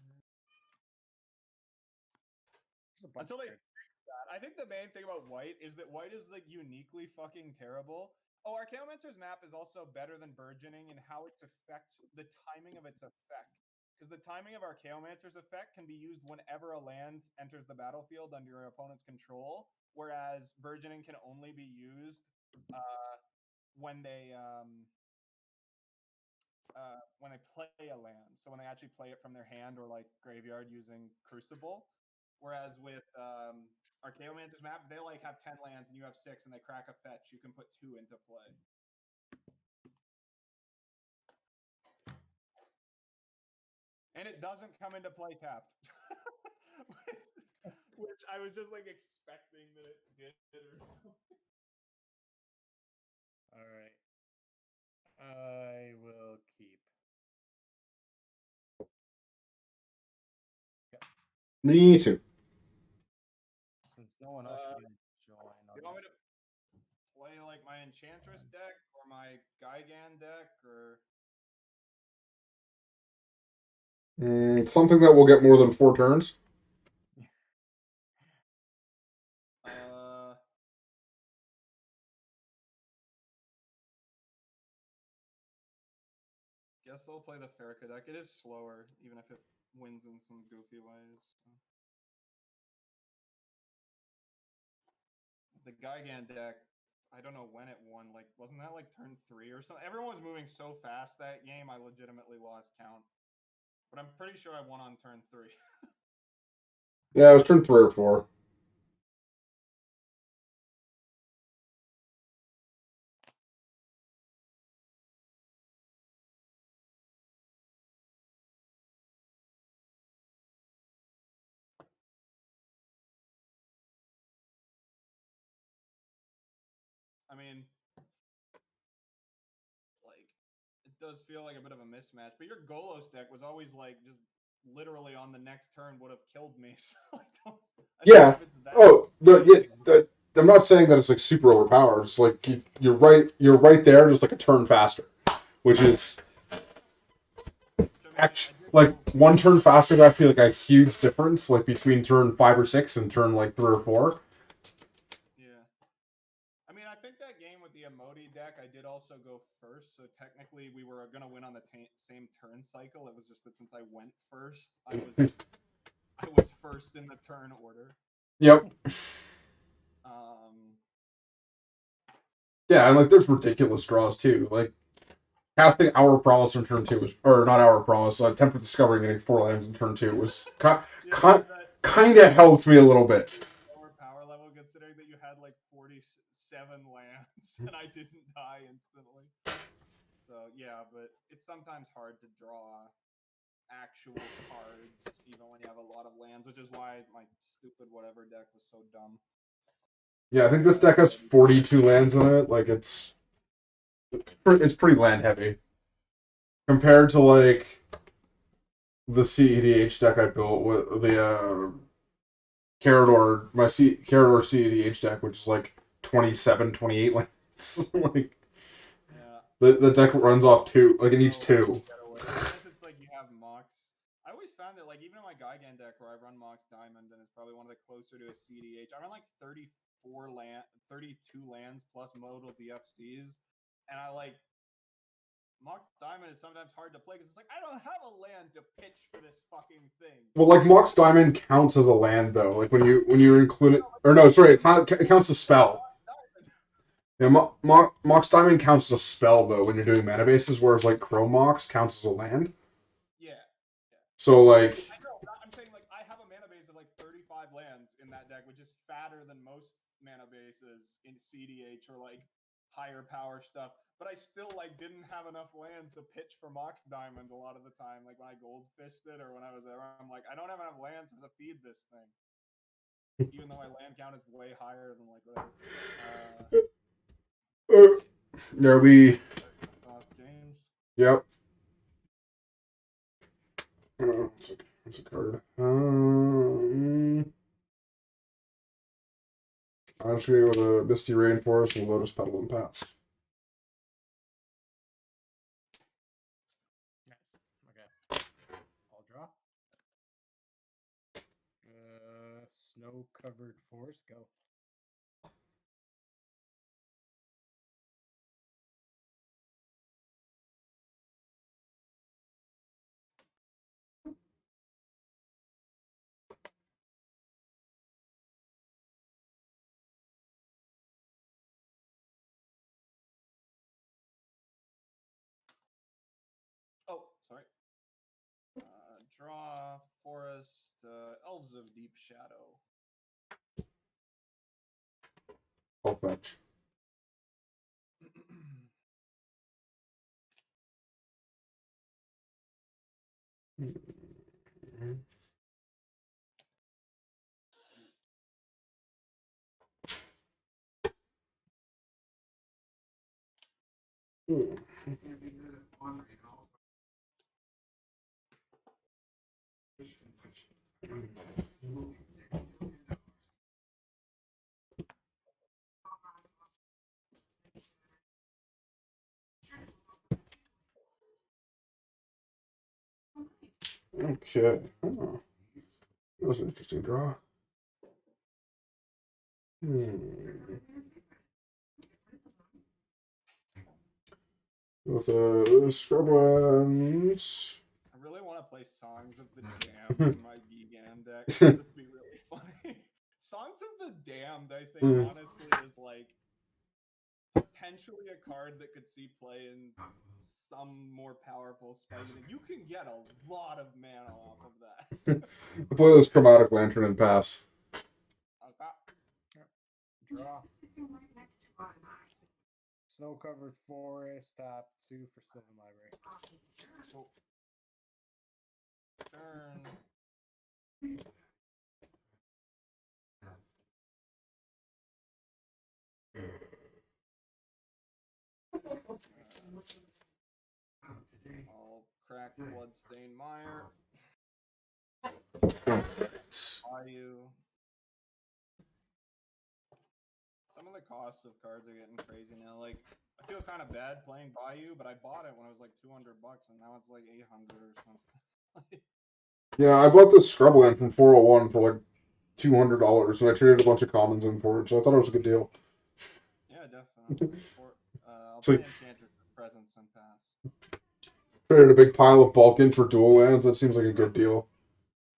Just a bunch Until of they cards. fix that. I think the main thing about white is that white is like uniquely fucking terrible. Oh, our Chaomancer's map is also better than burgeoning in how its effect, the timing of its effect. Because the timing of our Chaomancer's effect can be used whenever a land enters the battlefield under your opponent's control, whereas burgeoning can only be used when they play a land. So when they actually play it from their hand or like graveyard using Crucible. Whereas with our Chaomancer's map, they like have 10 lands and you have 6 and they crack a fetch. You can put 2 into play. And it doesn't come into play tapped. Which I was just like expecting that it did or something. All right. I will keep. Me too. Since no one else didn't join, I'll You want me just... to play like my Enchantress deck or my Gigan deck or Something that will get more than 4 turns. guess I'll play the Ferrica deck. It is slower, even if it wins in some goofy ways. The Gigan deck, I don't know when it won. Like, wasn't that like turn 3 or something? Everyone was moving so fast that game, I legitimately lost count. But I'm pretty sure I won on turn 3. Yeah, it was turn 3 or 4. I mean, like, it does feel like a bit of a mismatch. But your Golos deck was always like just literally on the next turn would have killed me. So I don't Yeah. know if it's that. Oh, I'm not saying that it's like super overpowered. It's like you're right there, just like a turn faster, which is actually like 1 turn faster. I feel like a huge difference, like between turn 5 or 6 and turn like 3 or 4. Yeah. I mean, I think that game with the Emoti deck, I did also go first. So technically, we were going to win on the same turn cycle. It was just that since I went first, I was first in the turn order. Yep. Yeah, and like there's ridiculous draws too. Like casting Hour of Promise in turn 2 was, or not Hour of Promise, Temperate Discovery getting 4 lands in turn 2 was kind of helped me a little bit. Lower power level, considering that you had like 47 lands and I didn't die instantly. So yeah, but it's sometimes hard to draw actual cards even when you have a lot of lands, which is why my stupid whatever deck was so dumb. Yeah, I think this deck has 42 lands in it. Like it's pretty land heavy compared to like the CEDH deck I built with the Carador CEDH deck, which is like 27, 28 lands. Like Yeah. the deck runs off 2, like it needs 2. I guess it's like you have Mox. I always found that like even in my Gigan deck where I run Mox Diamond and it's probably one of the closer to a CDH, I run like 32 lands plus modal DFCs, and I like Mox Diamond is sometimes hard to play because it's like I don't have a land to pitch for this fucking thing. Well, like Mox Diamond counts as a land though. Like when you include it, or no, sorry, it counts as spell. Yeah, Mox Diamond counts as a spell though when you're doing mana bases, whereas like Chrome Mox counts as a land. Yeah. So like, I know, but I'm saying like I have a mana base of like 35 lands in that deck, which is fatter than most mana bases in CDH or like higher power stuff. But I still like didn't have enough lands to pitch for Mox Diamond a lot of the time. Like when I goldfished it or when I was there, I'm like, I don't have enough lands to feed this thing. Even though my land count is way higher than like whatever. there we. Off James. Yep. That's a card. I'm just gonna go to Misty Rainforest and Lotus Petal and pass. Nice. Okay. I'll draw. Snow-covered forest. Go. Oh, sorry. Draw forest, elves of deep shadow. I'll fetch. Okay. Oh, that was an interesting draw. With Scrublands. I really want to play Songs of the Damned in my Gigan deck. That'd just be really funny. Songs of the Damned, I think, honestly, is like potentially a card that could see play in some more powerful spike. And you can get a lot of mana off of that. I play this Chromatic Lantern and pass. Okay. Draw. Snow-covered forest. Tap 2 for Sylvan Library. Cool. Turn. I'll crack Bloodstained Mire. Bayou. Some of the costs of cards are getting crazy now. Like, I feel kind of bad playing Bayou, but I bought it when it was like $200, and now it's like 800 or something. Yeah, I bought this Scrubland from 401 for like $200, and I traded a bunch of commons in for it, so I thought it was a good deal. Yeah, definitely. I'll So- play Enchantress for Presence and pass. Traded a big pile of Balkan for dual lands. That seems like a good deal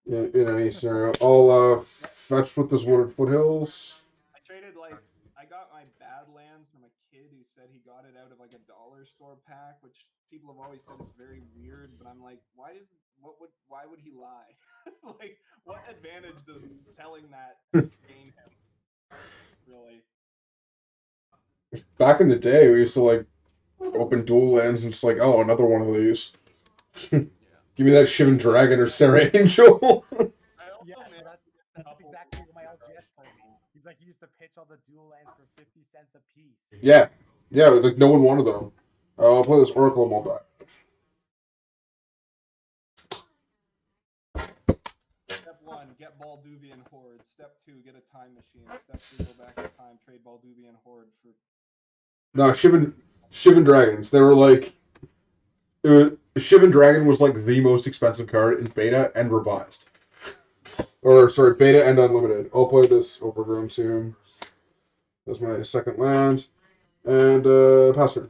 in any scenario. I'll fetch with this Wooded Foothills. I traded I got my Badlands from a kid who said he got it out of like a dollar store pack, which people have always said is very weird. But I'm like, why would he lie? Like, what advantage does telling that gain him? Really? Back in the day, we used to like open dual lands and just like, oh, another one of these. Yeah. Give me that Shivan Dragon or Sarah Angel. I also Yes, made that's a couple exactly what my LGS told me. He's like, he used to pitch all the dual lands for 50 cents a piece. Yeah, like no one wanted them. I'll play this Oracle Mobile. Step 1, get Balduvian Horde. Step 2, get a time machine. Step 3, go back in time, trade Balduvian Horde for... No, Shivan Dragons. They were like... Shivan Dragon was like the most expensive card in beta and revised. Or, sorry, beta and unlimited. I'll play this Overgrown soon. That's my second land. And, pass turn.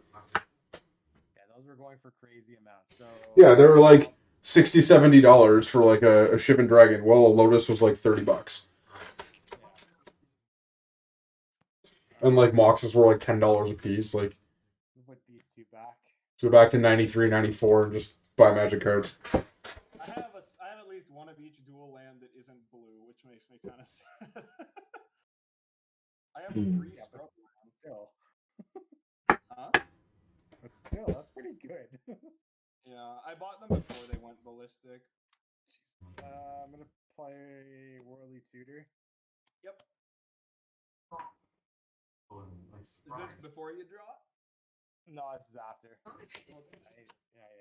Yeah, those were going for crazy amounts. So Yeah, they were like $60, $70 for like a Shivan Dragon. Well, a Lotus was like $30. yeah. And like Moxes were like $10 a piece. Like, We'll put these two back. so back to 93, 94 and just buy Magic cards. I have at least one of each dual land that isn't blue, which makes me kind of sad. I have 3 Yeah, scrub but lands. still. Huh? But still, that's pretty good. Yeah, I bought them before they went ballistic. I'm gonna play Worldly Tutor. Yep. Is this before you draw? No, this is after. Okay. I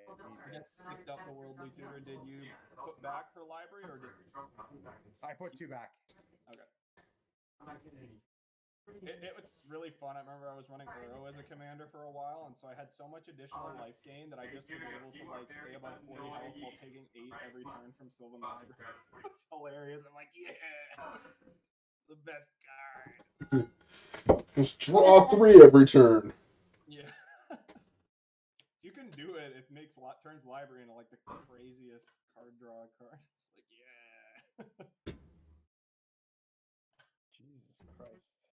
I just picked up the Worldly Tutor. Did you put back her library or just... I put 2 back. Okay. It was really fun. I remember I was running Uro as a commander for a while, and so I had so much additional life gain that I just was able to like stay above 40 health while taking 8 every turn from Sylvan Library. It's hilarious. I'm like, yeah, the best card. Just draw 3 every turn. Yeah. If you can do it, it makes turns library into like the craziest card draw card. It's like, yeah. Jesus Christ.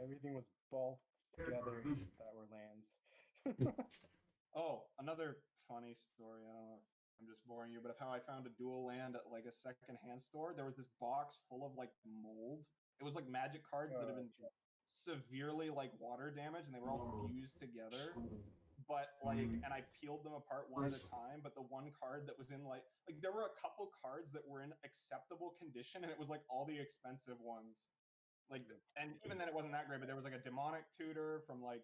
Everything was bulked together that were lands. Oh, another funny story. I don't know if I'm just boring you, but of how I found a dual land at like a secondhand store. There was this box full of like mold. It was like magic cards that had been severely like water damaged, and they were all fused together. But like, and I peeled them apart one at a time. But the one card that was in like there were a couple cards that were in acceptable condition, and it was like all the expensive ones. Like, and even then it wasn't that great. But there was like a demonic tutor from like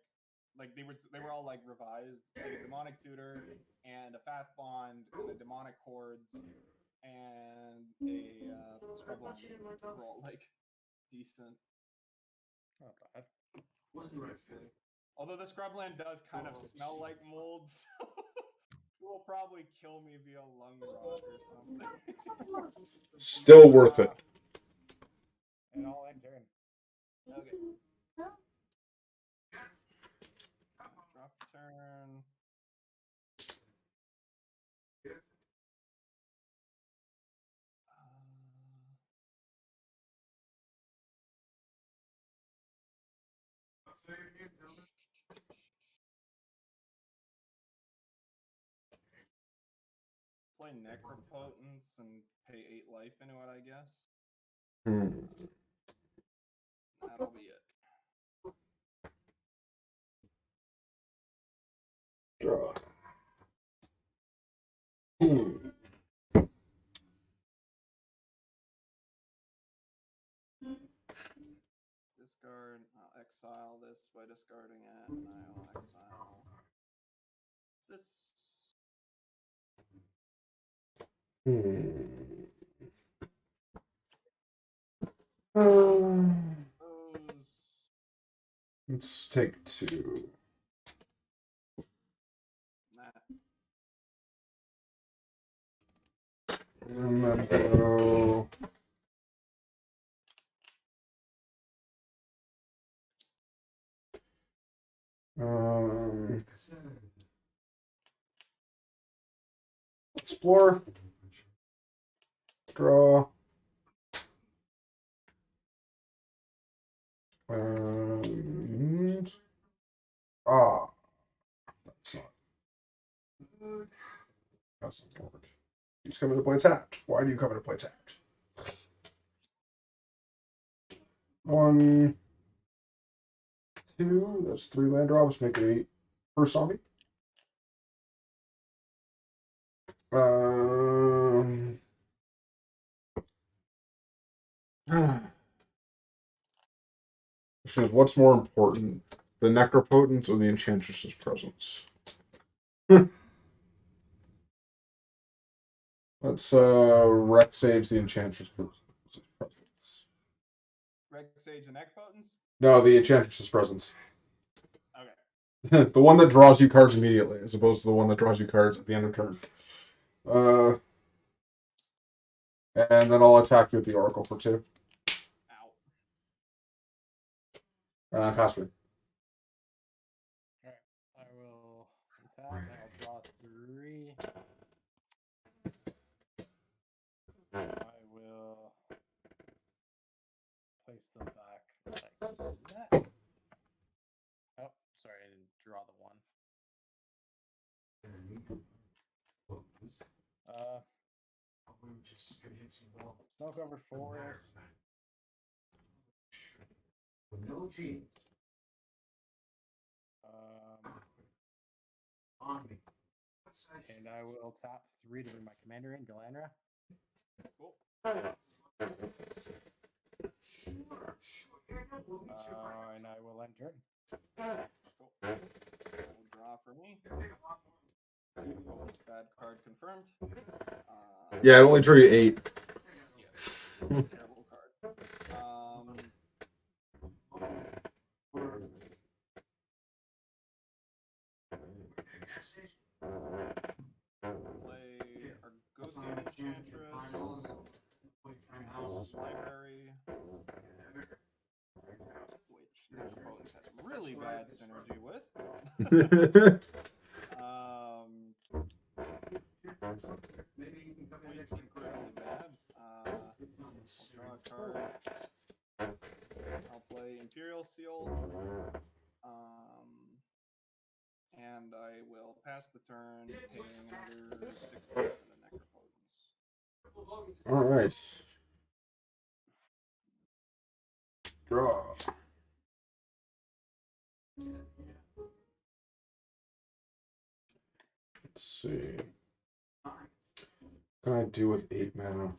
they were all like revised, like a demonic tutor and a fast bond and a demonic chords and a scrubland were all like decent. Not bad. Honestly. Although the scrubland does kind of smell like mold, so it will probably kill me via lung rot or something. Still worth it. And I'll end turn. Okay. Draw for turn. Play Necropotence and pay 8 life into it, I guess. That'll be it. Draw. Discard. I'll exile this by discarding it, and I will exile this. Those. Let's take 2. That. And then go. Explore. Draw. That's not. That's not work. He's coming to play tapped. Why do you come to play tapped? 1, 2. That's 3 land drops. Make it 8 per zombie. Question is, what's more important, the Necropotence or the Enchantress's Presence? Let's Rex Sage the Enchantress's Presence. Rex Sage and Necropotence? No, the Enchantress's Presence. Okay. The one that draws you cards immediately, as opposed to the one that draws you cards at the end of turn. And then I'll attack you with the Oracle for 2. Ow. Pass me. Alright. I will attack and I'll draw 3. I will place them back like that. Oh, sorry, I didn't draw the 1. Snow-covered forest. And I will tap 3 to bring my commander in, Galandra. Cool. And I will end turn. Cool. We'll draw for me. Necropotence bad card confirmed. Yeah, it only drew you 8. Yeah. Terrible card. Enchantress, Library, which Necropotence has really bad synergy with. Quite incredibly bad. I'll draw a card. I'll play Imperial Seal. And I will pass the turn, paying another 16 for the Necropotence. All right. Draw. Let's see. What can I do with 8 mana?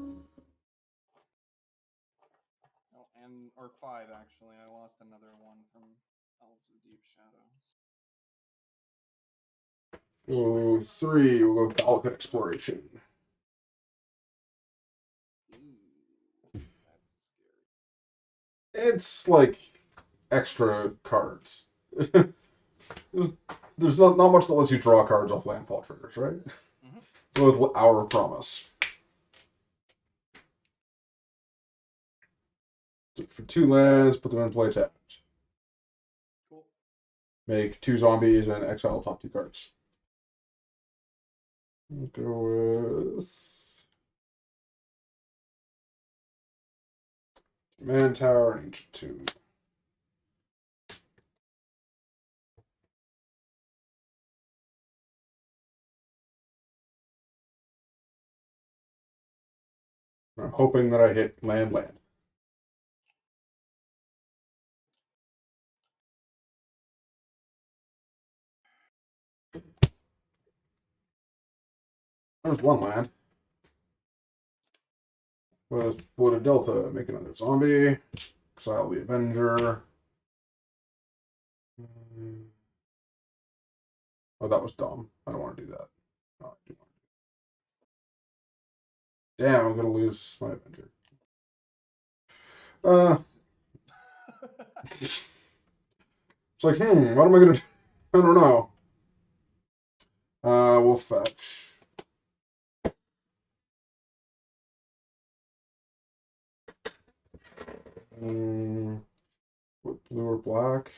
Oh, or 5 actually. I lost another one from Elves of Deep Shadows. Oh, 3. We'll go Delicate Exploration. Ooh, that's scary. It's like extra cards. There's not much that lets you draw cards off landfall triggers, right? Mm-hmm. With Our Promise. For 2 lands, put them in play tapped. Cool. Make 2 zombies and exile top 2 cards. We'll go with Man Tower and Ancient Tomb. I'm hoping that I hit land. There's 1 land. Would a Delta make another zombie? Exile the Avenger. Oh, that was dumb. I don't want to do that. No, I do want to. Damn, I'm gonna lose my Avenger. It's like, what am I gonna do? I don't know. We'll fetch. What, blue or black?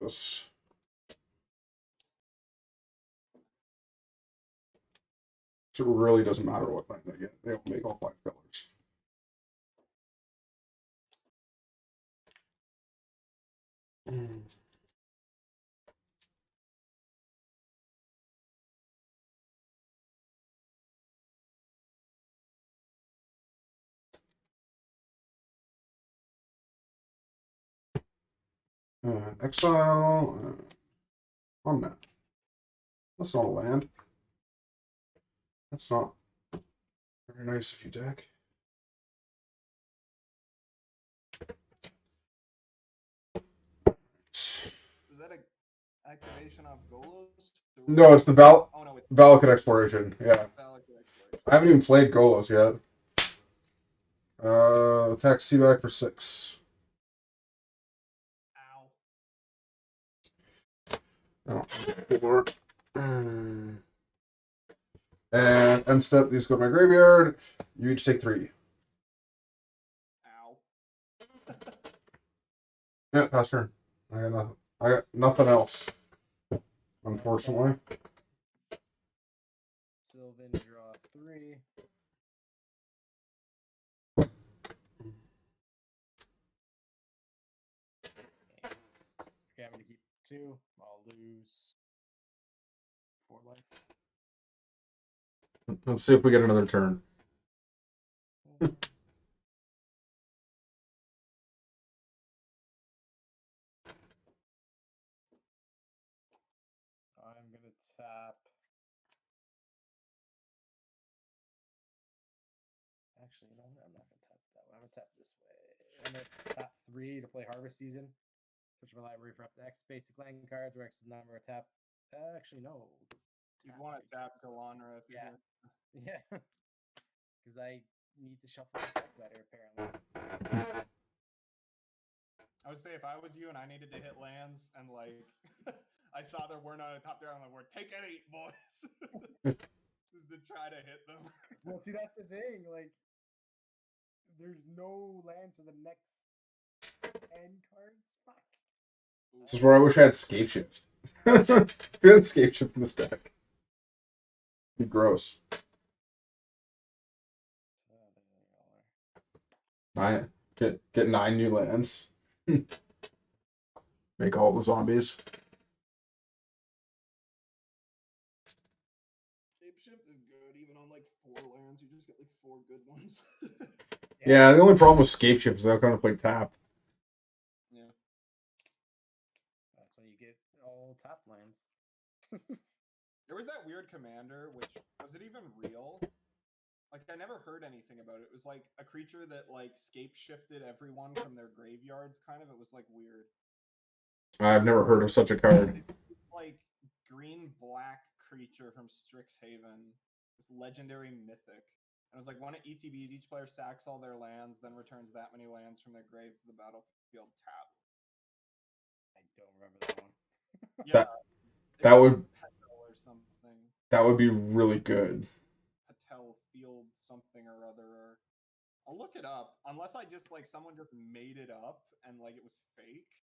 This. So it really doesn't matter what land I get. They'll make all 5 colors. Exile. On that. That's not a land. That's not very nice of you, deck. Is that a activation of Golos? No, it's the Oh no, it's Valakut Exploration. Yeah. Valakut Exploration. I haven't even played Golos yet. Attack Seaback for 6. Ow. Oh, 4. And end step, these go to my graveyard. You each take 3. Ow. Yeah, pass turn. I got nothing else. Unfortunately. Sylvan, draw 3. Okay, I'm gonna keep 2. I'll lose 4 life. Let's see if we get another turn. I'm gonna tap. Actually, you know what? I'm not gonna tap that one. I'm gonna tap this way. I'm gonna tap 3 to play Harvest Season. Switch my library for up to X basic land cards, where X is the number of tap Actually, no. You'd want to tap Galanra if you're Yeah. here. Yeah. Because I need to shuffle this deck better, apparently. I would say if I was you and I needed to hit lands and like I saw there weren't on a top tier on the board, take any, boys. Just to try to hit them. Well, see, that's the thing. Like, there's no lands for the next 10 cards. Fuck. This is where I wish I had Scape Shift. If you had Scape Shift in this deck, it'd be gross. Nine, get 9 new lands. Make all the zombies. Shape shift is good, even on like 4 lands, you just get like 4 good ones. Yeah, the only problem with Scape Shift is they're going to play tap. Yeah. That's when you get all tap lands. There was that weird commander, which was it even real? Like I never heard anything about it. It was like a creature that like scape shifted everyone from their graveyards, kind of. It was like weird. I've never heard of such a card. It's like green black creature from Strixhaven, this legendary mythic. And it was like one of ETBs, each player sacks all their lands, then returns that many lands from their grave to the battlefield tap. I don't remember that one. Yeah, that would Patel or something. That would be really good. Patel Field something or other. Or I'll look it up. Unless I just like someone just made it up and like it was fake.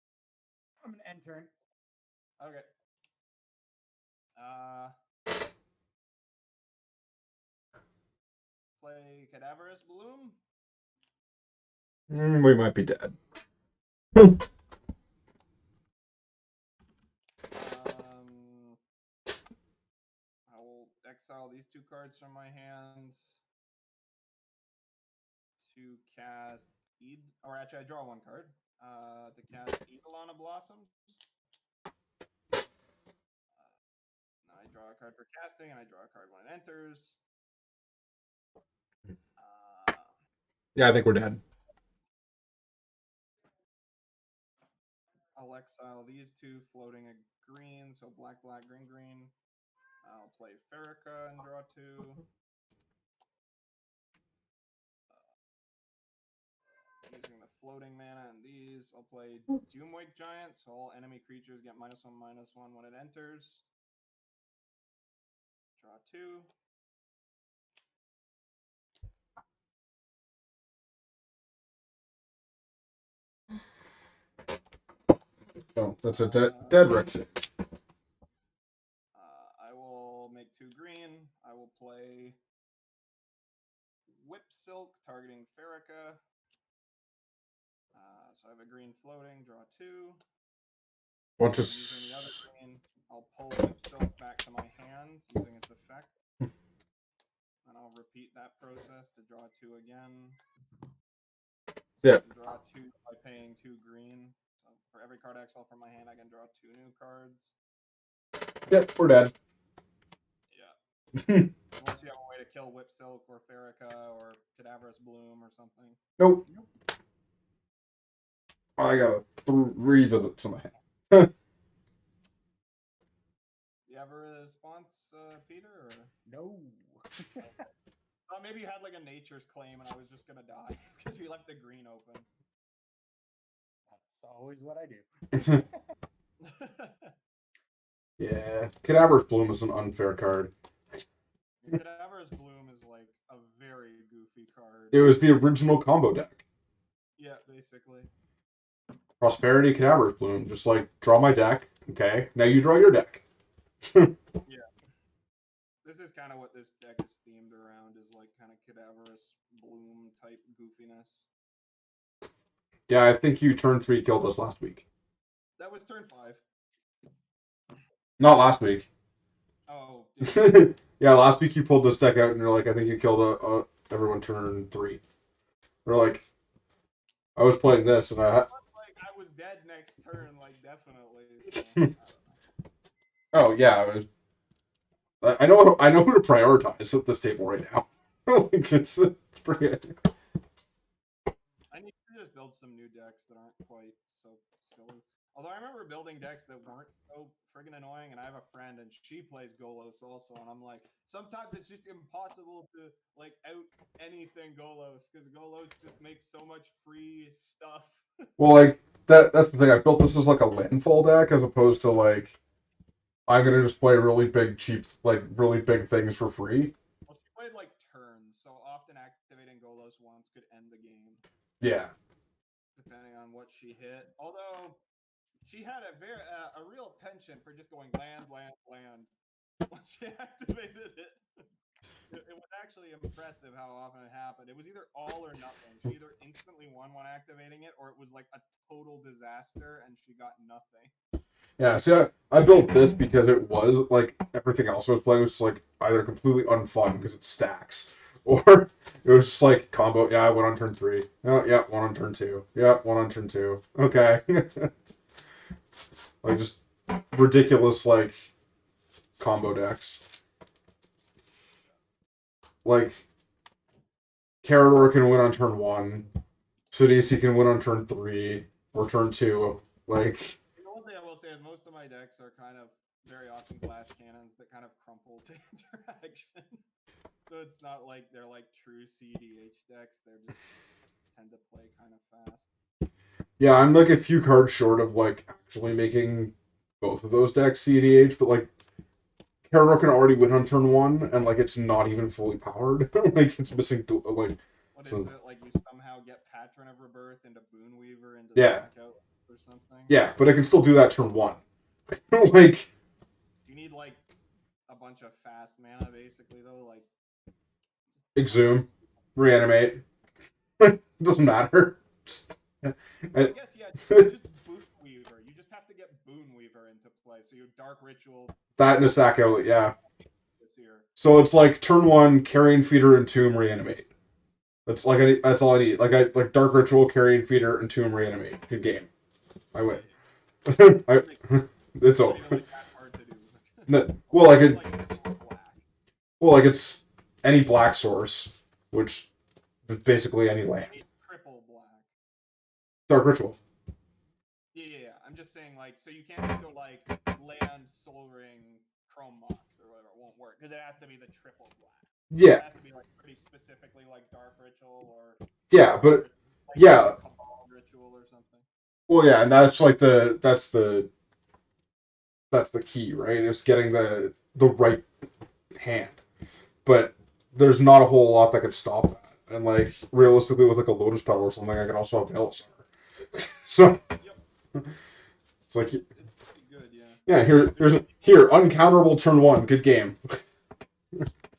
I'm an end turn. Okay. Play Cadaverous Bloom. We might be dead. I will exile these 2 cards from my hand to cast or actually I draw 1 card to cast Eidolon of Blossoms. I draw a card for casting, and I draw a card when it enters. Yeah, I think we're dead. I'll exile these 2 floating a green, so black, black, green, green. I'll play Farrakha and draw 2. Using the floating mana and these, I'll play Doomwake Giant, so all enemy creatures get -1/-1 when it enters. Draw 2. Oh, that's a dead Rexit. I will make 2 green. I will play Whip Silk, targeting Farrakha. So I have a green floating, draw 2. Bunch of Using the other green, I'll pull Whip Silk back to my hand using its effect. And I'll repeat that process to draw 2 again. So yeah. I can draw 2 by paying 2 green. So for every card I exile from my hand, I can draw 2 new cards. Yep, we're dead. Yeah. Unless you have a way to kill Whip Silk or Farrakha or Cadaverous Bloom or something. Nope. I gotta revisit some of it. You have a response, Peter? Or? No. Maybe you had like a nature's claim and I was just gonna die because you left the green open. That's always what I do. Yeah, Cadaverous Bloom is an unfair card. Cadaverous Bloom is like a very goofy card. It was the original combo deck. Yeah, basically. Prosperity, Cadaverous Bloom. Just like, draw my deck. Okay, now you draw your deck. Yeah. This is kind of what this deck is themed around, is like kind of Cadaverous Bloom type goofiness. Yeah, I think you turn 3 killed us last week. That was turn 5. Not last week. Oh. Yeah, last week you pulled this deck out and you're like, I think you killed everyone turn 3. We're like, I was playing this and I was dead next turn, like definitely. So, oh yeah, I know who to prioritize at this table right now. Like, it's pretty good. I need to just build some new decks that aren't quite so silly. Although I remember building decks that weren't so friggin' annoying, and I have a friend and she plays Golos also, and I'm like, sometimes it's just impossible to like out anything Golos because Golos just makes so much free stuff. Well, like that's the thing. I built this as like a landfall deck as opposed to like I'm gonna just play really big, cheap, like really big things for free. Well, she played like turns, so often activating Golos once could end the game, Yeah. depending on what she hit. Although she had a real penchant for just going land, land, land once she activated it. It was actually impressive how often it happened. It was either all or nothing. She either instantly won when activating it, or it was like a total disaster and she got nothing. Yeah, see, I built this because it was like everything else I was playing was just like either completely unfun because it stacks, or it was just like combo. Yeah, I went on turn 3. Oh, yeah, one on turn 2. Yeah, one on turn 2. Okay, like just ridiculous like combo decks. Like Carador can win on turn 1, Sidisi can win on turn 3 or turn 2. Like The one thing I will say is most of my decks are kind of very often glass cannons that kind of crumple to interaction. So it's not like they're like true CDH decks. They're just tend to play kind of fast. yeah, I'm like a few cards short of like actually making both of those decks CDH, but like Carador can already win on turn 1, and like it's not even fully powered. Like it's missing like What is so. it like? You somehow get Patron of Rebirth into Boonweaver into Yeah, stack out or something? yeah, but I can still do that turn 1. Like You need like a bunch of fast mana, basically, though. Like just exhume, punches. reanimate. Doesn't matter. Well, I And- guess yeah, just Boonweaver. You just have to get Boonweaver into play. So you Dark Ritual that in a sack out, yeah. this year. So it's like turn 1, Carrion Feeder, and Tomb reanimate. That's like that's all I need. Like I like Dark Ritual, Carrion Feeder, and Tomb reanimate. Good game. I Yeah, win. yeah. I, Like, it's it's not over. even like that hard to do. Well, Unless like you have it. like four black. Well, like it's any black source, which is basically any land. You need triple black. Dark Ritual. Yeah, yeah, yeah. I'm just saying, like, so you can't just go like land, Soul Ring, Chrome Mox or whatever. It won't work because it has to be the triple black. Yeah, It has to be like pretty specifically like Dark Ritual or yeah, Fire but Ritual, like yeah. Cabal Ritual or something. Well, yeah, and that's like that's the key, right? It's getting the right hand. But there's not a whole lot that could stop that. And like realistically, with like a Lotus Petal or something, I can also have Veil Summer. So Yep, it's like, it's pretty good, yeah. yeah, here, There's here, uncounterable turn 1, good game.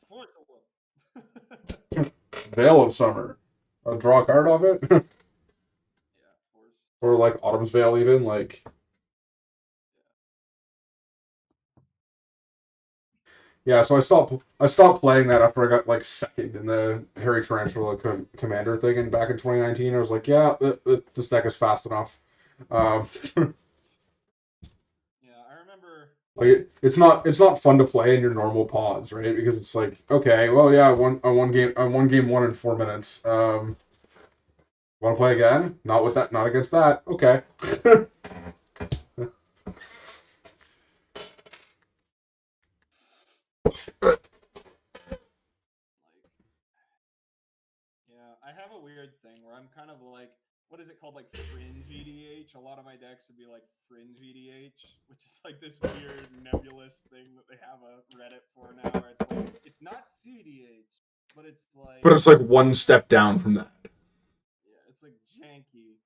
Forcible. Veil of Summer, draw a card off it, Yeah, force. or like Autumn's Veil even. Like, yeah, so I stopped playing that after I got like second in the Harry Tarantula Commander thing, and back in 2019, I was like, yeah, this deck is fast enough. Um, Yeah, I remember. like it's not fun to play in your normal pods, right? Because it's like, okay, well, yeah, I won game 1 in 4 minutes. Want to play again? Not with that, not against that. Okay. Like, yeah, I have a weird thing where I'm kind of like, what is it called? Like fringe EDH. A lot of my decks would be like fringe EDH, which is like this weird nebulous thing that they have a Reddit for now, where it's like it's not CDH, but it's like But it's like one step down from that. yeah, it's like janky.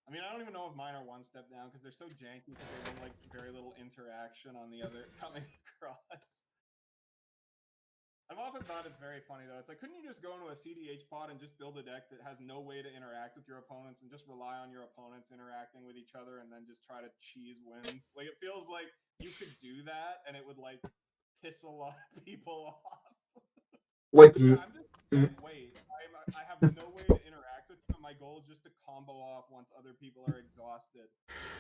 I mean, I don't even know if mine are one step down because they're so janky because they have like very little interaction on the other coming across. I've often thought it's very funny though. It's like, couldn't you just go into a CDH pod and just build a deck that has no way to interact with your opponents and just rely on your opponents interacting with each other and then just try to cheese wins? Like, it feels like you could do that and it would like piss a lot of people off. Like, So yeah, I'm just dead weight. I have no way to interact with you. My goal is just to combo off once other people are exhausted.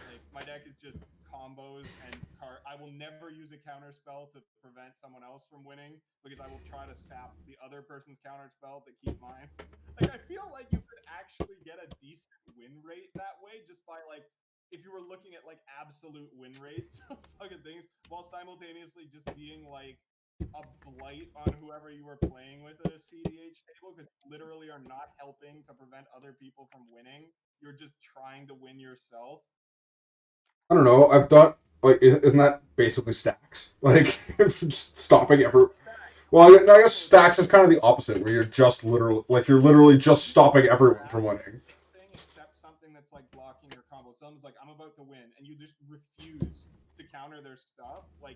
Like my deck is just combos and I will never use a counter spell to prevent someone else from winning because I will try to sap the other person's counter spell to keep mine. Like I feel like you could actually get a decent win rate that way just by like if you were looking at like absolute win rates of fucking things while simultaneously just being like a blight on whoever you were playing with at a CDH table, because you literally are not helping to prevent other people from winning. You're just trying to win yourself. I don't know. I've thought like isn't that basically stacks? Like just stopping every. Well, I guess stacks is kind of the opposite, where you're just literally just stopping everyone from winning. Except something that's like blocking your combo. Someone's like, I'm about to win, and you just refuse to counter their stuff, like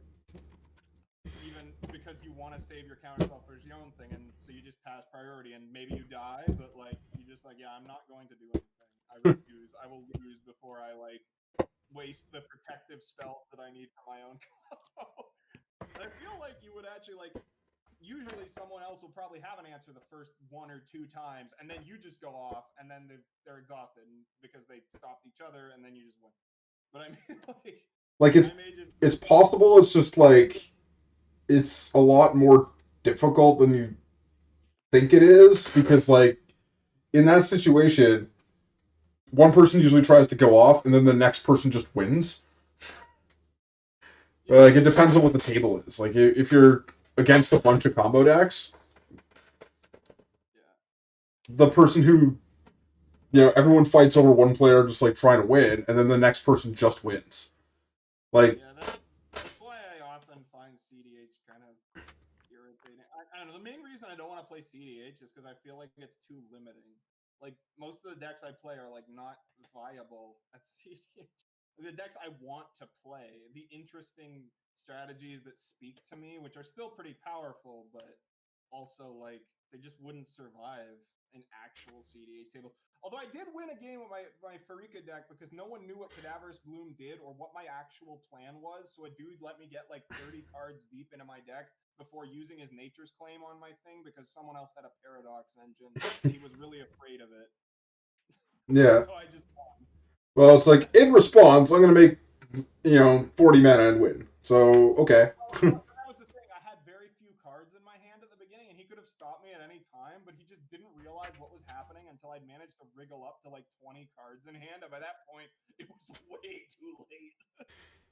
even because you want to save your counter spell for your own thing, and so you just pass priority, and maybe you die, but like you just like, yeah, I'm not going to do anything. I refuse. I will lose before I like waste the protective spell that I need for my own combo. And I feel like you would actually like. Usually, someone else will probably have an answer the first 1 or 2 times, and then you just go off, and then they're exhausted because they stopped each other, and then you just win. But I mean, like it's possible. It's just like it's a lot more difficult than you think it is, because like in that situation, one person usually tries to go off, and then the next person just wins. Yeah. Like it depends on what the table is. Like if you're against a bunch of combo decks, the person who everyone fights over one player just like trying to win, and then the next person just wins. Like yeah, that's why I often find CDH kind of irritating. I don't know. The main reason I don't want to play CDH is because I feel like it's too limiting. Like most of the decks I play are like not viable at CDH. The decks I want to play, the interesting strategies that speak to me, which are still pretty powerful, but also like they just wouldn't survive in actual CDH tables. Although I did win a game with my Farika deck because no one knew what Cadaverous Bloom did or what my actual plan was. So a dude let me get like 30 cards deep into my deck before using his Nature's Claim on my thing because someone else had a Paradox engine and he was really afraid of it. yeah. So I just won. Well, it's like in response, I'm gonna make 40 mana and win. So okay. That was the thing. I had very few cards in my hand at the beginning, and he could have stopped me at any time, but he just didn't realize what was happening until I'd managed to wriggle up to like 20 cards in hand. And by that point, it was way too late.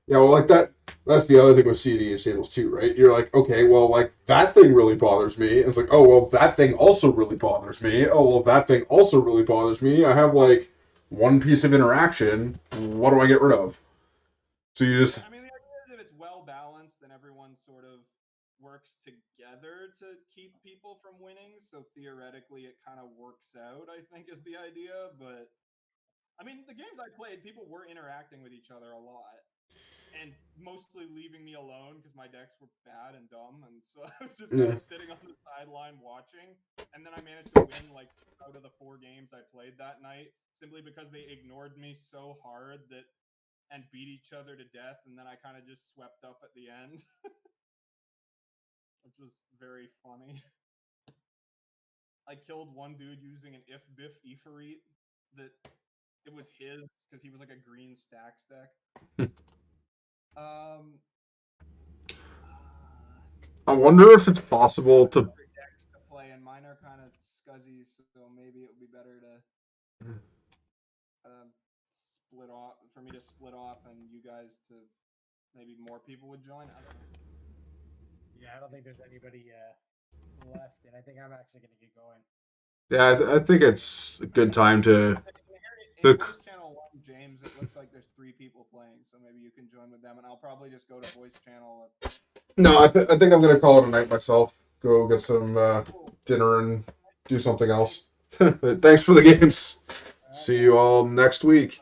Yeah, well, like that's the other thing with CDH tables too, right? You're like, okay, well, like that thing really bothers me. And it's like, oh, well, that thing also really bothers me. Oh, well, that thing also really bothers me. I have like one piece of interaction. What do I get rid of? So you just. I mean, the idea is if it's well balanced, then everyone sort of works together to keep people from winning. So theoretically, it kind of works out, I think, is the idea. But I mean, the games I played, people were interacting with each other a lot. And mostly leaving me alone because my decks were bad and dumb, and so I was just kind of sitting on the sideline watching. And then I managed to win like 2 out of the 4 games I played that night simply because they ignored me so hard that and beat each other to death. And then I kind of just swept up at the end, which was very funny. I killed one dude using an if biff Ephorite that it was his because he was like a green stacks deck. I wonder if it's possible to. Decks to play, and mine are kind of scuzzy, so maybe it would be better to split off for me to split off, and you guys to maybe more people would join. I don't know. Yeah, I don't think there's anybody left, and I think I'm actually going to get going. Yeah, I think it's a good time to. In voice channel 1, James, it looks like there's 3 people playing, so maybe you can join with them, and I'll probably just go to voice channel. No, I think I'm gonna call it a night myself. Go get some dinner and do something else. Thanks for the games. See you all next week.